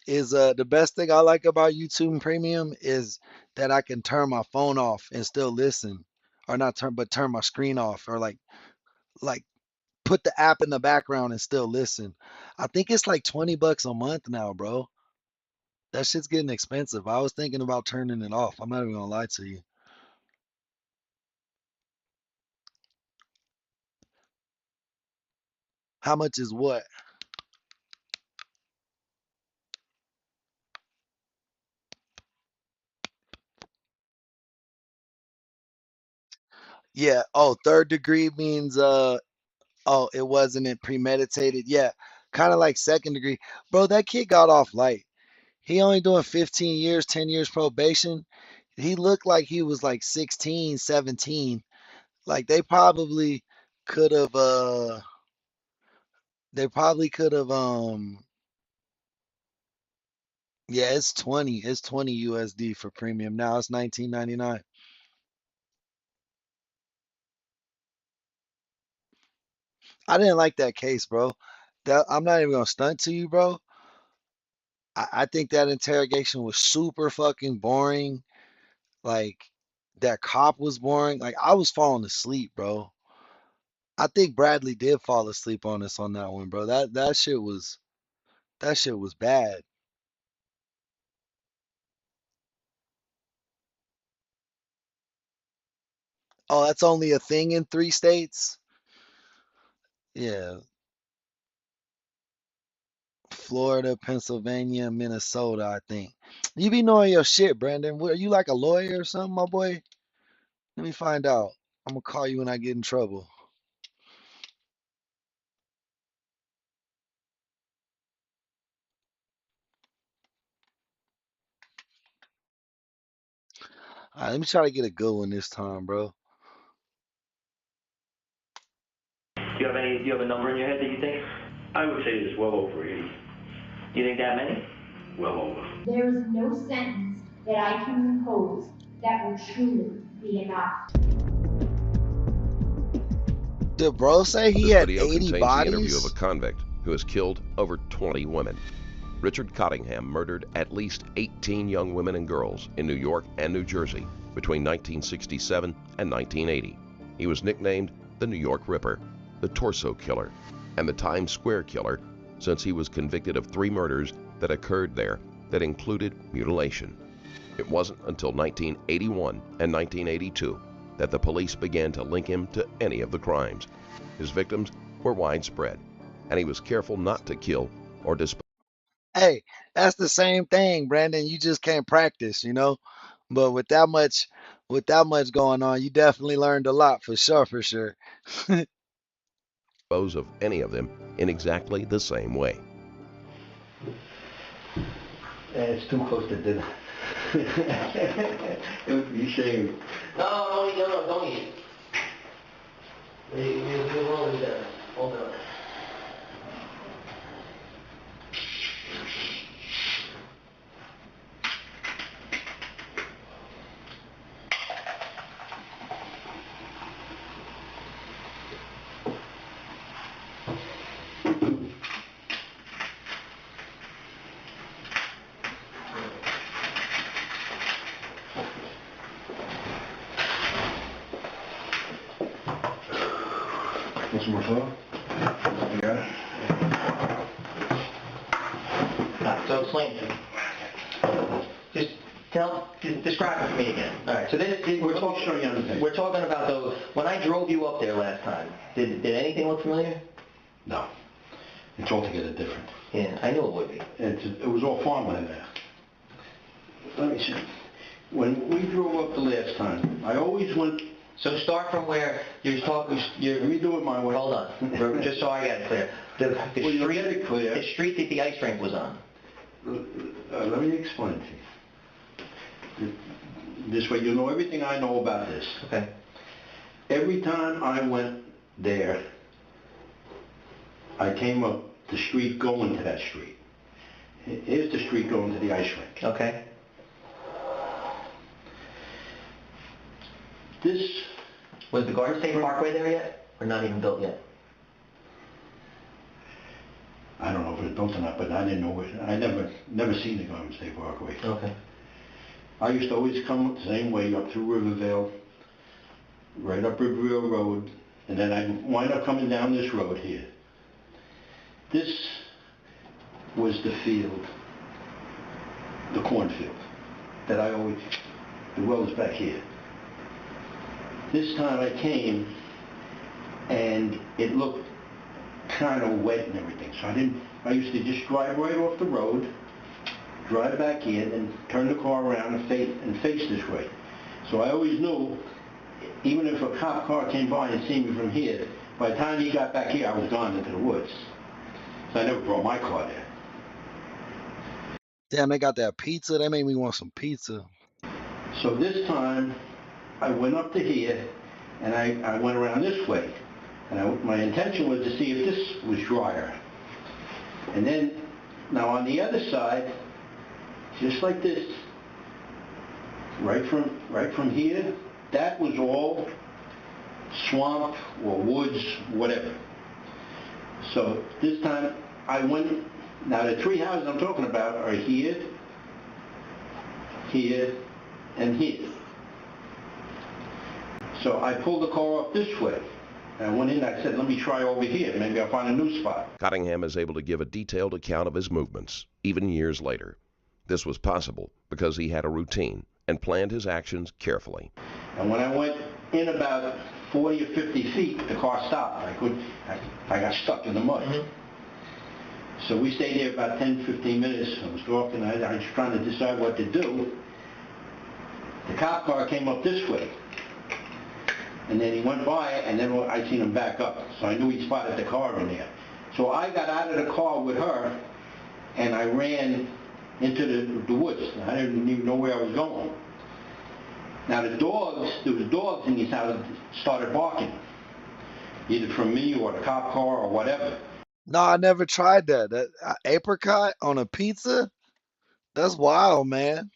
is the best thing I like about YouTube Premium is that I can turn my phone off and still listen, or not turn, but turn my screen off, or like put the app in the background and still listen. I think it's like $20 a month now, bro. That shit's getting expensive. I was thinking about turning it off. I'm not even gonna lie to you. How much is what? Yeah. Oh, third degree means oh, it wasn't premeditated. Yeah. Kind of like second degree. Bro, that kid got off light. He only doing 15 years, 10 years probation. He looked like he was like 16, 17. Like could have they probably could have yeah, it's 20. It's 20 USD for premium. Now it's 19.99. I didn't like that case, bro. That I'm not even gonna stunt to you, bro. I think that interrogation was super fucking boring. Like that cop was boring. Like I was falling asleep, bro. I think Bradley did fall asleep on us on that one, bro. That shit was bad. Oh, that's only a thing in 3 states? Yeah. Florida, Pennsylvania, Minnesota, I think. You be knowing your shit, Brandon. What, are you like a lawyer or something, my boy? Let me find out. I'm gonna call you when I get in trouble. All right, let me try to get a good one this time, bro. Do you have a number in your head that you think? I would say it's well over 80. You think that many? Well over. There is no sentence that I can impose that will truly be enough. Did bro say he This had video 80 contains the interview of a bodies? convict who has killed over 20 women. Richard Cottingham murdered at least 18 young women and girls in New York and New Jersey between 1967 and 1980. He was nicknamed the New York Ripper, the Torso Killer, and the Times Square Killer since he was convicted of 3 murders that occurred there that included mutilation. It wasn't until 1981 and 1982 that the police began to link him to any of the crimes. His victims were widespread, and he was careful not to kill or dispose. Hey, that's the same thing, Brandon. You just can't practice, you know? But with that much going on, you definitely learned a lot for sure, for sure. Of any of them in exactly the same way. It's too close to dinner. It would be a shame. No, don't eat. We're rolling dinner. Hold on. Want some more phone? You got it? So explain to me. Just Describe it for me again. All right, so we're talking about those, when I drove you up there last time, did anything look familiar? No. It's altogether different. Yeah, I knew it would be. It was all farmland there. Let me see. When we drove up the last time, I always went... So start from where you're talking... Let me do it my way. Hold on, just so I got it clear. The street that the ice rink was on. Let me explain to you. This way you know everything I know about this. Okay. Every time I went there, I came up the street going to that street. Here's the street going to the ice rink. Okay. This... Was the Garden State Parkway there yet? Or not even built yet? I don't know if it was built or not, but I didn't know it. I never seen the Garden State Parkway. Okay. I used to always come the same way up through Rivervale, right up Rivervale Road, and then I'd wind up coming down this road here. This was the field, the cornfield, that I always, the well is back here. This time I came, and it looked kind of wet and everything, so I used to just drive right off the road, drive back in and turn the car around and face this way. So I always knew, even if a cop car came by and seen me from here, by the time he got back here, I was gone into the woods. So I never brought my car there. Damn, they got that pizza. That made me want some pizza. So this time, I went up to here, and I went around this way. And my intention was to see if this was drier. And then, now on the other side, just like this, right from here, that was all swamp or woods, whatever. So this time I went, now the three houses I'm talking about are here, here, and here. So I pulled the car up this way. And I went in, I said, let me try over here, maybe I'll find a new spot. Cottingham is able to give a detailed account of his movements, even years later. This was possible because he had a routine and planned his actions carefully. And when I went in about 40 or 50 feet, the car stopped. I got stuck in the mud. Mm-hmm. So we stayed there about 10, 15 minutes. I was talking, I was trying to decide what to do. The cop car came up this way. And then he went by, and then I seen him back up. So I knew he spotted the car in there. So I got out of the car with her, and I ran into the woods. I didn't even know where I was going. Now there was dogs in this house that started barking, either from me or the cop car or whatever. No, I never tried that. That apricot on a pizza? That's wild, man.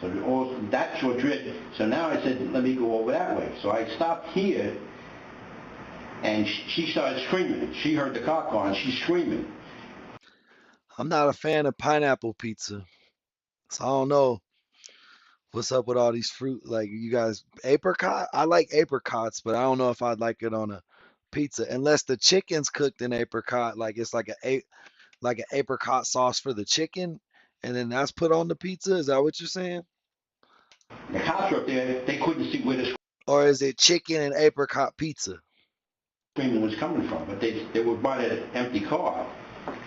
So that's what dread. So now I said, let me go over that way. So I stopped here, and she started screaming. She heard the cop car, and she's screaming. I'm not a fan of pineapple pizza, so I don't know what's up with all these fruit. Like, you guys, apricot? I like apricots, but I don't know if I'd like it on a pizza, unless the chicken's cooked in apricot, like it's like an apricot sauce for the chicken, and then that's put on the pizza. Is that what you're saying? The cops were up there, they couldn't see where the Or is it chicken and apricot pizza? screaming was coming from, but they were by that empty car.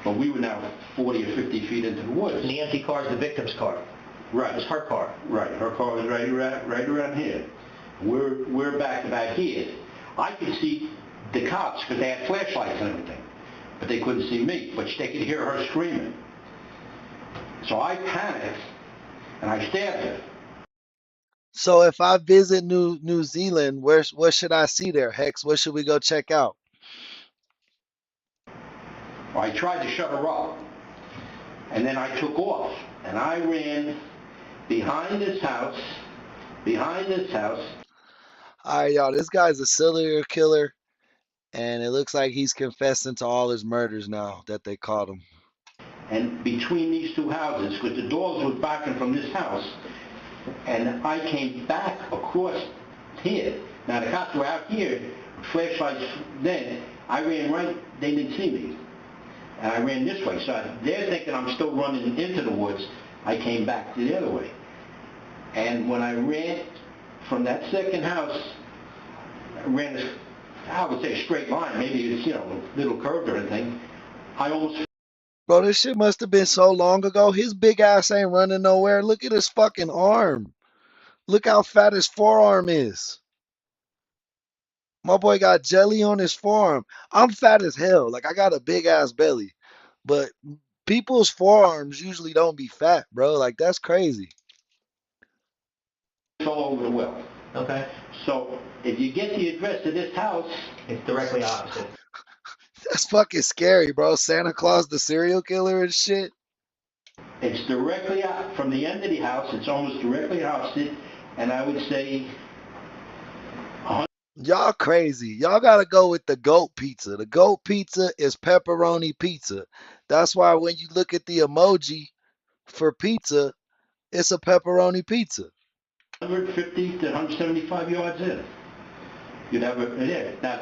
But we were now 40 or 50 feet into the woods. And the empty car is the victim's car. Right. It was her car. Right. Her car was right around here. We're back here. I could see the cops because they had flashlights and everything, but they couldn't see me. But they could hear her screaming. So I panicked and I stabbed her. So if I visit New Zealand, what should I see there, Hex? What should we go check out? Well, I tried to shut her up, and then I took off, and I ran behind this house. All right, y'all, this guy's a serial killer, and it looks like he's confessing to all his murders now that they caught him. And between these two houses, because the dogs were barking from this house, and I came back across here. Now the cops were out here, flashlights then. I ran right, they didn't see me. And I ran this way, so they're thinking I'm still running into the woods. I came back the other way. And when I ran from that second house, I ran, I would say a straight line, maybe it's, a little curved or anything. I almost. Bro, this shit must have been so long ago. His big ass ain't running nowhere. Look at his fucking arm. Look how fat his forearm is. My boy got jelly on his forearm. I'm fat as hell. Like I got a big ass belly. But people's forearms usually don't be fat, bro. Like that's crazy. All over the well. Okay. So if you get the address of this house, It's directly opposite. That's fucking scary, bro. Santa Claus the serial killer and shit. it's directly out from the end of the house. It's almost directly opposite, and I would say. Y'all crazy. Y'all gotta go with the goat pizza. The goat pizza is pepperoni pizza. That's why when you look at the emoji for pizza, it's a pepperoni pizza. 150 to 175 yards in. You'd have it there. Now,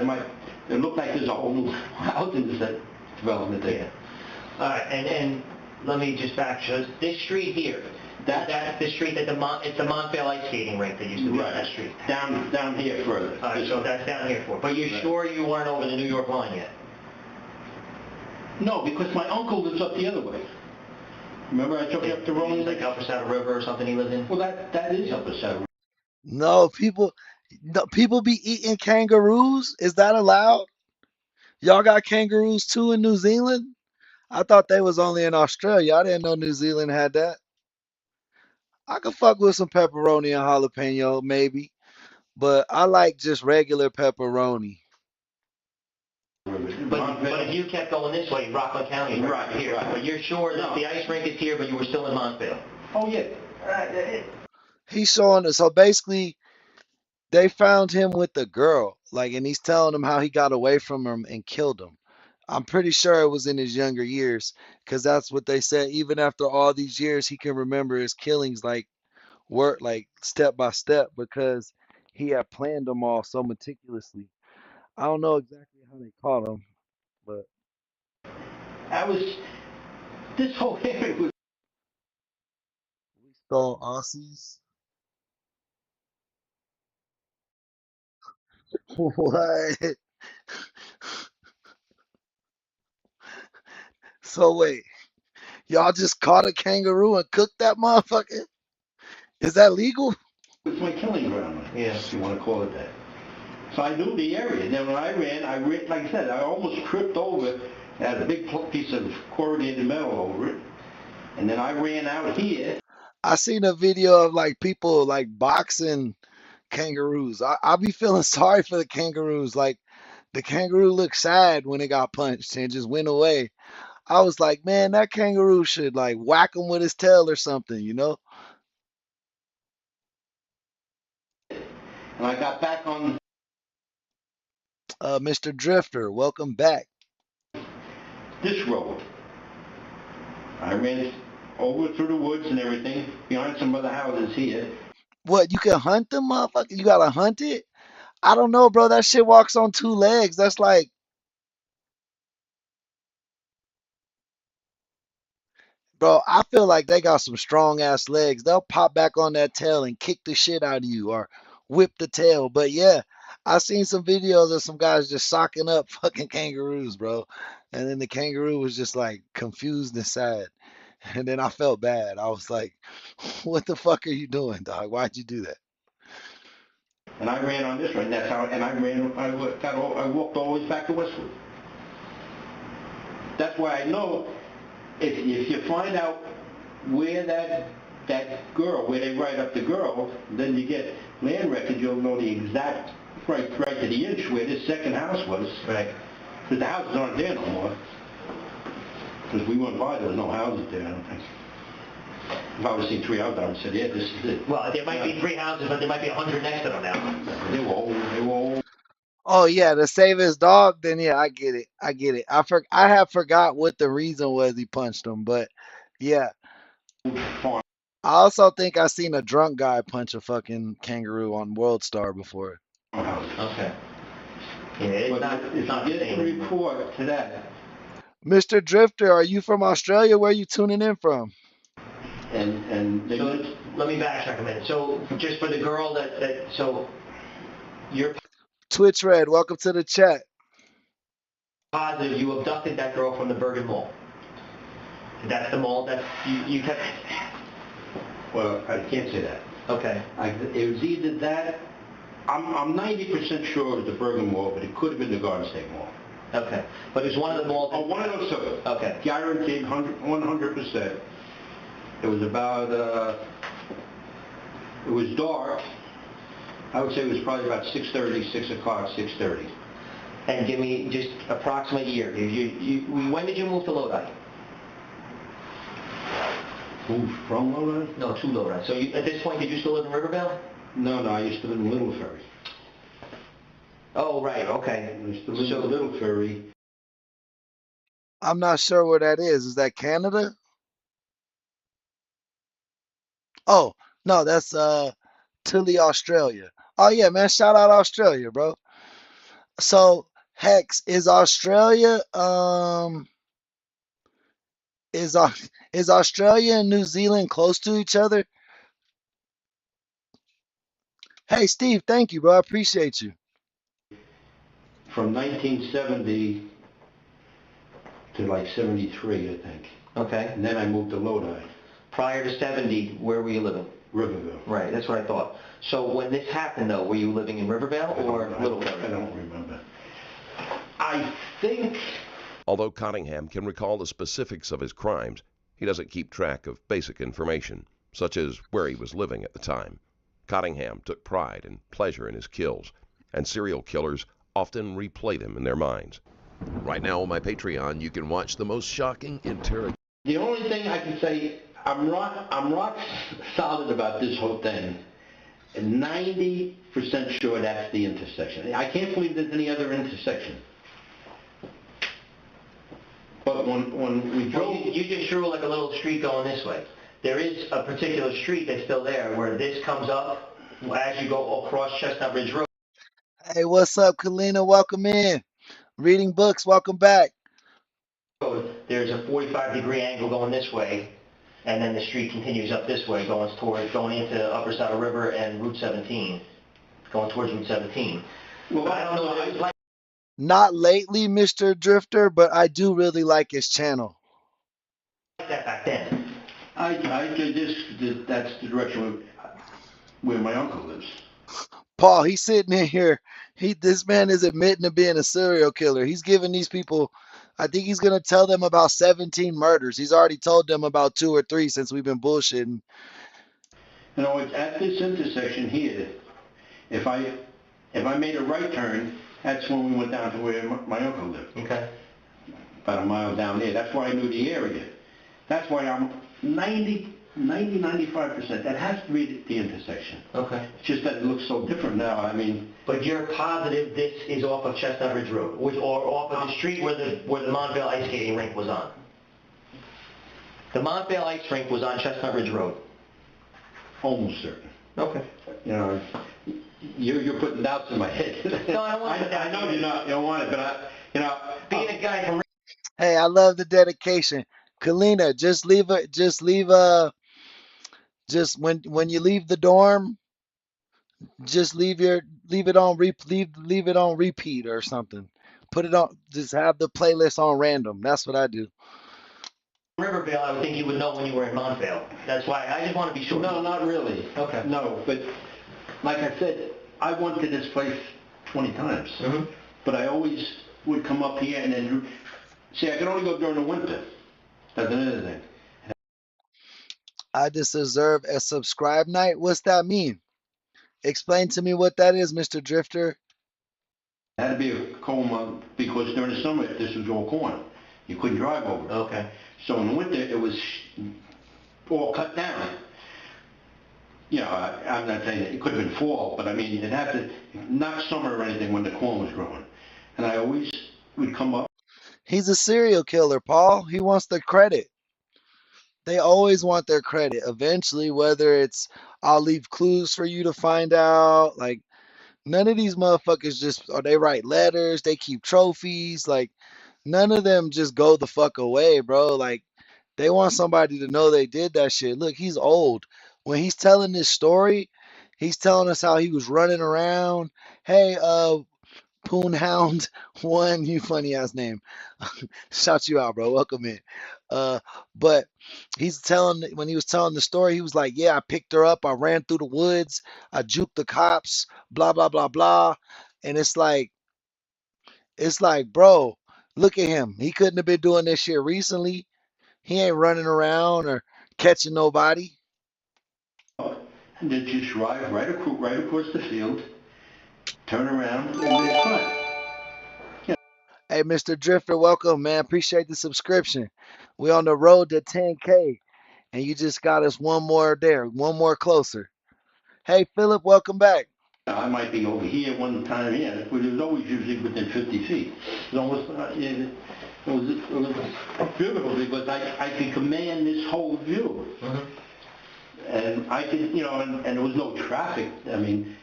it looked like there's a whole new house in this development there. All right, and let me just back shows this street here. That's the street that it's the Montvale ice skating rink that used to be on that street. Down here further. All right, so that's down here for. But you're sure you weren't over the New York line yet? No, because my uncle lives up the other way. Remember I took you up to Rolling Lake? Like Upper Saddle River or something he lives in? Well, that is Upper Saddle River. No, people be eating kangaroos. Is that allowed? Y'all got kangaroos too in New Zealand? I thought they was only in Australia. I didn't know New Zealand had that. I could fuck with some pepperoni and jalapeno, maybe, but I like just regular pepperoni. But if you kept going this way, Rockland County is right here. Right. But you're sure that the ice rink is here, but you were still in Montvale? Oh, yeah. He's showing us. So basically, they found him with the girl, like, and he's telling them how he got away from him and killed him. I'm pretty sure it was in his younger years, because that's what they said. Even after all these years, he can remember his killings, like work, like step by step, because he had planned them all so meticulously. I don't know exactly how they caught him, but This whole area was. we stole Aussies. What? So wait, y'all just caught a kangaroo and cooked that motherfucker? Is that legal? It's my killing ground, if you want to call it that. So I knew the area. And then when I ran, like I said, I almost tripped over. It had a big piece of corrugated metal over it. And then I ran out here. I seen a video of like people like boxing kangaroos. I be feeling sorry for the kangaroos. Like the kangaroo looked sad when it got punched and just went away. I was like, man, that kangaroo should like whack him with his tail or something, you know? And I got back on Mr. Drifter, welcome back. this road. I ran it over through the woods and everything, behind some other houses here. What, you can hunt them, motherfucker? You gotta hunt it? I don't know, bro. That shit walks on two legs. That's like, bro, I feel like they got some strong ass legs. They'll pop back on that tail and kick the shit out of you or whip the tail. But yeah, I seen some videos of some guys just socking up fucking kangaroos, bro. And then the kangaroo was just like confused and sad. And then I felt bad. I was like, what the fuck are you doing, dog? Why'd you do that? And I ran on this road, and that's how, and I walked all the way back to Westwood. That's why I know if you find out where that girl, where they write up the girl, then you get land records, you'll know the exact, right to the inch where this second house was. Right. Because the houses aren't there no more. Because we went by, there was no houses there, I don't think. If I would have seen 3 houses, I would have said, yeah, this is it. Well, there might be 3 houses, but there might be 100 next to them now. They were old. Oh yeah, to save his dog, then yeah, I get it. I have forgot what the reason was he punched him, but yeah. I also think I seen a drunk guy punch a fucking kangaroo on World Star before. Okay. Yeah, it's not the same. Report to that. Mr. Drifter, are you from Australia? Where are you tuning in from? And they So let me backtrack a minute. So just for the girl so you're Twitch Red, welcome to the chat. positive you abducted that girl from the Bergen Mall. That's the mall that you kept. well, I can't say that. Okay. It was either that. I'm 90% sure it was the Bergen Mall, but it could have been the Garden State Mall. Okay. But it's one of the malls. Oh, one of those two. Okay. Guaranteed 100%. It was about, it was dark. I would say it was probably about 6:30, 6 o'clock, 6:30. And give me just approximate year. When did you move to Lodi? Moved from Lodi? No, to Lodi. So at this point, did you still live in Rivervale? No, I used to live in Little Ferry. Oh, right, okay. I used to live in Little Ferry. I'm not sure where that is. Is that Canada? Oh, no, that's Tilly, Australia. Oh yeah, man, shout out Australia, bro. So Hex, is Australia is Australia and New Zealand close to each other? Hey Steve, thank you, bro. I appreciate you. From 1970 to like 73, I think. Okay. And then I moved to Lodi. Prior to 70, where were you living? Riverville. Right, that's what I thought. So when this happened, though, were you living in Rivervale or Little I Ferry? don't remember. I think... Although Cottingham can recall the specifics of his crimes, he doesn't keep track of basic information, such as where he was living at the time. Cottingham took pride and pleasure in his kills, and serial killers often replay them in their minds. Right now on my Patreon, you can watch the most shocking interrogation. The only thing I can say, I'm rock solid about this whole thing. 90% sure that's the intersection. I can't believe there's any other intersection. But when we drove... You just drew like a little street going this way. There is a particular street that's still there where this comes up as you go across Chestnut Ridge Road. Hey, what's up, Kalina? Welcome in. Reading books, welcome back. There's a 45-degree angle going this way, and then the street continues up this way, going into Upper Saddle River and Route 17, going towards Route 17. Well, I don't know what it was like. Not lately, Mr. Drifter, but I do really like his channel. That back then. That's the direction where my uncle lives. Paul, he's sitting in here. This man is admitting to being a serial killer. He's giving these people, I think he's going to tell them about 17 murders. He's already told them about 2 or 3 since we've been bullshitting. You know, at this intersection here, if I made a right turn, that's when we went down to where my uncle lived. Okay. About a mile down there. That's why I knew the area. That's why I'm 95%. That has to be the intersection. Okay. It's just that it looks so different now. I mean... But you're positive this is off of Chestnut Ridge Road, or off of the street where the Montvale ice skating rink was on? The Montvale ice rink was on Chestnut Ridge Road. Almost certain. Okay. You know, you're putting doubts in my head. No, I don't want to put doubts. I know you don't want it, but being a guy from... Hey, I love the dedication. Kalina, just when you leave the dorm, just leave it on repeat or something. Put it on, just have the playlist on random. That's what I do. Rivervale, I would think you would know when you were in Montvale. That's why I just want to be sure. No, not really. Okay. No, but like I said, I went to this place 20 times. Mm-hmm. But I always would come up here and then... See, I could only go during the winter. That's another thing. I just observed a subscribe night. What's that mean? Explain to me what that is, Mr. Drifter. It had to be a cold month because during the summer this was all corn. You couldn't drive over it. Okay. So in the winter it was all cut down. You know, I'm not saying that it could have been fall, but I mean it had to, not summer or anything when the corn was growing. And I always would come up. He's a serial killer, Paul. He wants the credit. They always want their credit. Eventually, whether it's I'll leave clues for you to find out, like none of these motherfuckers or they write letters, they keep trophies, like none of them just go the fuck away, bro. Like They want somebody to know they did that shit. Look, he's old. When he's telling this story, he's telling us how he was running around. Hey, Poonhound One, you funny ass name. Shout you out, bro. Welcome in. Uh, but he's telling when he was telling the story, he was like, "Yeah, I picked her up. I ran through the woods. I juked the cops. Blah blah blah blah." And it's like, bro, look at him. He couldn't have been doing this shit recently. He ain't running around or catching nobody. And then just drive right across the field, turn around, and it's fine. Hey, Mr. Drifter, welcome, man. Appreciate the subscription. We on the road to 10K, and you just got us one more there, one more closer. Hey, Philip, welcome back. I might be over here one time, yeah, but it was always usually within 50 feet. It was almost, it was beautiful because I could command this whole view. And I could, and there was no traffic. I mean,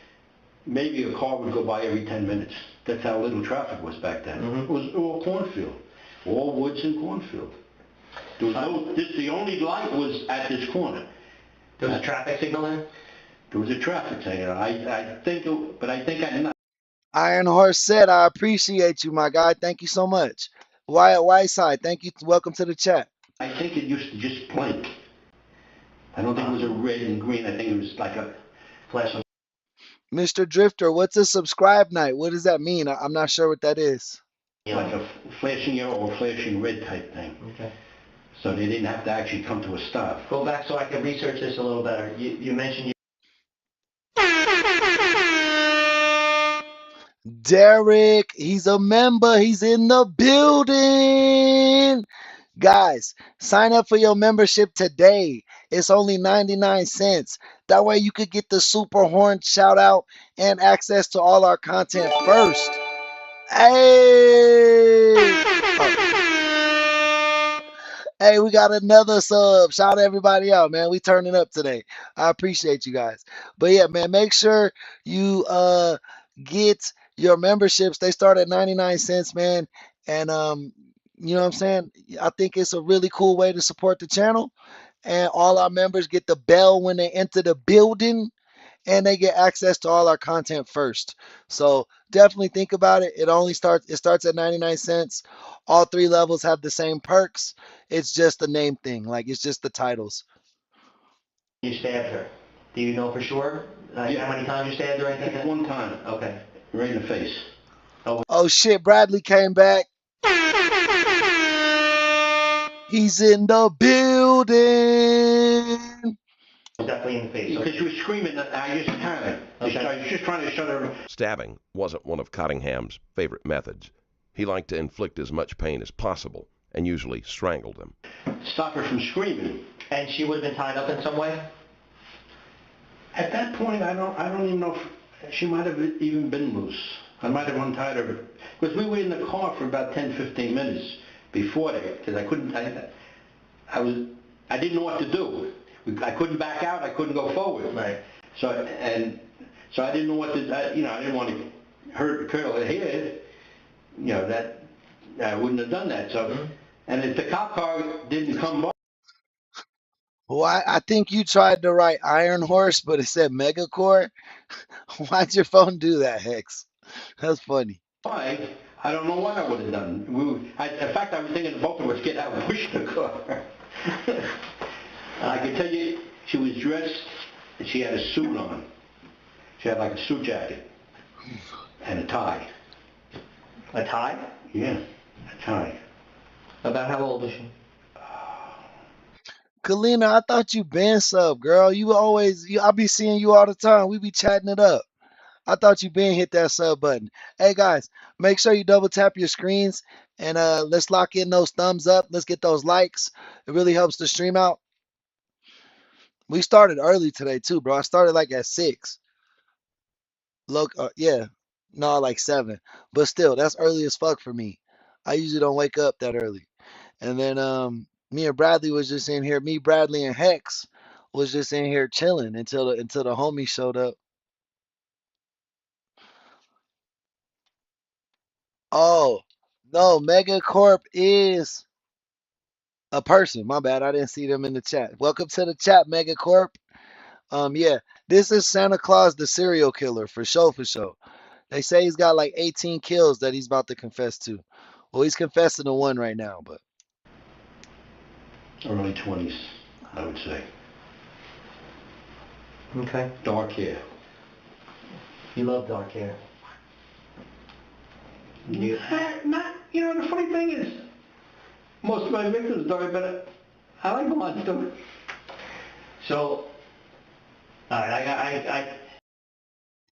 maybe a car would go by every 10 minutes. That's how little traffic was back then. It was all cornfield, all woods and cornfield. There was the only light was at this corner. There was a traffic signal there? There was a traffic signal. I think I'm not. Iron Horse said, I appreciate you, my guy. Thank you so much. Wyatt Whiteside, thank you. Welcome to the chat. I think it used to just blink. I don't think it was a red and green. I think it was like a flash of. Mr. Drifter, what's a subscribe night? What does that mean? I'm not sure what that is. Like a flashing yellow or flashing red type thing. Okay. So they didn't have to actually come to a stop. Go back so I can research this a little better. You mentioned Derek, he's a member. He's in the building. Guys, sign up for your membership today. It's only 99 cents. That way you could get the Super Horn shout out and access to all our content first. Hey! Hey, we got another sub. Shout everybody out, man. We turning up today. I appreciate you guys. But yeah, man, make sure you get your memberships. They start at 99 cents, man. And you know what I'm saying? I think it's a really cool way to support the channel. And all our members get the bell when they enter the building, and they get access to all our content first. So definitely think about it. It starts at 99 cents. All three levels have the same perks. It's just a name thing. Like, it's just the titles. you stabbed her. Do you know for sure how many times you stabbed her? I think One time. Okay. Right in the face. Oh shit, Bradley came back. He's in the building. Definitely in the face. Because she was screaming, I was just trying to shut her. Stabbing wasn't one of Cottingham's favorite methods. He liked to inflict as much pain as possible and usually strangled them. Stop her from screaming. And she would have been tied up in some way? At that point, I don't even know if she might have even been loose. I might have untied her. Because we were in the car for about 10, 15 minutes before that. Because I didn't know what to do. I couldn't back out. I couldn't go forward. Right. So I didn't know what to. I didn't want to hurt her head. That I wouldn't have done that. So, and if the cop car didn't come by. Well, I think you tried to write Iron Horse, but it said Megacore. Why'd your phone do that, Hex? That's funny. I don't know what I would have done. In fact, I was thinking both of us get out and push the car. I can tell you, she was dressed, and she had a suit on. She had like a suit jacket and a tie. A tie? Yeah, a tie. About how old is she? Kalina, I thought you been sub, girl. I be seeing you all the time. We be chatting it up. I thought you been hit that sub button. Hey guys, make sure you double tap your screens and let's lock in those thumbs up. Let's get those likes. It really helps the stream out. We started early today too, bro. I started like at 6. Look, yeah, no, like 7. But still, that's early as fuck for me. I usually don't wake up that early. And then me and Bradley was just in here. Me, Bradley, and Hex was just in here chilling until the homie showed up. Oh no, Megacorp is A person. My bad. I didn't see them in the chat. Welcome to the chat, Megacorp. Yeah, this is Santa Claus the serial killer for sure, for sure. They say he's got like 18 kills that he's about to confess to. Well, he's confessing to one right now, but Early 20s, I would say. Okay. Dark hair. You love dark hair. Not, you know, the funny thing is, most of my victims dark, but I like blonde too. So, alright, I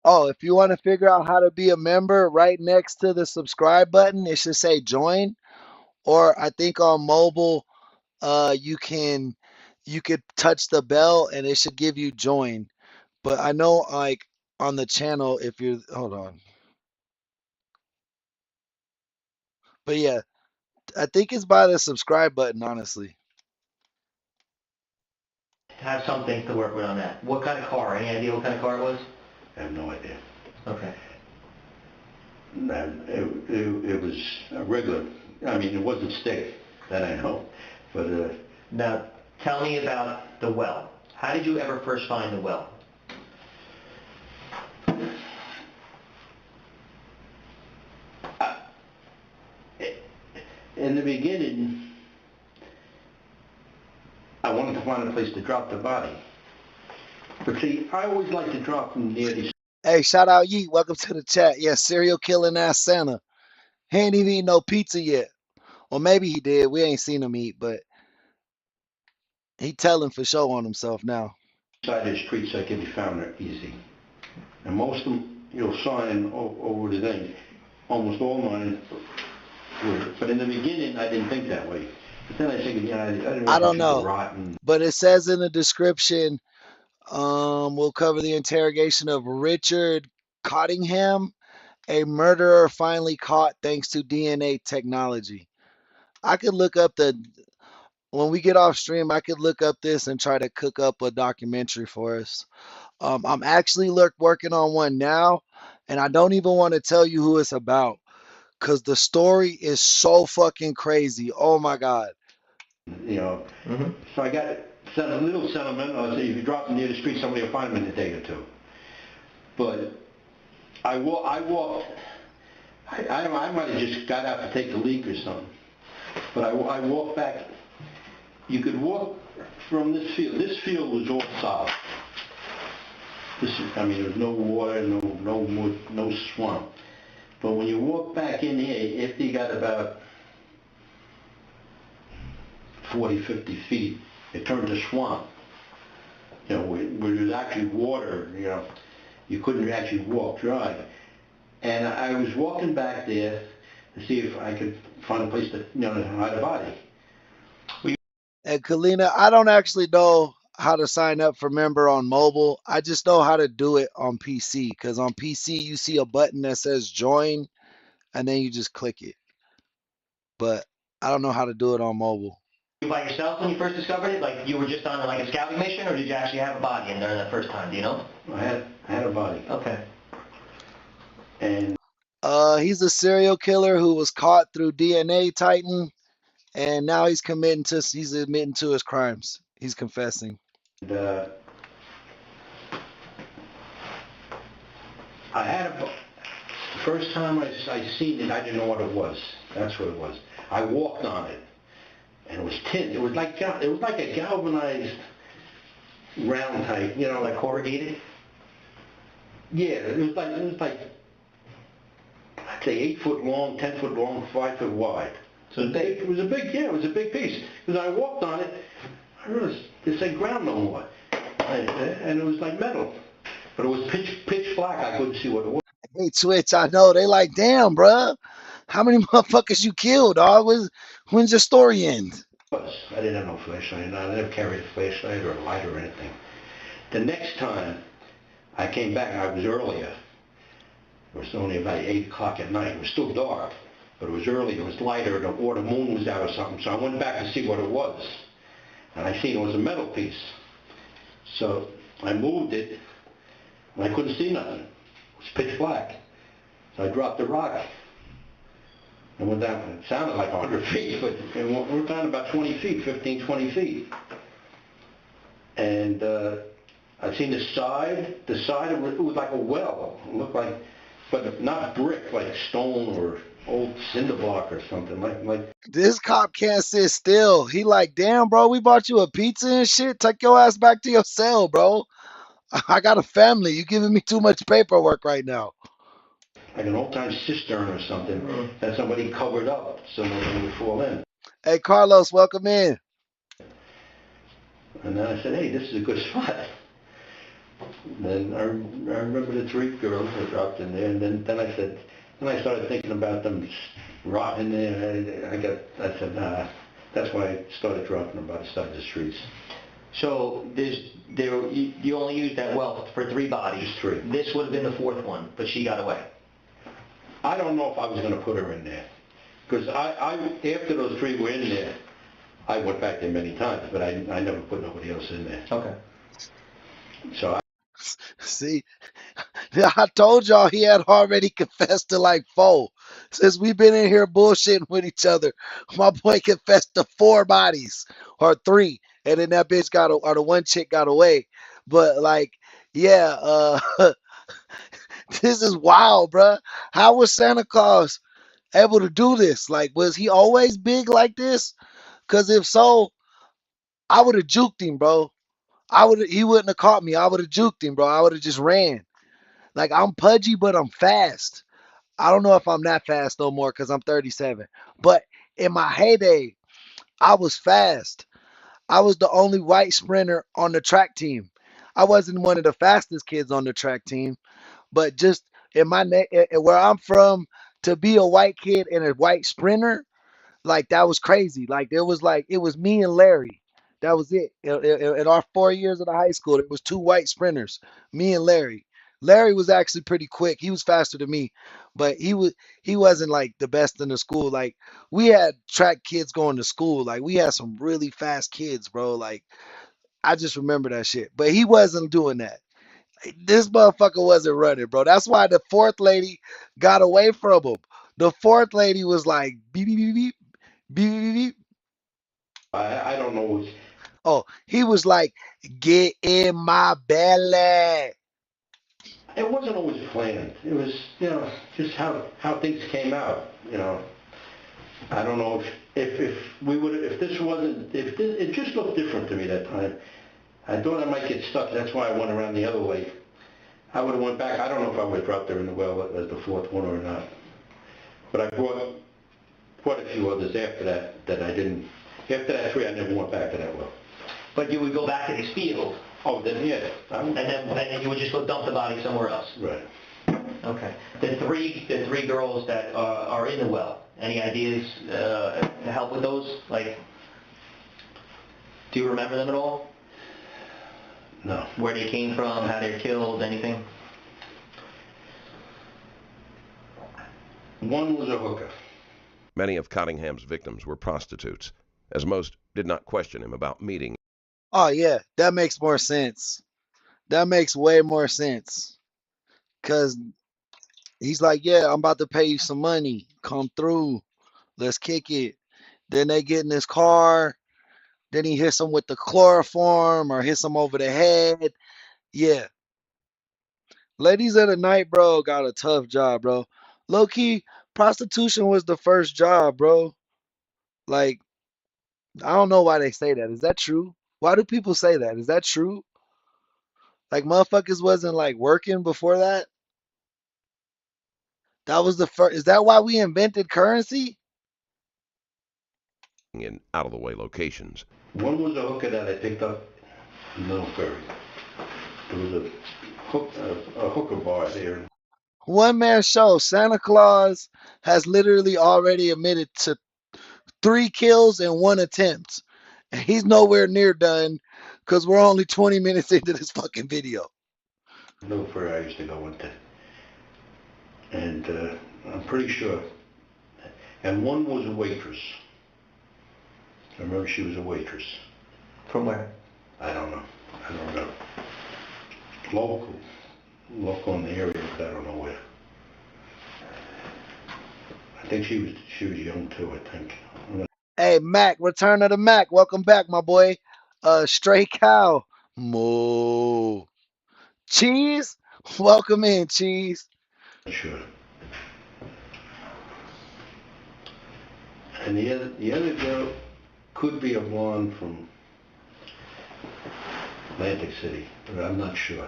oh, if you want to figure out how to be a member, right next to the subscribe button, it should say join. Or I think on mobile, you could touch the bell and it should give you join. But I know like on the channel, if you're hold on. But yeah, I think it's by the subscribe button, honestly. have some things to work with on that. What kind of car? Any idea what kind of car it was? I have no idea. Okay. It was a regular, I mean, it wasn't stick, that I know, but Now, tell me about the well. How did you ever first find the well? in the beginning, I wanted to find a place to drop the body. But see, I always like to drop them near these. Hey, shout out Yeet. Welcome to the chat. Yeah, serial killing ass Santa. He ain't even eat no pizza yet. Or maybe he did. We ain't seen him eat, but he telling for sure on himself now. Side of the streets that can be found easy. And most of them, you'll sign over the thing. Almost all mine were. But in the beginning, I didn't think that way. But then I think, I didn't I want don't people know, rotten. but it says in the description, we'll cover the interrogation of Richard Cottingham, a murderer finally caught thanks to DNA technology. I could look up when we get off stream, I could look up this and try to cook up a documentary for us. I'm actually working on one now, and I don't even want to tell you who it's about because the story is so fucking crazy. Oh my God. You know, so I got a little sentiment. I say if you drop them near the street, somebody will find them in a day or two. But I walked. I might have just got out to take a leak or something. But I walked back. You could walk from this field. This field was all solid. I mean, there was no water, no wood, no swamp. But when you walk back in here, if you got about 40, 50 feet, it turned to swamp. You know, where there's actually water, you know, you couldn't actually walk dry. And I was walking back there to see if I could find a place to, you know, hide a body. And Kalina, I don't actually know how to sign up for member on mobile. I just know how to do it on PC because on PC you see a button that says join and then you just click it. But I don't know how to do it on mobile. You by yourself when you first discovered it? Like you were just on like a scouting mission, or did you actually have a body in there that first time? Do you know? I had a body. Okay. And he's a serial killer who was caught through DNA Titan, and now he's admitting to his crimes. He's confessing. I had the first time I seen it, I didn't know what it was. That's what it was. I walked on it, and it was tin. It was like a galvanized round type, you know, like corrugated. Yeah, it was like I'd say 8 foot long, 10 foot long, 5 foot wide. So it was a big piece. Because I walked on it, I realized this ain't ground no more, and it was like metal, but it was pitch black. I couldn't see what it was. Hey Twitch, I know they like, damn, bruh, how many motherfuckers you killed, dog? When's your story end? I didn't have no flashlight. I never carried a flashlight or a light or anything. The next time I came back, I was earlier. It was only about 8 o'clock at night. It was still dark, but it was early. It was lighter, or the moon was out or something. So I went back to see what it was, and I seen it was a metal piece. So I moved it, and I couldn't see nothing. It was pitch black. So I dropped the rock. and went down, it sounded like 100 feet, but we're down about 20 feet, 15, 20 feet. And I seen the side, it was like a well. It looked like, but not brick, like stone or old cinder block or something, like. This cop can't sit still. He like, damn, bro, we bought you a pizza and shit. Take your ass back to your cell, bro. I got a family. You giving me too much paperwork right now. Like an old-time cistern or something that somebody covered up so nobody would fall in. Hey, Carlos, welcome in. And then I said, hey, this is a good spot. Then I remember the 3 girls that dropped in there, and then I started thinking about them rotting there. I said, nah, that's why I started dropping them by the side of the streets. So you only used that well for 3 bodies. Just 3. This would have been the 4th one, but she got away. I don't know if I was going to put her in there, because after those 3 were in there, I went back there many times, but I never put nobody else in there. Okay. So See, I told y'all he had already confessed to like 4. Since we've been in here bullshitting with each other, my boy confessed to 4 bodies or 3, and then that bitch or the one chick got away. But like, yeah, this is wild, bruh. How was Santa Claus able to do this? Like, was he always big like this? Cause if so, I would have juked him, bro. He wouldn't have caught me. I would have juked him, bro. I would have just ran. Like, I'm pudgy, but I'm fast. I don't know if I'm that fast no more because I'm 37. But in my heyday, I was fast. I was the only white sprinter on the track team. I wasn't one of the fastest kids on the track team, but just in where I'm from, to be a white kid and a white sprinter, like that was crazy. Like it was me and Larry. That was it. In our 4 years of the high school, there was 2 white sprinters, me and Larry. Larry was actually pretty quick. He was faster than me, but he wasn't like the best in the school. Like we had track kids going to school. Like we had some really fast kids, bro. Like I just remember that shit. But he wasn't doing that. This motherfucker wasn't running, bro. That's why the 4th lady got away from him. The 4th lady was like beep beep beep beep beep beep beep. I don't know. Oh, he was like, get in my belly. It wasn't always planned. It was, just how things came out. I don't know if we would if this wasn't if this, it just looked different to me that time. I thought I might get stuck. That's why I went around the other way. I would have went back. I don't know if I would have dropped her in the well as the 4th one or not. But I brought quite a few others after that I didn't. After that 3, I never went back to that well. But you would go back to this field. Oh, then yeah. And then you would just go dump the body somewhere else. Right. Okay. The three girls that are in the well. Any ideas to help with those? Like, do you remember them at all? No. Where they came from, how they were killed, anything? One was a hooker. Many of Cottingham's victims were prostitutes, as most did not question him about meeting. Oh yeah, that makes more sense. That makes way more sense. Cause he's like, yeah, I'm about to pay you some money. Come through. Let's kick it. Then they get in his car. Then he hits them with the chloroform or hits them over the head. Yeah. Ladies of the night, bro, got a tough job, bro. Low key, prostitution was the first job, bro. Like, I don't know why they say that. Is that true? Why do people say that? Is that true? Like, motherfuckers wasn't like working before that? That was the first. Is that why we invented currency? In out-of-the-way locations. One was a hooker that I picked up in Little Ferry. There was a hooker bar there. One man show. Santa Claus has literally already admitted to 3 kills and 1 attempt. And he's nowhere near done because we're only 20 minutes into this fucking video. Little Ferry I used to go into. And I'm pretty sure. And one was a waitress. I remember she was a waitress. From where? I don't know. I don't remember. Local in the area, but I don't know where. I think she was young too, I think. Hey, Mac, return of the Mac. Welcome back, my boy. Stray cow. Moo. Cheese. Welcome in, Cheese. Sure. And the other girl could be a blonde from Atlantic City, but I'm not sure.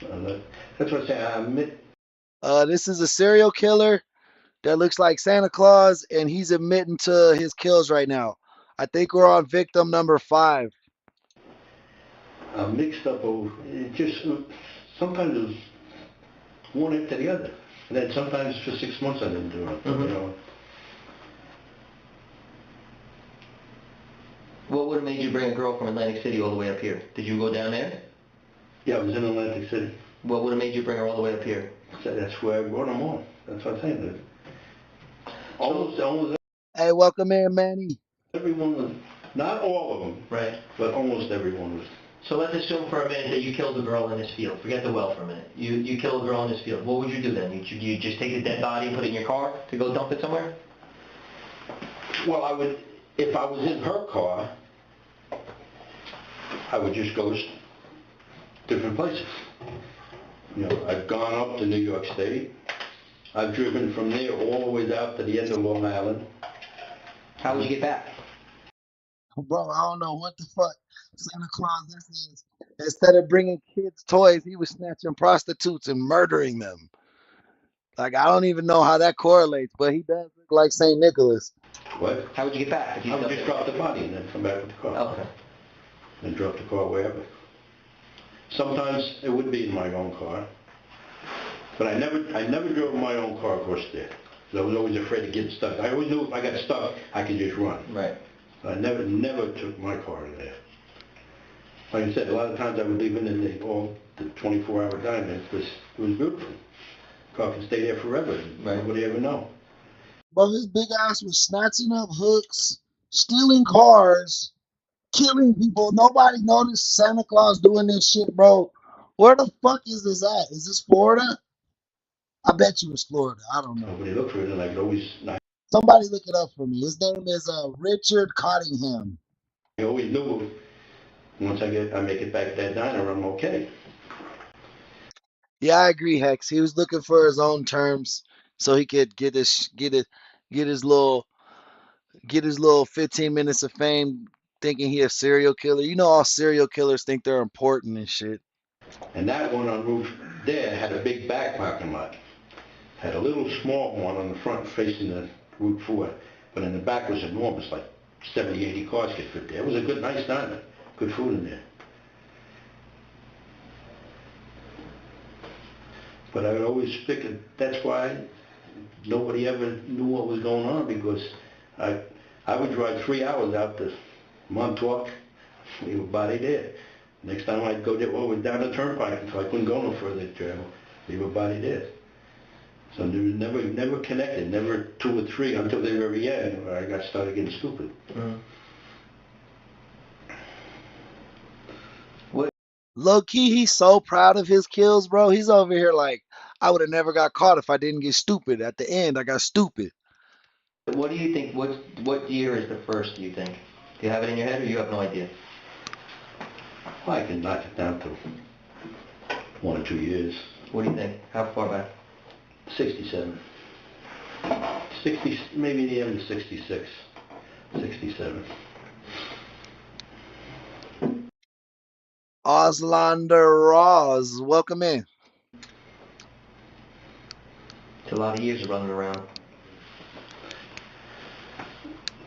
That's what I say. This is a serial killer that looks like Santa Claus, and he's admitting to his kills right now. I think we're on victim number 5. I'm mixed up. It just sometimes it's one after the other, and then sometimes for 6 months I didn't do it. You know. What would have made you bring a girl from Atlantic City all the way up here? Did you go down there? Yeah, I was in Atlantic City. What would have made you bring her all the way up here? So that's where I brought them on. That's what I'm saying. Almost Hey, welcome in, Manny. everyone was, not all of them, Right. but almost everyone was. So let's assume for a minute that you killed a girl in this field. Forget the well for a minute. You kill a girl in this field. What would you do then? You just take the dead body and put it in your car to go dump it somewhere? Well, I would, if I was in her car, I would just go to different places. You know, I've gone up to New York State. I've driven from there all the way out to the end of Long Island. How would you get back? Bro, I don't know what the fuck Santa Claus this is. Instead of bringing kids toys, he was snatching prostitutes and murdering them. Like, I don't even know how that correlates, but he does look like St. Nicholas. What? How would you get back? I would just drop the body and then come back with the car. Okay. And drop the car wherever. Sometimes it would be in my own car. But I never drove my own car across there. I was always afraid of getting stuck. I always knew if I got stuck, I could just run. Right. I never took my car in there. Like I said, a lot of times I would leave it in the 24-hour diner because it was beautiful. Car can stay there forever. Right. Nobody ever know. Bro, his big ass was snatching up hooks, stealing cars, killing people. Nobody noticed Santa Claus doing this shit, bro. Where the fuck is this at? Is this Florida? I bet you it's Florida. I don't know. Nobody looked for it, and I could always, Somebody look it up for me. His name is Richard Cottingham. I always knew once I make it back to that diner, I'm okay. Yeah, I agree, Hex. He was looking for his own terms so he could get his little 15 minutes of fame thinking he a serial killer. You know all serial killers think they're important and shit. And that one on roof there had a big back parking lot. Had a little small one on the front facing the Route 4, but in the back was enormous, like 70, 80 cars could fit there. It was a good, nice diner. Good food in there. But I would always figured that's why nobody ever knew what was going on, because I would drive 3 hours out to Montauk, leave a body there. Next time I'd go there, well, down the turnpike, so I couldn't go no further to travel, leave a body there. So there was never connected, never 2 or 3 until the very end where I got started getting stupid. Low key, he's so proud of his kills, bro. He's over here like, I would have never got caught if I didn't get stupid. At the end, I got stupid. What do you think? What year is the first? Do you think? Do you have it in your head, or you have no idea? Well, I can knock it down to 1 or 2 years. What do you think? How far back? 67. 60, maybe the end of 66. 67. Oslander Ross, welcome in. It's a lot of years of running around.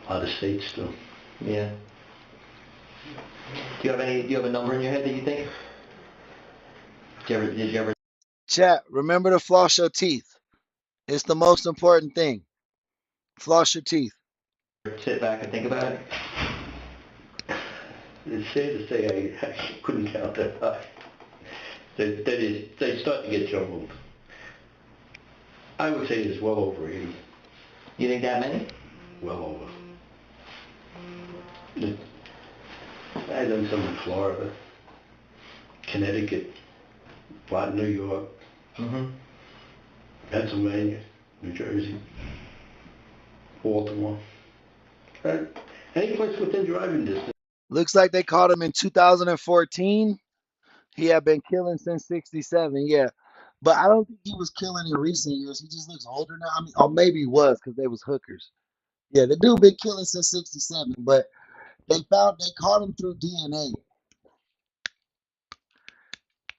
A lot of states too. Yeah. Do you have a number in your head that you think? Did you ever? Chat, remember to floss your teeth. It's the most important thing. Floss your teeth. Sit back and think about it? It's sad to say I couldn't count that high. They start to get jumbled. I would say it's well over 80. You think that many? Well over. I've done some in Florida, Connecticut, a lot in New York, Pennsylvania, New Jersey. Baltimore. Any place within driving distance. Looks like they caught him in 2014. He had been killing since 67, yeah. But I don't think he was killing in recent years. He just looks older now. I mean, or maybe he was because they was hookers. Yeah, the dude been killing since 67, but they caught him through DNA.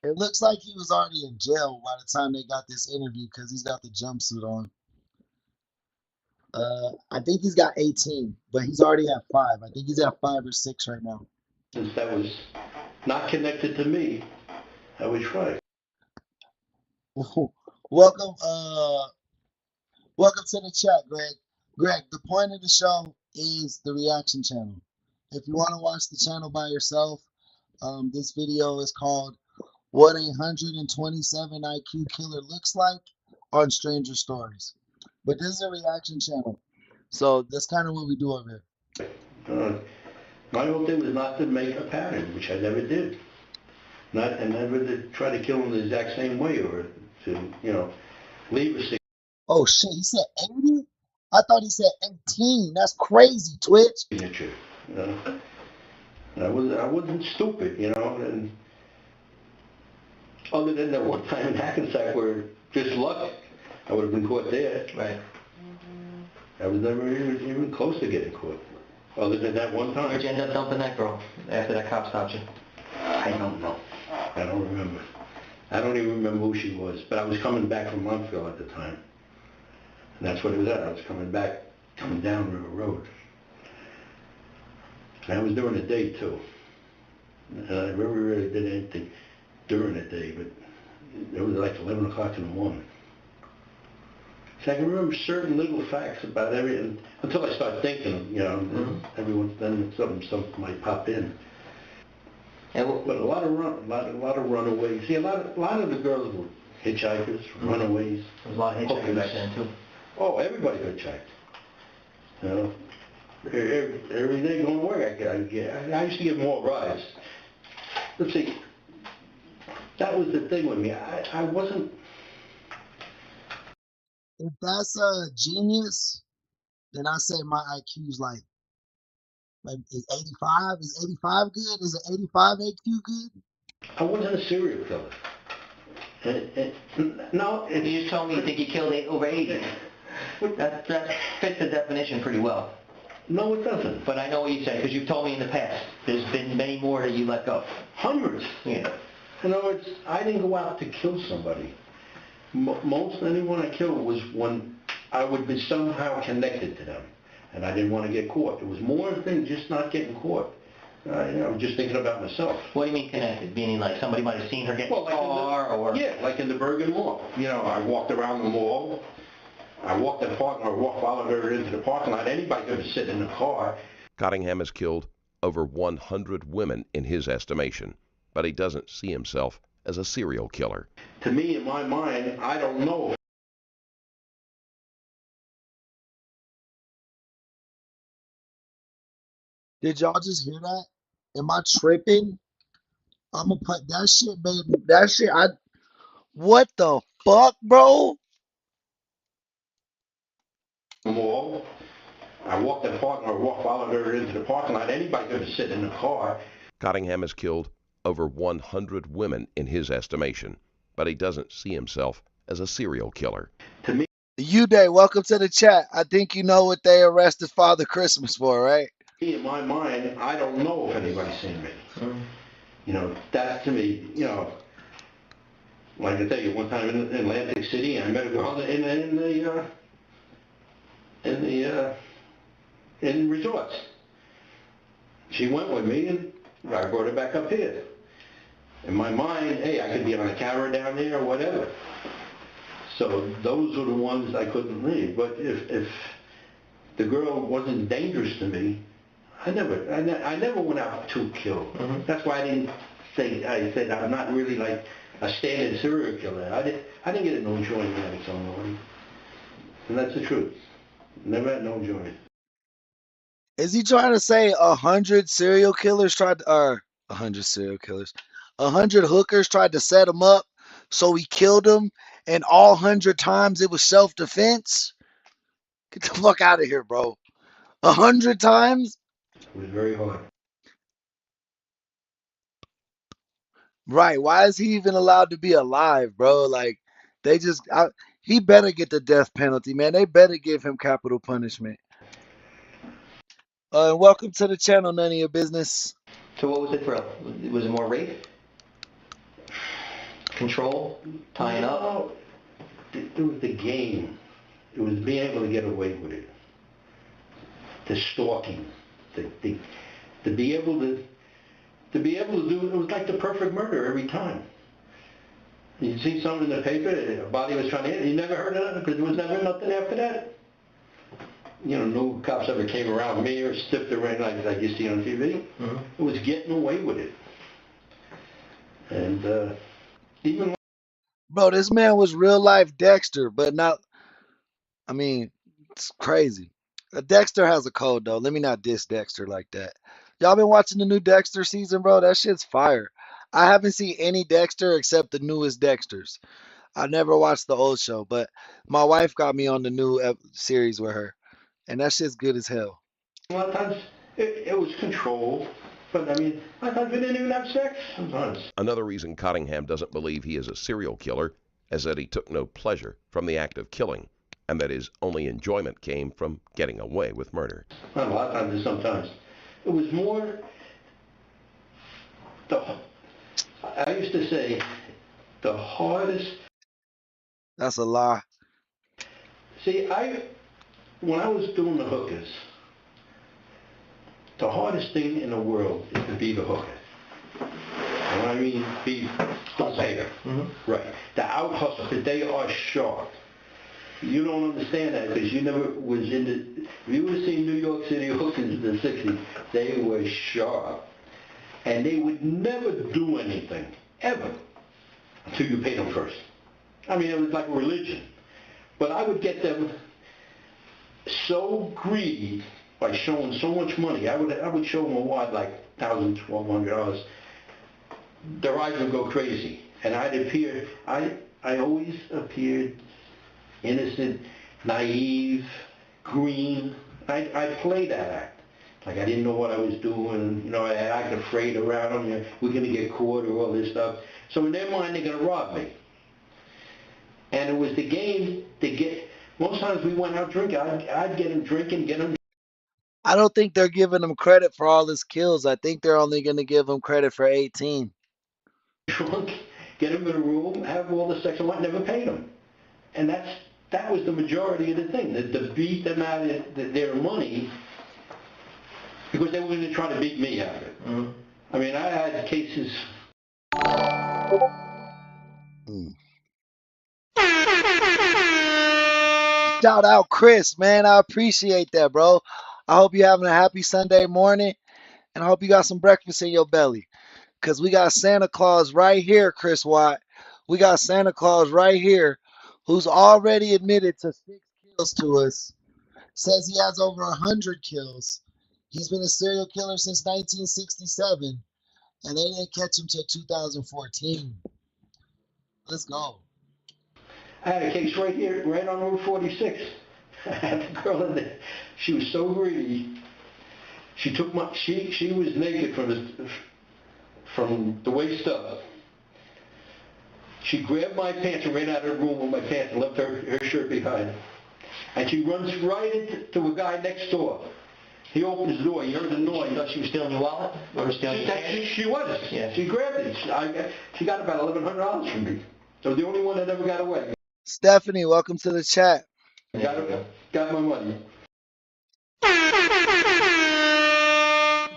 It looks like he was already in jail by the time they got this interview because he's got the jumpsuit on. I think he's got 18, but he's already at 5. I think he's at 5 or 6 right now. Since that was not connected to me, I would try. Welcome, welcome to the chat, Greg. Greg, the point of the show is the reaction channel. If you want to watch the channel by yourself, this video is called What a 127 IQ Killer Looks Like on Stranger Stories. But this is a reaction channel, so that's kind of what we do over here. My whole thing was not to make a pattern, which I never did. And never to try to kill him the exact same way or to, leave a signature. Oh shit, he said 80? I thought he said 18. That's crazy, Twitch. Signature, I wasn't stupid, and other than that one time in Hackensack where just luck, I would have been caught there. Right. I was never even close to getting caught, other than that one time. Where'd you end up dumping that girl after that cop stopped you? I don't know. I don't remember. I don't even remember who she was, but I was coming back from Montreal at the time. And that's what it was at. I was coming down River Road. And I was during the day too. And I never really did anything during the day, but it was like 11 o'clock in the morning. So I can remember certain little facts about everything until I start thinking, then something might pop in. But a lot of runaways. See, a lot of the girls were hitchhikers, runaways. There was a lot of hitchhikers back then too. Oh, everybody hitchhiked. Every day going to work, I used to get more rides. Let's see, that was the thing with me. I wasn't. If that's a genius, then I say my IQ's like is 85? Is 85 good? Is an 85 IQ good? I wasn't a serial killer. No, You just told me you think you killed over 80. That fits the definition pretty well. No, it doesn't. But I know what you say, because you've told me in the past, there's been many more that you let go. Hundreds. Yeah. In other words, I didn't go out to kill somebody. Most anyone I killed was when I would be somehow connected to them, and I didn't want to get caught. It was more than just not getting caught. I was just thinking about myself. What do you mean connected? Meaning like somebody might have seen her get in the car, or... Yeah, like in the Bergen Mall. I walked around the mall. I walked the parking lot, followed her into the parking lot. Anybody could have sit in the car. Cottingham has killed over 100 women in his estimation, but he doesn't see himself as a serial killer. To me, in my mind, I don't know. Did y'all just hear that? Am I tripping? I'm gonna put that shit, baby. That shit, what the fuck, bro? Mall. I walked the parking lot, followed her into the parking lot. Anybody could have sit in the car. Cottingham has killed over 100 women in his estimation, but he doesn't see himself as a serial killer. To me, U-Day, welcome to the chat. I think you know what they arrested Father Christmas for, right? in my mind, I don't know if anybody's seen me. That to me, like I tell you, one time in Atlantic City, I met a girl in resorts. She went with me, and I brought her back up here. In my mind, hey, I could be on a camera down there or whatever. So those were the ones I couldn't leave. But if the girl wasn't dangerous to me, I never went out to kill. That's why I said I'm not really like a standard serial killer. I didn't get no joy in having someone. And that's the truth. Never had no joy. Is he trying to say 100 serial killers tried to, or 100 serial killers, 100 hookers tried to set him up, so he killed him, and all 100 times it was self-defense? Get the fuck out of here, bro. 100 times? It was very hard. Right. Why is he even allowed to be alive, bro? Like, they just, he better get the death penalty, man. They better give him capital punishment. Welcome to the channel, none of your business. So what was the thrill? Was it more rape? Control? Tying up? No, it was the game. It was being able to get away with it. The stalking. To be able to do it was like the perfect murder every time. You see something in the paper, a body was trying to hit, you never heard of it because there was never nothing after that. You know, no cops ever came around me or sniffed around like you see on TV. Mm-hmm. It was getting away with it. And even... Bro, this man was real life Dexter, but not, I mean, it's crazy. Dexter has a code, though. Let me not diss Dexter like that. Y'all been watching the new Dexter season, bro? That shit's fire. I haven't seen any Dexter except the newest Dexters. I never watched the old show, but my wife got me on the new series with her, and that shit's good as hell. A lot of times it was control, but I mean, a lot of times we didn't even have sex sometimes. Another reason Cottingham doesn't believe he is a serial killer is that he took no pleasure from the act of killing, and that his only enjoyment came from getting away with murder. Not a lot of times, but sometimes. It was more, I used to say, the hardest... That's a lie. See, when I was doing the hookers, the hardest thing in the world is to be the hooker. And when I mean be the payer. Mm-hmm. Right. The out hustle, because they are sharp. You don't understand that because you never was in the... If you would have seen New York City hookers in the 60s, they were sharp. And they would never do anything, ever, until you paid them first. I mean, it was like a religion. But I would get them so greedy by showing so much money. I would show them a wad like $1,000, $1,200. Their eyes would go crazy. And I always appeared innocent, naive, green. I played that act. Like I didn't know what I was doing, you know, I acted afraid around them, you know, we're gonna get caught or all this stuff. So in their mind, they're gonna rob me. And it was the game to get, most times we went out drinking, I'd get them drinking, get them... I don't think they're giving him credit for all his kills. I think they're only going to give him credit for 18. drunk, get them in a room, have all the sex, and what, never paid them. And that was the majority of the thing, to beat them out of their money, because they were going to try to beat me out of it. Mm-hmm. I mean, I had cases... Shout out Chris, man. I appreciate that, bro. I hope you're having a happy Sunday morning, and I hope you got some breakfast in your belly. Because we got Santa Claus right here, Chris Watt. We got Santa Claus right here, who's already admitted to 6 kills to us. Says he has over 100 kills. He's been a serial killer since 1967, and they didn't catch him till 2014. Let's go. I had a case right here, right on Route 46. I had the girl in there. She was so greedy. She took my, she was naked from the waist up. She grabbed my pants and ran out of the room with my pants and left her shirt behind. And she runs right into a guy next door. He opens the door, he heard the noise. You thought she was stealing your wallet? Or stealing your cash? She was. Yeah. She grabbed it. She got about $1,100 from me. So the only one that ever got away. Stephanie, welcome to the chat. Got my money.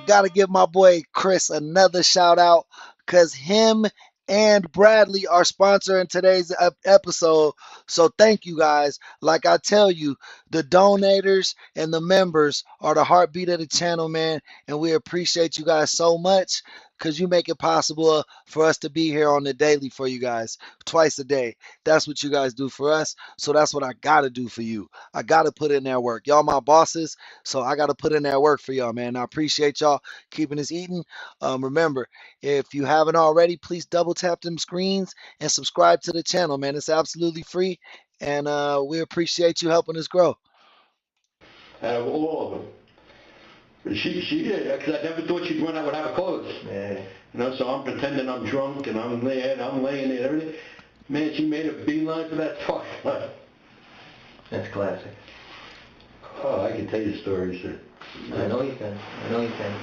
Gotta give my boy Chris another shout out, because him and Bradley are sponsoring today's episode. So thank you guys. Like I tell you, the donators and the members are the heartbeat of the channel, man. And we appreciate you guys so much, because you make it possible for us to be here on the daily for you guys twice a day. That's what you guys do for us. So that's what I got to do for you. I got to put in that work. Y'all my bosses, so I got to put in that work for y'all, man. I appreciate y'all keeping us eating. Remember, if you haven't already, please double tap them screens and subscribe to the channel, man. It's absolutely free, and we appreciate you helping us grow. out of all of them. But she did, because I never thought she'd run out without clothes. Yeah. You know, so I'm pretending I'm drunk and I'm there and I'm laying there and everything. Man, she made a beeline for that parking lot. That's classic. Oh, I can tell you stories. I know you can. I know you can.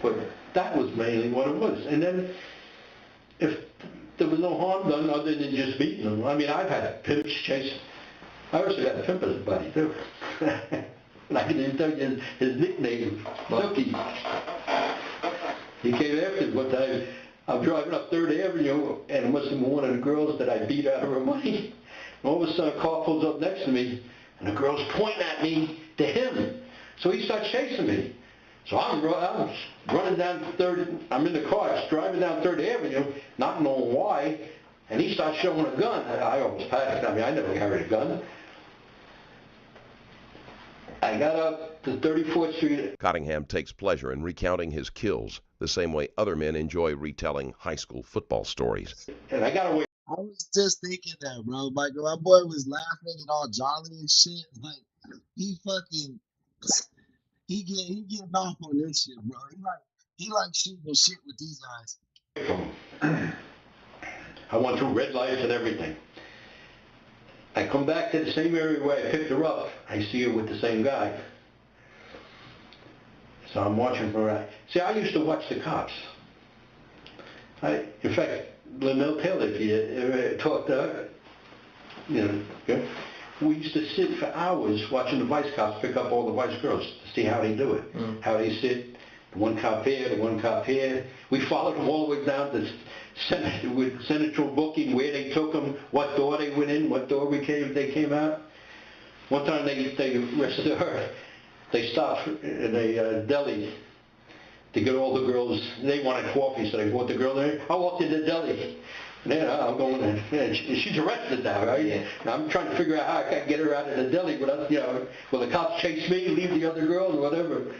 But that was mainly what it was. And then, if there was no harm done other than just beating them. I mean, I've had pimps chase. I also got a pimp as a buddy, too. And I can even tell you his nickname, Snooky. He came after me one time. I'm driving up 3rd Avenue, and it must have been one of the girls that I beat out of her money. And all of a sudden, a car pulls up next to me, and the girl's pointing at me to him. So he starts chasing me. So I'm running down 3rd, I'm in the car, driving down 3rd Avenue, not knowing why, and he starts showing a gun. I almost panicked. I mean, I never carried a gun. I got up to 34th Street. Cottingham takes pleasure in recounting his kills the same way other men enjoy retelling high school football stories. And I got away. I was just thinking that, bro. Like, my boy was laughing and all jolly and shit. Like, he fucking, he getting off on this shit, bro. He like shooting shit with these guys. I went through red lights and everything. I come back to the same area where I picked her up. I see her with the same guy. So I'm watching for her. See, I used to watch the cops. In fact, Linnell Taylor, if you ever talked to her, you know, yeah, we used to sit for hours watching the vice cops pick up all the vice girls to see how they do it, how they sit. The one cop here, the one cop here. We followed them all the way down to central booking, where they took them, what door they went in, what door they came out. One time they arrested her. They stopped in a deli to get all the girls. They wanted coffee, so they brought the girl there. I walked in the deli. And then I'm going, and she's arrested now, right? Yeah. And I'm trying to figure out how I can get her out of the deli, but you know, will the cops chase me, leave the other girls, or whatever?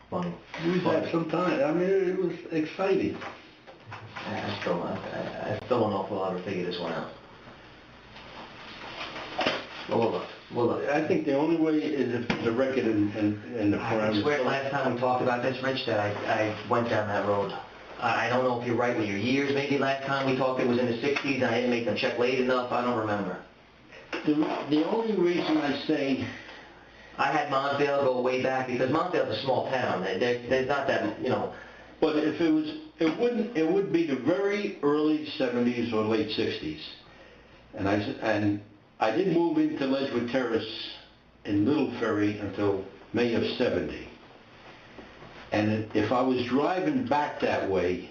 Funny. We had some time. I mean, it was exciting. I still don't know if we'll ever figure this one out. Well, look. I think the only way is if there's a record in the parameters. I swear the last time we talked about this, Rich, that I went down that road. I don't know if you're right with your years. Maybe last time we talked it was in the 60s and I didn't make them check late enough. I don't remember. The only reason I say... I had Montvale go way back because Montvale's a small town. There's not that, you know... But if it was, it would be the very early 70s or late 60s. And I didn't move into Ledgewood Terrace in Little Ferry until May of 70. And if I was driving back that way,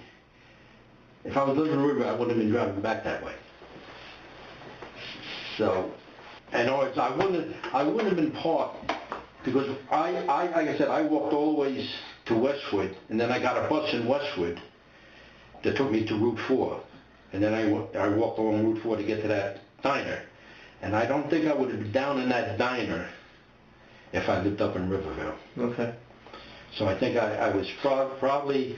if I was living in the river, I wouldn't have been driving back that way. So, and I wouldn't have been parked because like I said, I walked all the ways to Westwood, and then I got a bus in Westwood that took me to Route 4. And then I walked along Route 4 to get to that diner. And I don't think I would have been down in that diner if I lived up in Riverville. Okay. So I think I was probably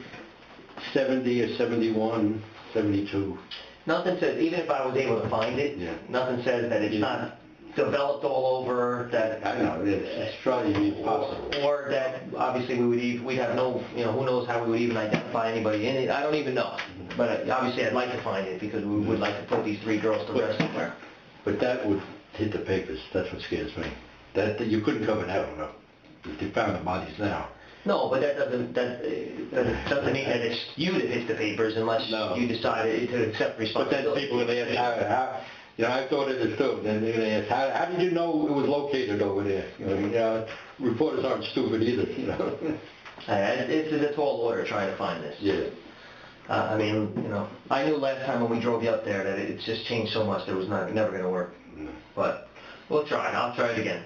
70 or 71, 72. Nothing says, even if I was able to find it, nothing says that it's not developed all over, that... I know, it's probably impossible. Or that, obviously, we'd have no, you know, who knows how we would even identify anybody in it. I don't even know. But obviously, I'd like to find it because we would like to put these 3 girls to rest somewhere. But that would hit the papers. That's what scares me. That you couldn't cover that one up. They found the bodies now. No, but that doesn't mean that it's you that hits the papers unless you decide to accept responsibility. But then people would ask, how, you know, I thought it was too. Then they're going to ask, how did you know it was located over there? You know, reporters aren't stupid either, you know. It's a tall order trying to find this. Yeah. I mean, you know, I knew last time when we drove you up there that it's just changed so much that it was never going to work. But we'll try it. I'll try it again.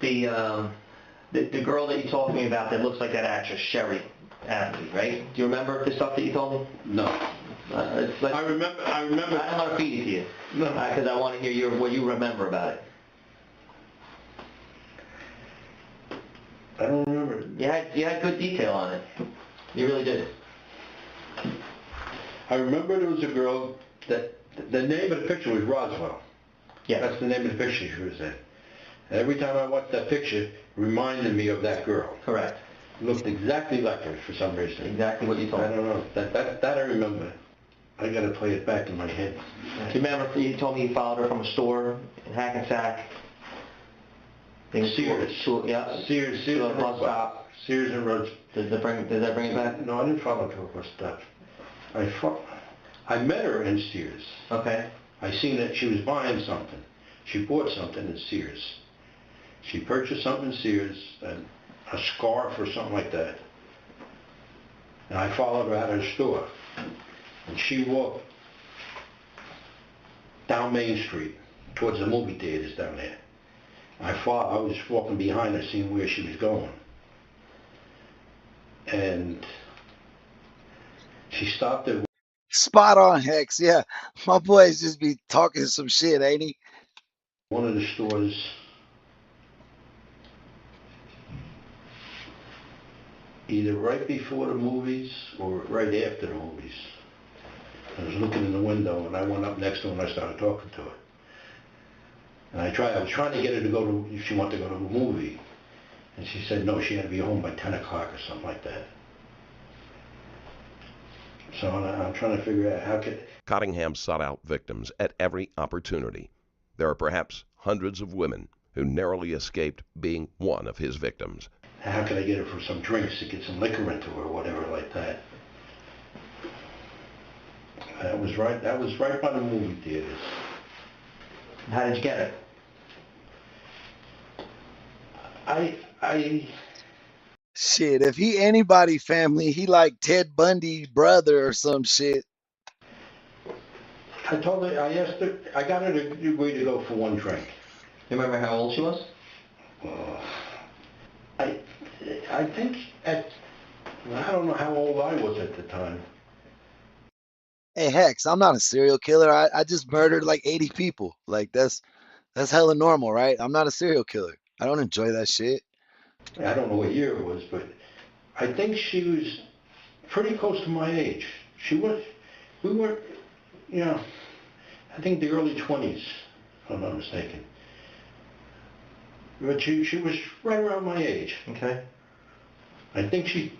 The girl that you told me about that looks like that actress, Sherry Athley, right? Do you remember the stuff that you told me? No. I remember. I don't want to feed it to you. No. Because I want to hear what you remember about it. I don't remember. You had good detail on it. You really did. I remember there was a girl that the name of the picture was Roswell. Yeah. That's the name of the picture she was in. Every time I watched that picture, it reminded me of that girl. Correct. Looked exactly like her for some reason. Exactly what you told me. I don't know. That I remember. I gotta play it back in my head. Do you remember you told me you followed her from a store in Hackensack? Sears. Yeah. Sears To a and bus stop. Sears and Rhodes. Did that bring it back? No, I didn't follow her to a bus stop. I met her in Sears. Okay. I seen that she was buying something. She bought something in Sears. She purchased something in Sears, a scarf or something like that. And I followed her out of the store. And she walked down Main Street towards the movie theaters down there. I was walking behind her, seeing where she was going. And she stopped at Spot on, Hex. Yeah, my boys just be talking some shit, ain't he? one of the stores. Either right before the movies or right after the movies. I was looking in the window and I went up next to her and I started talking to her. And I was trying to get her to go to, if she wanted to go to a movie. And she said no, she had to be home by 10 o'clock or something like that. So I'm trying to figure out how could... Cottingham sought out victims at every opportunity. There are perhaps hundreds of women who narrowly escaped being one of his victims. How could I get her for some drinks to get some liquor into her or whatever like that? That was right by the movie theaters. How did you get it? Shit, if he anybody family, he like Ted Bundy brother or some shit. I told her, I asked her, I got her to agree to go for one drink. You remember how old she was? I think I don't know how old I was at the time. Hey Hex, I'm not a serial killer. I just murdered like 80 people. Like that's hella normal, right? I'm not a serial killer. I don't enjoy that shit. I don't know what year it was, but I think she was pretty close to my age. We were, you know, I think the early 20s, if I'm not mistaken. But she was right around my age. Okay. I think she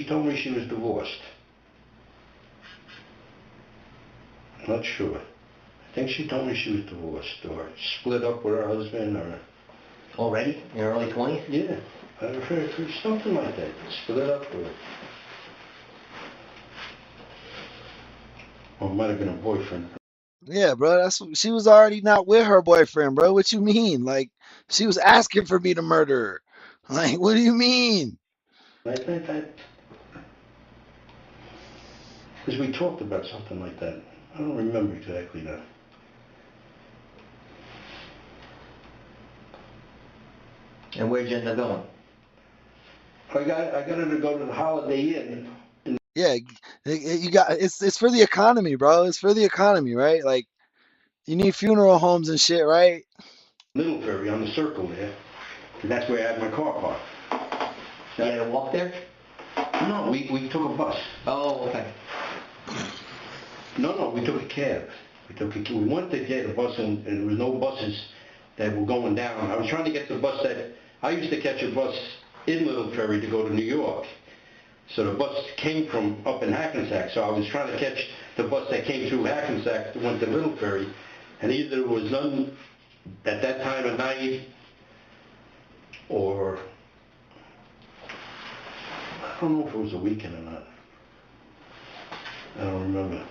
told me she was divorced. I'm not sure. I think she told me she was divorced or split up with her husband or... Already? In your early 20s? Yeah. For something like that. Split up or... Or it might have been a boyfriend. Yeah, bro, she was already not with her boyfriend, bro. What you mean? Like she was asking for me to murder her. Like, what do you mean? I think that... Because we talked about something like that. I don't remember exactly now. And where'd you end up going? I got her to go to the Holiday Inn. Yeah, you got it's for the economy, bro. It's for the economy, right? Like you need funeral homes and shit, right? Little Ferry on the Circle there. And that's where I had my car parked. You had to walk there? No, we took a bus. Oh, okay. No, we took a cab. We went to get a bus and there was no buses that were going down. I was trying to get the bus that... I used to catch a bus in Little Ferry to go to New York. So the bus came from up in Hackensack, so I was trying to catch the bus that came through Hackensack that went to Little Ferry, and either there was none at that time of night, or I don't know if it was a weekend or not. I don't remember.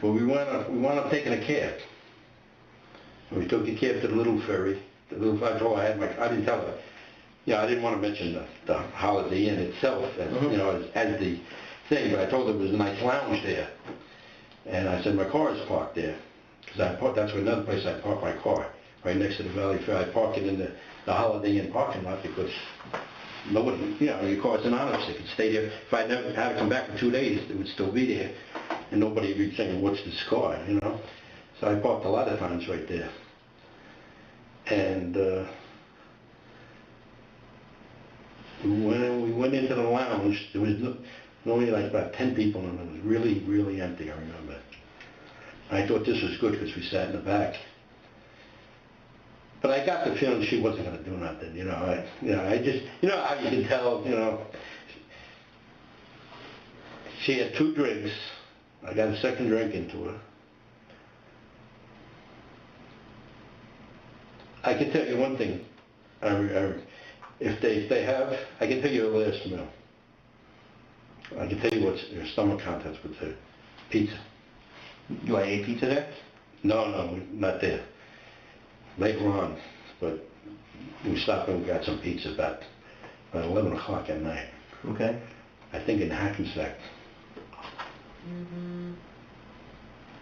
But we wound up taking a cab. We took a cab to the Little Ferry. I told her I didn't tell her. Yeah, I didn't want to mention the Holiday Inn itself, as, you know, as the thing, but I told her there was a nice lounge there. And I said, my car is parked there. Because that's another place I parked my car, right next to the Valley Fair. I parked it in the Holiday Inn parking lot because nobody, you know, your car's anonymous. It could stay there. If I never had to come back for 2 days, it would still be there. And nobody would be saying, what's this car, you know? So I parked a lot of times right there. And when we went into the lounge, there was only like about 10 people and it was really, really empty, I remember. I thought this was good because we sat in the back. But I got the feeling she wasn't gonna do nothing, you know, I just, you know how you can tell, you know. She had 2 drinks, I got a second drink into her. I can tell you one thing, if they have, I can tell you the last meal. I can tell you what their stomach contents with the pizza. You ate pizza there? No, not there. Later on, but we stopped and got some pizza about 11 o'clock at night. Okay. I think in Hackensack.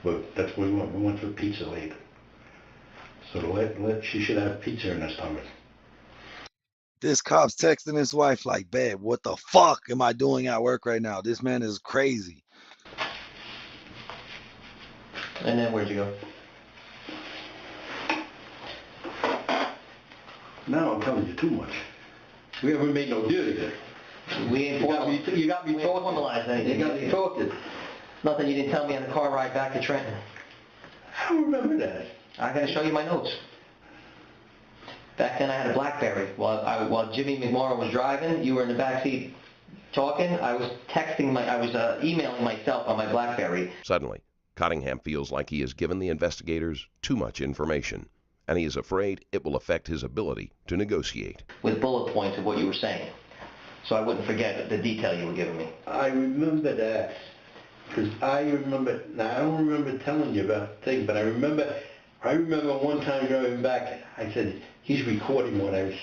But that's where we went. We went for pizza late. So she should have pizza in her stomach. This cop's texting his wife like, babe, what the fuck am I doing at work right now? This man is crazy. And then where'd you go? Now I'm telling you too much. We haven't made no deal yet. We ain't You got me talking. formalized anything. You got me talking. Nothing you didn't tell me on the car ride back to Trenton. I don't remember that. I gotta show you my notes. Back then I had a BlackBerry. While Jimmy McMorrow was driving, you were in the backseat talking. I was emailing myself on my BlackBerry. Suddenly, Cottingham feels like he has given the investigators too much information, and he is afraid it will affect his ability to negotiate. With bullet points of what you were saying, so I wouldn't forget the detail you were giving me. I remember that. Because I remember, now I don't remember telling you about the thing, but I remember one time driving back, I said, he's recording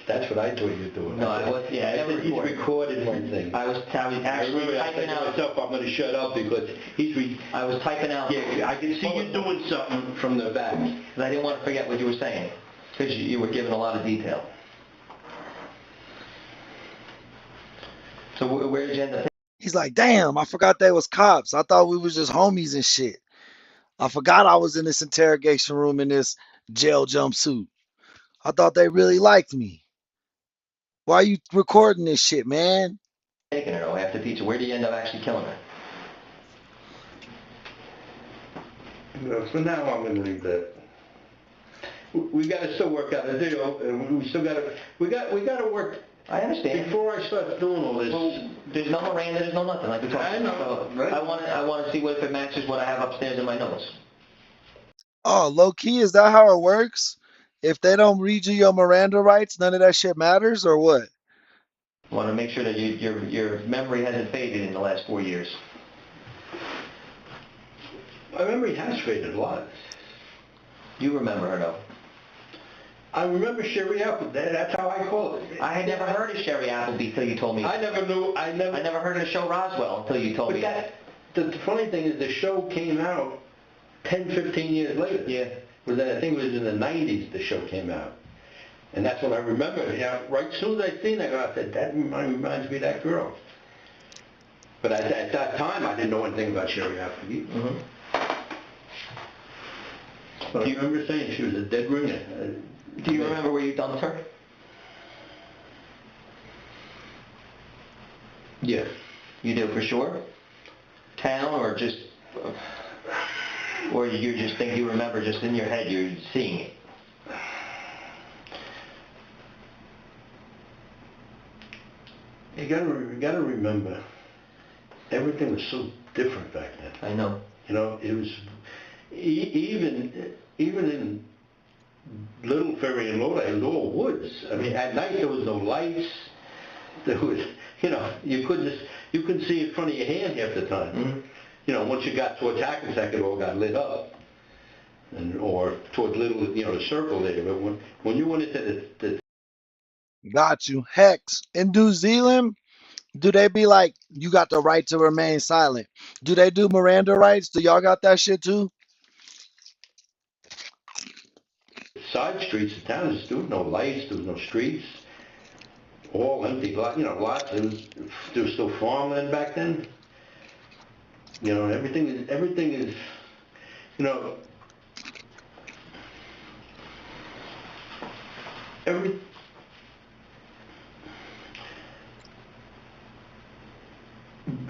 that's what I thought you were doing. No, I was, yeah, I never said, he's recording my thing. I was actually typing out. Myself, I'm going to shut up because I was typing out. Yeah, I can see you doing something from the back. Because I didn't want to forget what you were saying, because you were giving a lot of detail. So where did you end up? He's like, damn, I forgot they was cops. I thought we was just homies and shit. I forgot I was in this interrogation room in this jail jumpsuit. I thought they really liked me. Why are you recording this shit, man? Taking her though after pizza. Where did you end up actually killing her? For now, I'm going to leave that. We got to still work out a deal, and we still got to. We got to work. I understand. Before I start doing all this. Well, there's no Miranda, there's no nothing like we talked about. I know. So right? I want to see what if it matches what I have upstairs in my notes. Oh, low key, is that how it works? If they don't read you your Miranda rights, none of that shit matters, or what? I want to make sure that your memory hasn't faded in the last 4 years. My memory has faded a lot. You remember her though. I remember Sherry Apple. That's how I call it. I had never heard of Sherry Appleby till you told me. I never knew. I never heard of the show Roswell until you told me. The funny thing is the show came out 10, 15 years later. Yeah. I think it was in the 90s the show came out. And that's when I remember. Yeah, right as soon as I seen it, I said, that reminds me of that girl. But at that time, I didn't know anything about Sherry Appleby. Mm-hmm. But I remember saying she was a dead ringer. Do you remember where you dumped her? Yeah. You do for sure? Town or just, or you just think you remember just in your head you're seeing it? You gotta remember, everything was so different back then. I know. You know, it was, even in Little Ferry and Lodi, it was all woods. I mean, at night there was no lights. There was, you know, you couldn't see in front of your hand half the time. Mm-hmm. You know, once you got towards Hackensack, it all got lit up. Or towards Little, you know, the circle there. But when you went into the Got you. Hex, in New Zealand, do they be like, you got the right to remain silent? Do they do Miranda rights? Do y'all got that shit too? side streets of town, there was no lights, there was no streets. All empty, lots. There was still farmland back then. You know, everything is, you know,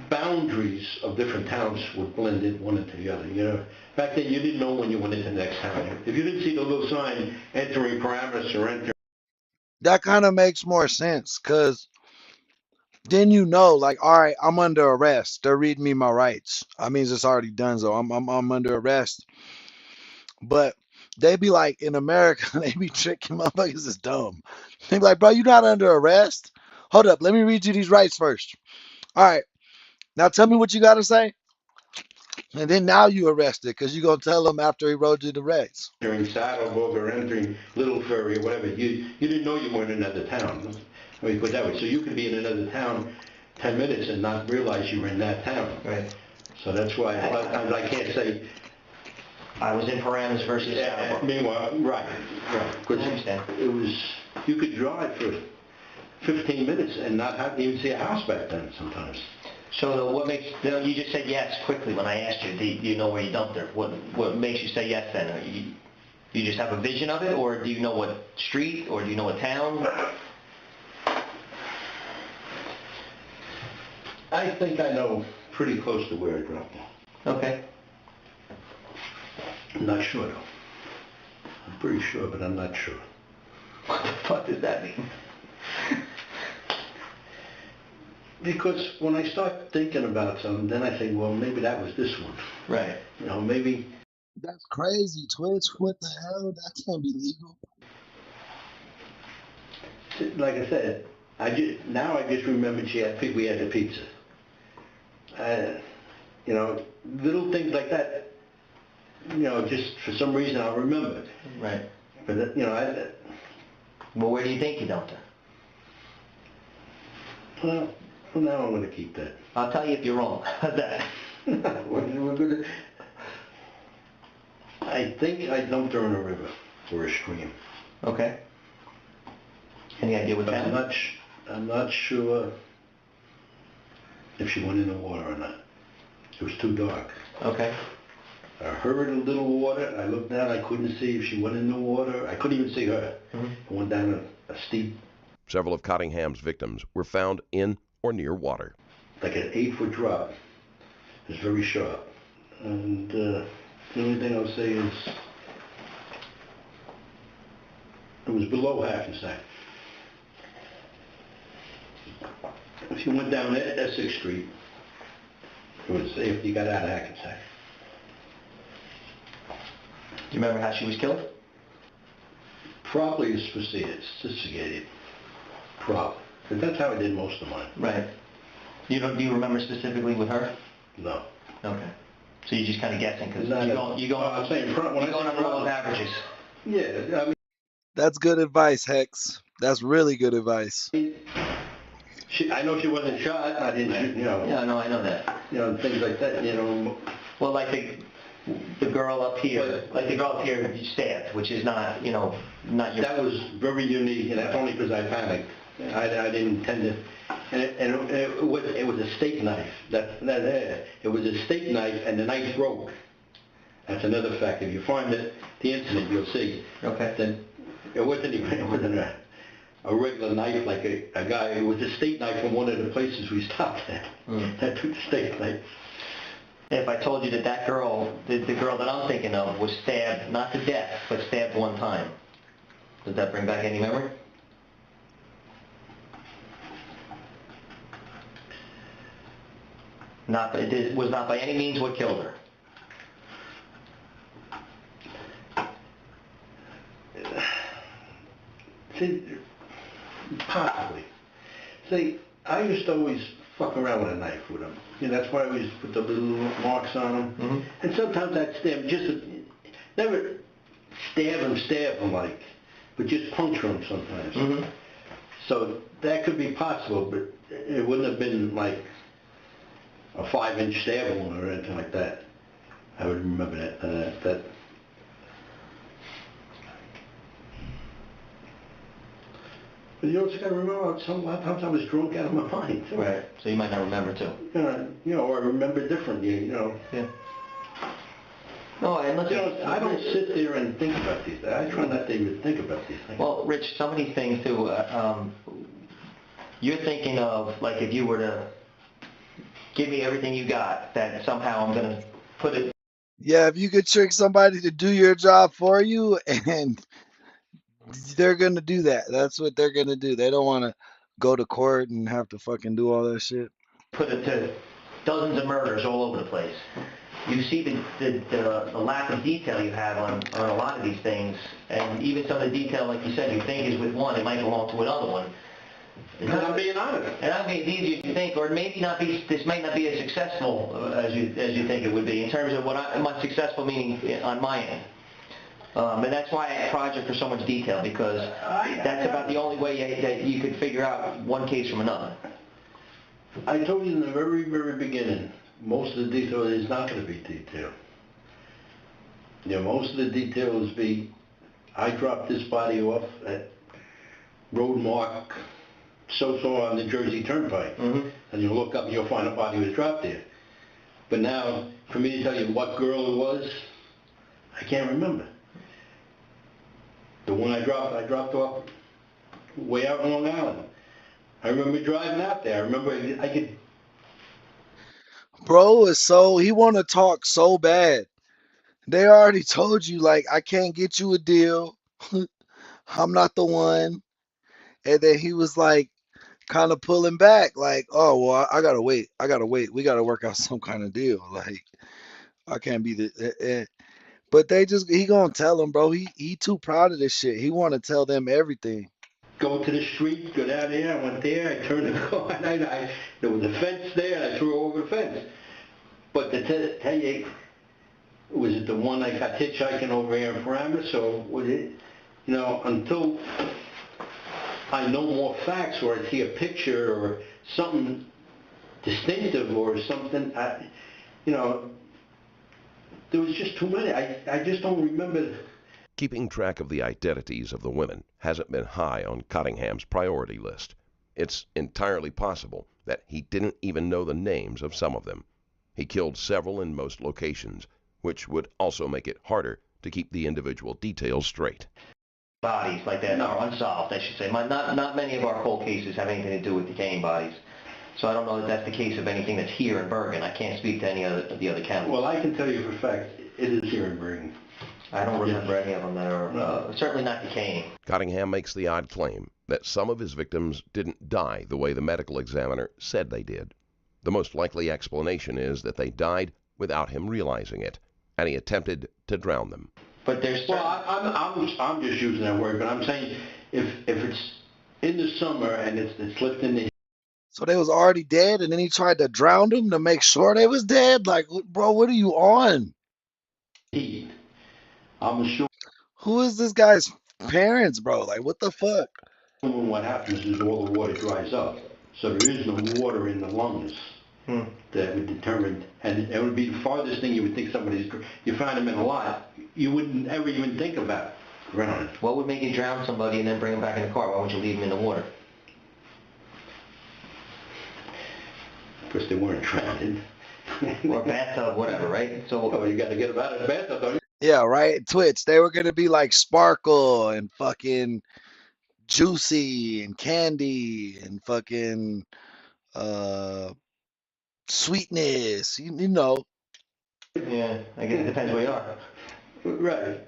boundaries of different towns would blend in one into the other, you know. Back then, you didn't know when you went into the next town. If you didn't see the little sign, entering parameters or entering. That kind of makes more sense because then you know, like, all right, I'm under arrest. They're reading me my rights. I means it's already done, so I'm under arrest. But they be like in America, they be tricking motherfuckers is dumb. They be like, bro, you not under arrest? Hold up, let me read you these rights first. All right, now tell me what you gotta say. And then now you arrested because you gonna tell them after he wrote you the rights. Entering Saddlebrook or entering Little Ferry or whatever, you didn't know you were in another town. I mean, put it that way. So you could be in another town 10 minutes and not realize you were in that town. Right. So that's why a lot of times I can't say. I was in Paramus versus Saddlebrook. Meanwhile, right. Because I understand. it was, you could drive for 15 minutes and not have to even see a house back then sometimes. So what makes, you just said yes quickly when I asked you, do you know where you dumped her? What makes you say yes then? You just have a vision of it, or do you know what street, or do you know what town? I think I know pretty close to where I dropped her. Okay. I'm not sure though. I'm pretty sure, but I'm not sure. What the fuck does that mean? Because when I start thinking about something, then I think, well, maybe that was this one. Right. You know, maybe. That's crazy, Twitch. What the hell? That can't be legal. Like I said, now I just remembered we had the pizza. You know, little things like that. You know, just for some reason I'll remember. Right. But you know, Well, where do you think you dumped her? Well, now I'm going to keep that. I'll tell you if you're wrong. How's that? I think I dumped her in a river or a stream. Okay. Any idea what that is? I'm not sure if she went in the water or not. It was too dark. Okay. I heard a little water. I looked down. I couldn't see if she went in the water. I couldn't even see her. I went down a steep. Several of Cottingham's victims were found in or near water. Like an 8-foot drop. It's very sharp. And the only thing I'll say is it was below Hackensack. If you went down Essex Street, it was if you got out of Hackensack. Do you remember how she was killed? Probably asphyxiated. Probably. But that's how I did most of mine. Right. Do you remember specifically with her? No. Okay. So you're just kind of guessing because you go I'm saying front when I on roll of averages. Yeah, I mean. That's good advice, Hex. That's really good advice. I know she wasn't shot. I didn't shoot, you know. Yeah, no, I know that. You know, things like that, you know. Well, like the girl up here, you stabbed, which is not, you know, not your... That was very unique, and that's only because I panicked. I didn't intend to, and it was a steak knife. It was a steak knife, and the knife broke. That's another fact. If you find the incident, you'll see. Okay. Then it wasn't a regular knife like a guy. It was a steak knife from one of the places we stopped at. That took the steak knife. If I told you that girl, the girl that I'm thinking of, was stabbed, not to death, but stabbed one time, does that bring back any memory? It was not by any means what killed her. See, possibly. See, I used to always fuck around with a knife with them. You know, that's why I always put the little marks on them. Mm-hmm. And sometimes I'd stab never stab them like, but just puncture them sometimes. Mm-hmm. So that could be possible, but it wouldn't have been like a 5-inch stab wound or anything like that. I would remember that. But you also got to remember, a lot of times I was drunk out of my mind. Too. Right. So you might not remember too. You know, or I remember differently. You know. Yeah. No, and let's. You know, I don't sit there and think about these things. I try not to even think about these things. Well, Rich, some of these things too. You're thinking of like if you were to give me everything you got, that somehow I'm gonna put it. Yeah, if you could trick somebody to do your job for you, and they're gonna do that. That's what they're gonna do. They don't want to go to court and have to fucking do all that shit. Put it to dozens of murders all over the place. You see the lack of detail you have on a lot of these things, and even some of the detail, like you said, you think is with one, it might belong to another one. And I'm being honest. And I mean, it's easier to think, or maybe not be. This might not be as successful as you think it would be in terms of what my successful meaning on my end. And that's why I project for so much detail, because that's about the only way that you could figure out one case from another. I told you in the very, very beginning, most of the detail is not going to be detailed. You know, most of the details be, I dropped this body off at road mark so on the Jersey Turnpike. Mm-hmm. And you look up and you'll find a body was dropped there. But now, for me to tell you what girl it was, I can't remember. The one I dropped off way out in Long Island. I remember driving out there. I remember I could. Bro is he want to talk so bad. They already told you, like, I can't get you a deal. I'm not the one. And then he was like, kind of pulling back, like, oh, well, I gotta wait. We gotta work out some kind of deal. Like, I can't be the. But he gonna tell him, bro. He too proud of this shit. He want to tell them everything. Go to the street, go down there. I went there. I turned the car, and there was a fence there, and I threw over the fence. But to tell you, was it the one I got hitchhiking over here in Paramus, or was it, you know, until I know more facts, or I see a picture, or something distinctive, or something, you know, there was just too many. I just don't remember. Keeping track of the identities of the women hasn't been high on Cottingham's priority list. It's entirely possible that he didn't even know the names of some of them. He killed several in most locations, which would also make it harder to keep the individual details straight. Bodies like that are unsolved, I should say. Not many of our cold cases have anything to do with decaying bodies. So I don't know that that's the case of anything that's here in Bergen. I can't speak to any of the other counties. Well, I can tell you for a fact, it is here in Bergen. I don't remember any of them that are certainly not decaying. Cottingham makes the odd claim that some of his victims didn't die the way the medical examiner said they did. The most likely explanation is that they died without him realizing it, and he attempted to drown them. But there's I'm just using that word, but I'm saying if it's in the summer and it's slipped in the. So they was already dead, and then he tried to drown them to make sure they was dead. Like, bro, what are you on? I'm sure. Who is this guy's parents, bro? Like, what the fuck? What happens is all the water dries up, so there is no water in the lungs. That would determine, and it would be the farthest thing you would think somebody's. You find them in a lot, you wouldn't ever even think about drowning. What would make you drown somebody and then bring them back in the car? Why wouldn't you leave them in the water? Because they weren't drowning. Or a bathtub, whatever, right? So you got to get them out of the bathtub, don't you? Yeah, right. Twitch. They were gonna be like Sparkle and fucking Juicy and Candy and fucking Sweetness. You know. Yeah, I guess it depends where you are. Right.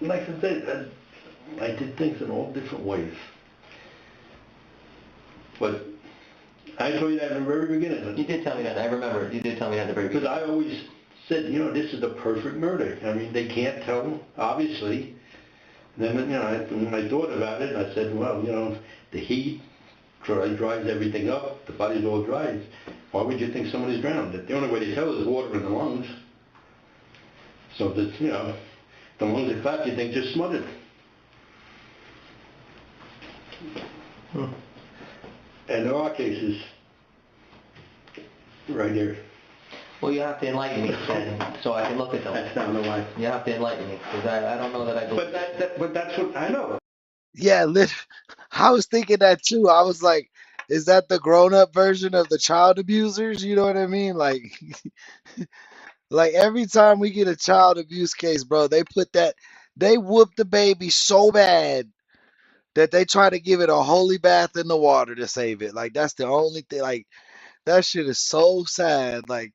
Like I said, I did things in all different ways. But I told you that in the very beginning. You did tell me that. I remember. You did tell me that at the very beginning. Because I always said, you know, this is the perfect murder. I mean, they can't tell, obviously. Then, you know, when I thought about it, I said, well, you know, the heat dries everything up. The body's all dry. Why would you think somebody's drowned? The only way to tell is water in the lungs. So that's, you know, the lungs are flat, you think just smothered. And there are cases right here. Well, you have to enlighten me, then, so I can look at them. That's down the line. You have to enlighten me, because I don't know that I believe. But that's what I know. Yeah, I was thinking that too. I was like, is that the grown-up version of the child abusers? You know what I mean? Like, like every time we get a child abuse case, bro, they whoop the baby so bad that they try to give it a holy bath in the water to save it. Like that's the only thing. Like that shit is so sad. Like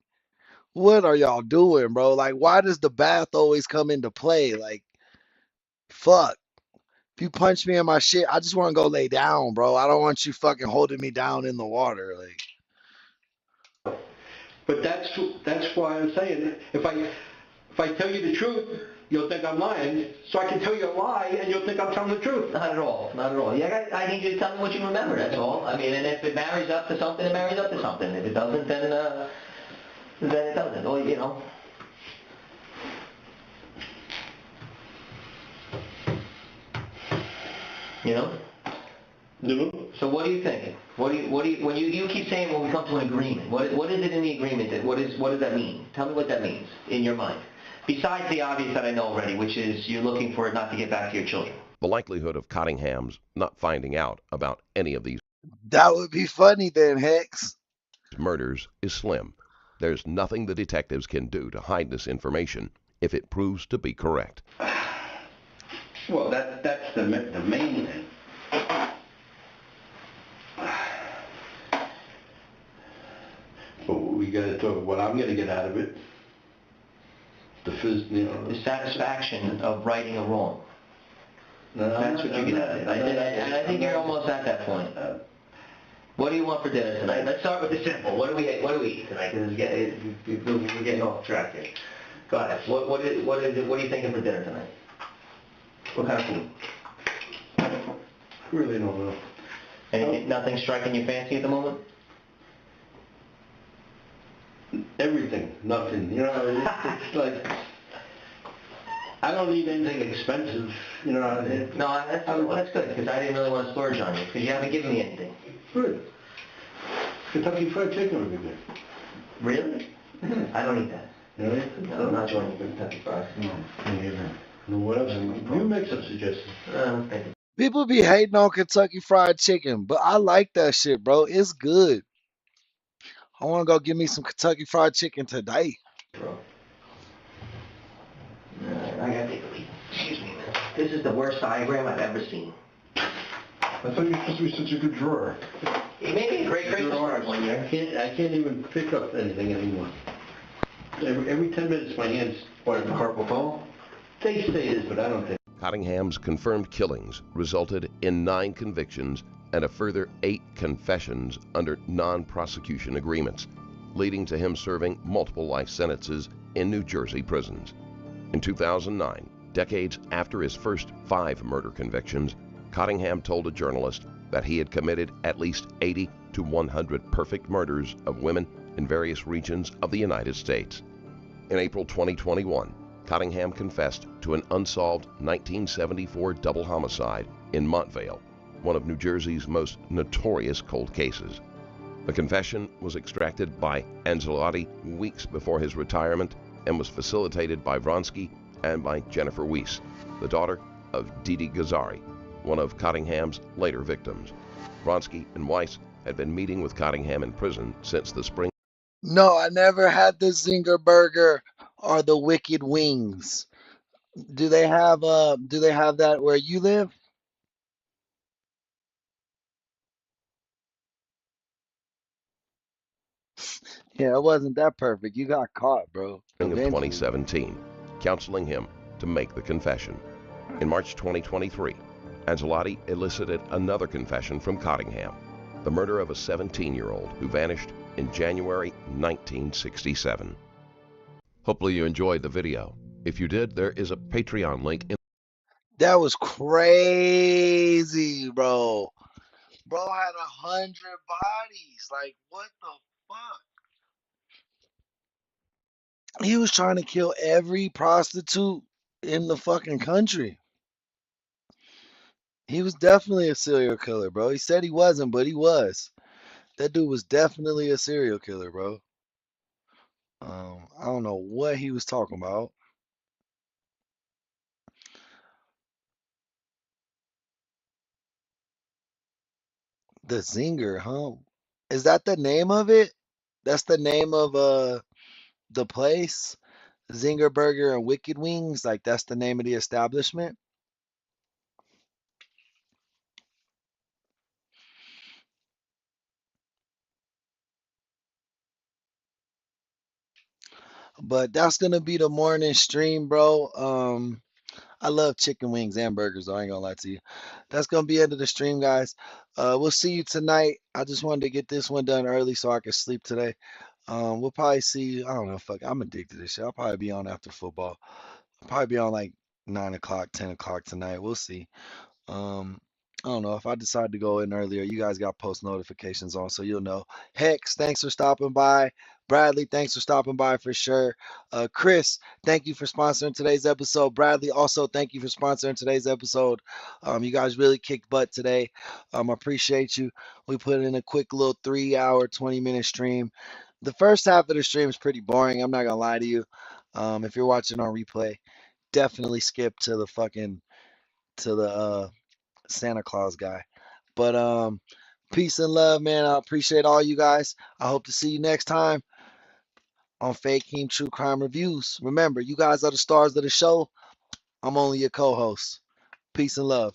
what are y'all doing, bro? Like why does the bath always come into play? Like fuck. If you punch me in my shit, I just want to go lay down, bro. I don't want you fucking holding me down in the water. Like But that's why I'm saying, if I tell you the truth, you'll think I'm lying, so I can tell you a lie and you'll think I'm telling the truth. Not at all, not at all. Yeah, I need you to tell me what you remember, that's all. I mean, and if it marries up to something, it marries up to something. If it doesn't, then it doesn't. Or, you know. You know? No. So what do you think? What do you, when you keep saying when we come to an agreement, what is it in the agreement that, what does that mean? Tell me what that means in your mind. Besides the obvious that I know already, which is you're looking for it not to get back to your children. The likelihood of Cottingham's not finding out about any of these that would be funny then, Hex. murders is slim. There's nothing the detectives can do to hide this information if it proves to be correct. Well, that's the main thing. But we gotta talk what I'm gonna get out of it. The satisfaction of righting a wrong. No, that's what you get out of it. And I think you're almost at that point. What do you want for dinner tonight? Let's start with the simple. What do we eat tonight? Because we're getting off track here. Go ahead. What are you thinking for dinner tonight? What kind of food? I really don't know. Nothing striking your fancy at the moment? Everything, nothing. You know, it's like I don't need anything expensive. You know. No, that's good because I didn't really want to splurge on you because you haven't given me anything. Good. Kentucky Fried Chicken would be good. Really? I don't eat that. Really? No, I'm not joining you for Kentucky Fried. No, me either. No, what else? You make some suggestions. Thank you. People be hating on Kentucky Fried Chicken, but I like that shit, bro. It's good. I want to go get me some Kentucky Fried Chicken today. Bro. I gotta take a leak. Excuse me, man. This is the worst diagram I've ever seen. I thought you were supposed to be such a good drawer. It made me a great Christmas card one year. I can't even pick up anything anymore. Every 10 minutes my hands part of the carpal tunnel. They say it is, but I don't think. Cottingham's confirmed killings resulted in 9 convictions and a further 8 confessions under non-prosecution agreements, leading to him serving multiple life sentences in New Jersey prisons. In 2009, decades after his first 5 murder convictions, Cottingham told a journalist that he had committed at least 80 to 100 perfect murders of women in various regions of the United States. In April 2021, Cottingham confessed to an unsolved 1974 double homicide in Montvale, one of New Jersey's most notorious cold cases. The confession was extracted by Angelotti weeks before his retirement and was facilitated by Vronsky and by Jennifer Weiss, the daughter of Didi Gazzari, one of Cottingham's later victims. Vronsky and Weiss had been meeting with Cottingham in prison since the spring. No, I never had the Zinger Burger or the Wicked Wings. Do they have that where you live? Yeah, it wasn't that perfect. You got caught, bro. Of 2017, counseling him to make the confession. In March 2023, Angelotti elicited another confession from Cottingham, the murder of a 17-year-old who vanished in January 1967. Hopefully you enjoyed the video. If you did, there is a Patreon link in. That was crazy, bro. Bro had 100 bodies. Like, what the fuck? He was trying to kill every prostitute in the fucking country. He was definitely a serial killer, bro. He said he wasn't, but he was. That dude was definitely a serial killer, bro. I don't know what he was talking about. The Zinger, huh? Is that the name of it? That's the name of the place? Zinger Burger and Wicked Wings? Like that's the name of the establishment? But that's gonna be the morning stream, bro. I love chicken wings and burgers, though. I ain't gonna lie to you. That's gonna be end of the stream, guys. We'll see you tonight. I just wanted to get this one done early so I can sleep today. We'll probably see. I don't know. Fuck, I'm addicted to this shit. I'll probably be on after football. I'll probably be on like 9 o'clock, 10 o'clock tonight. We'll see. Um, I don't know if I decide to go in earlier. You guys got post notifications on, so you'll know. Hex, thanks for stopping by. Bradley, thanks for stopping by for sure. Chris, thank you for sponsoring today's episode. Bradley, also thank you for sponsoring today's episode. You guys really kicked butt today. I appreciate you. We put in a quick little 3 hour, 20-minute stream. The first half of the stream is pretty boring. I'm not gonna lie to you. If you're watching on replay, definitely skip to the Santa Claus guy. But peace and love, man. I appreciate all you guys. I hope to see you next time on Fake Heem True Crime Reviews. Remember, you guys are the stars of the show. I'm only your co-host. Peace and love.